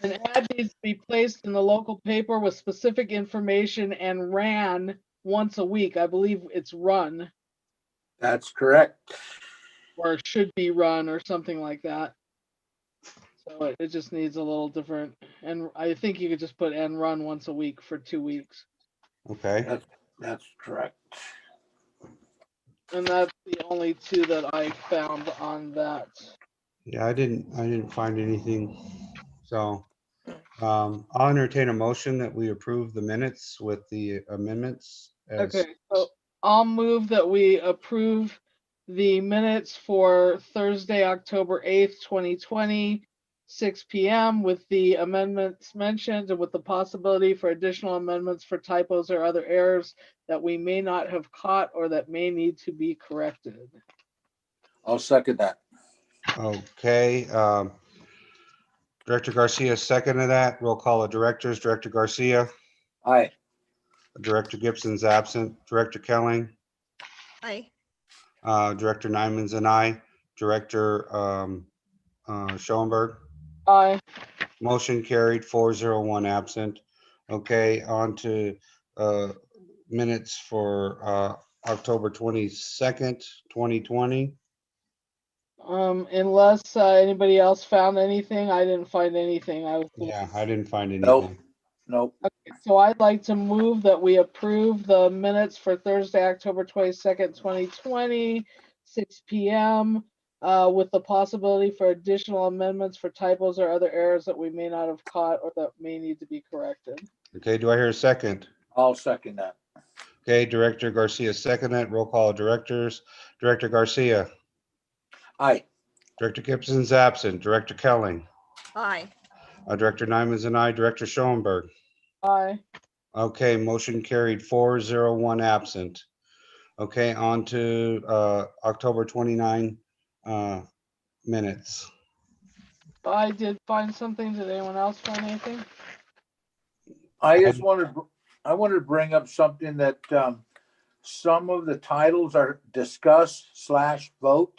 ad needs to be placed in the local paper with specific information and ran once a week. I believe it's run, That's correct. or should be run, or something like that. So it just needs a little different. And I think you could just put and run once a week for 2 weeks. Okay, That's correct. And that's the only 2 that I found on that. yeah, I didn't find anything. So I'll entertain a motion that we approve the minutes with the amendments. Okay, so I'll move that we approve the minutes for Thursday, October 8th, 2020, 6 p.m. with the amendments mentioned and with the possibility for additional amendments for typos or other errors that we may not have caught or that may need to be corrected. I'll second that. Okay, Director Garcia seconded that. Roll call of directors. Director Garcia. Aye. Director Gibson's absent. Director Kelling. Aye. Director Nyman's and I. Director Schoenberg. Aye. Motion carried, 4-0-1 absent. Okay, on to minutes for October 22nd, 2020. Unless anybody else found anything, I didn't find anything. Yeah, I didn't find Nope. anything. Nope. Okay, so I'd like to move that we approve the minutes for Thursday, October 22nd, 2020, 6 p.m. With the possibility for additional amendments for typos or other errors that we may not have caught or that may need to be corrected. Okay, do I hear a second? I'll second that. Okay, Director Garcia seconded. Roll call of directors. Director Garcia. Aye. Director Gibson's absent. Director Kelling. Aye. Director Nyman's and I. Director Schoenberg. Aye. Okay, motion carried, 4-0-1 absent. Okay, on to October 29 minutes. I did find something. Did anyone else find anything? I wanted to bring up something that some of the titles are discuss/vote,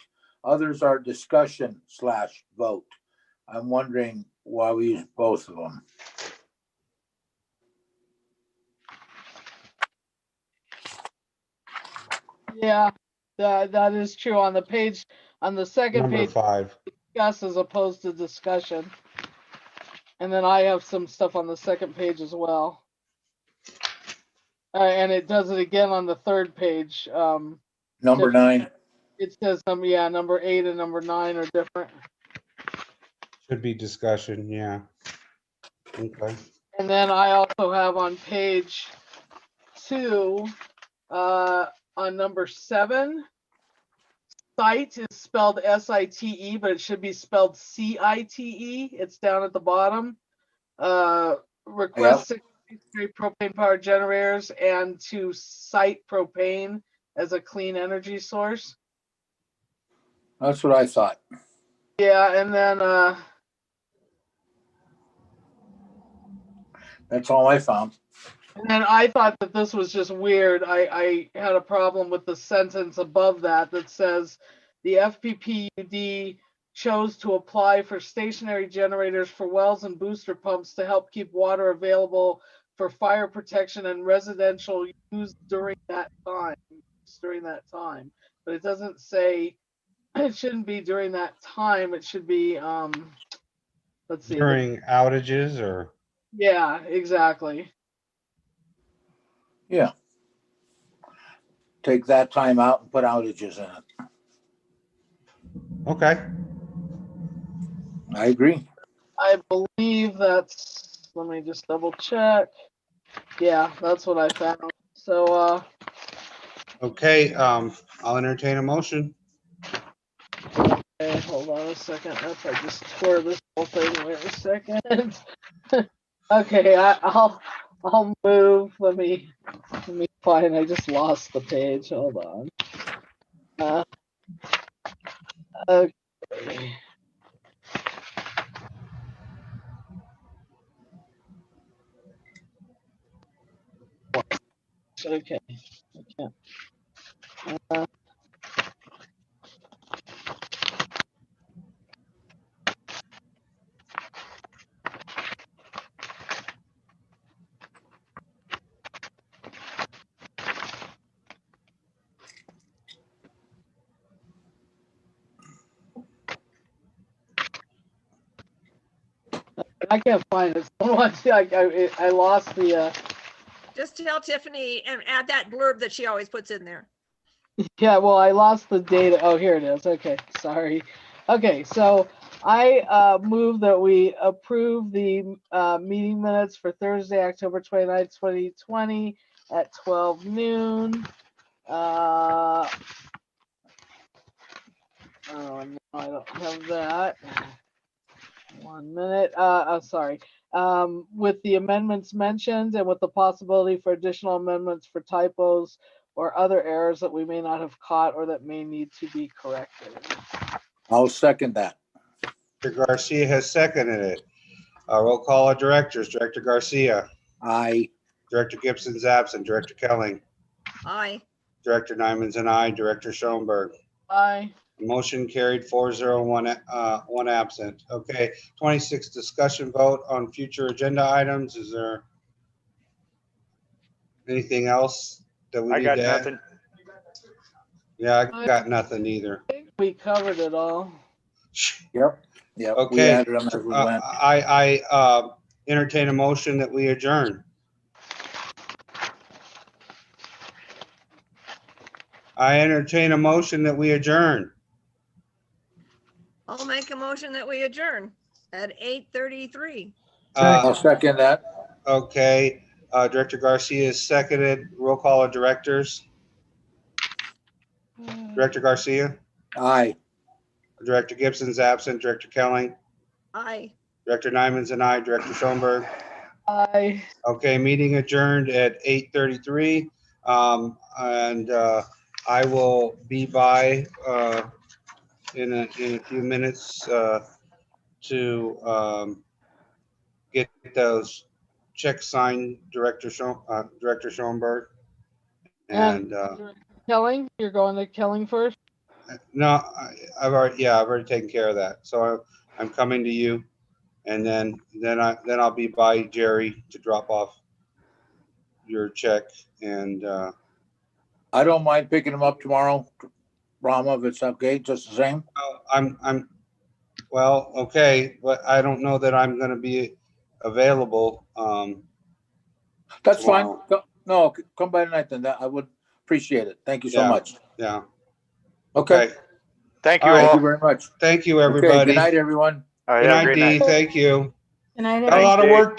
others are discussion/vote. I'm wondering why we use both of them. Yeah, that is true. On the page, on the second Number page, 5. discuss as opposed to discussion. And then I have some stuff on the second page as well. And it does it again on the third page. Number 9. It says number 8 and number 9 are different. Should be discussion, yeah. Okay. And then I also have on page 2, on number 7, site is spelled S-I-T-E, but it should be spelled C-I-T-E. It's down at the bottom. Request stationary propane powered generators and to cite propane as a clean energy source. That's what I thought. Yeah, and then That's all I found. I thought that this was just weird. I had a problem with the sentence above that says the FPPUD chose to apply for stationary generators for wells and booster pumps to help keep water available for fire protection and residential use during that time. But it doesn't say, it shouldn't be during that time. It should be, let's see. During outages or? Yeah, exactly. Yeah. Take that time out and put outages in it. Okay. I agree. I believe that's, let me just double check. Yeah, that's what I found. So, Okay, I'll entertain a motion. okay, hold on a second. If I just tore this whole thing, wait a second. Okay, I'll move. Let me find. I just lost the page. Hold on. Okay. Okay. I can't find it. I lost the. Just tell Tiffany and add that blurb that she always puts in there. Yeah, well, I lost the data. Oh, here it is. Okay, sorry. Okay, so I move that we approve the meeting minutes for Thursday, October 29th, 2020 at 12 noon. Oh, no, I don't have that. 1 minute. Sorry. With the amendments mentioned and with the possibility for additional amendments for typos or other errors that we may not have caught or that may need to be corrected. I'll second that. Director Garcia has seconded it. Roll call of directors. Director Garcia. Aye. Director Gibson's absent. Director Kelly. Aye. Director Nyman's and I. Director Schoenberg. Aye. Motion carried 4-0, one absent. Okay, 26 discussion vote on future agenda items. Is there anything else that we I need got to add? nothing. Yeah, I got nothing either. I think we covered it all. Yep. Yep. We Okay, added them as we went. I entertain a motion that we adjourn. I entertain a motion that we adjourn. I'll make a motion that we adjourn at 8:33. I'll second that. Okay, Director Garcia is seconded. Roll call of directors. Director Garcia, Aye. Director Gibson's absent. Director Kelly, Aye. Director Nyman's and I. Director Schoenberg. Aye. Okay, meeting adjourned at 8:33. And I will be by in a few minutes to get those checks signed, Director Schoenberg. And Kelling, you're going to Kelling first? no, I've already taken care of that. So I'm coming to you, and then I'll be by Jerry to drop off your check. And I don't mind picking them up tomorrow, Brahma, if it's okay, just the same. well, okay, but I don't know that I'm going to be available. That's fine. tomorrow. No, come by tonight then. I would appreciate it. Thank you so Yeah. much. Yeah. Okay. Thank you All right, Thank all. you very much. Thank you, Okay, everybody. good night, everyone. All right, Good have a night, great night. Dee. Thank you. Good night, Got a lot of Dave. work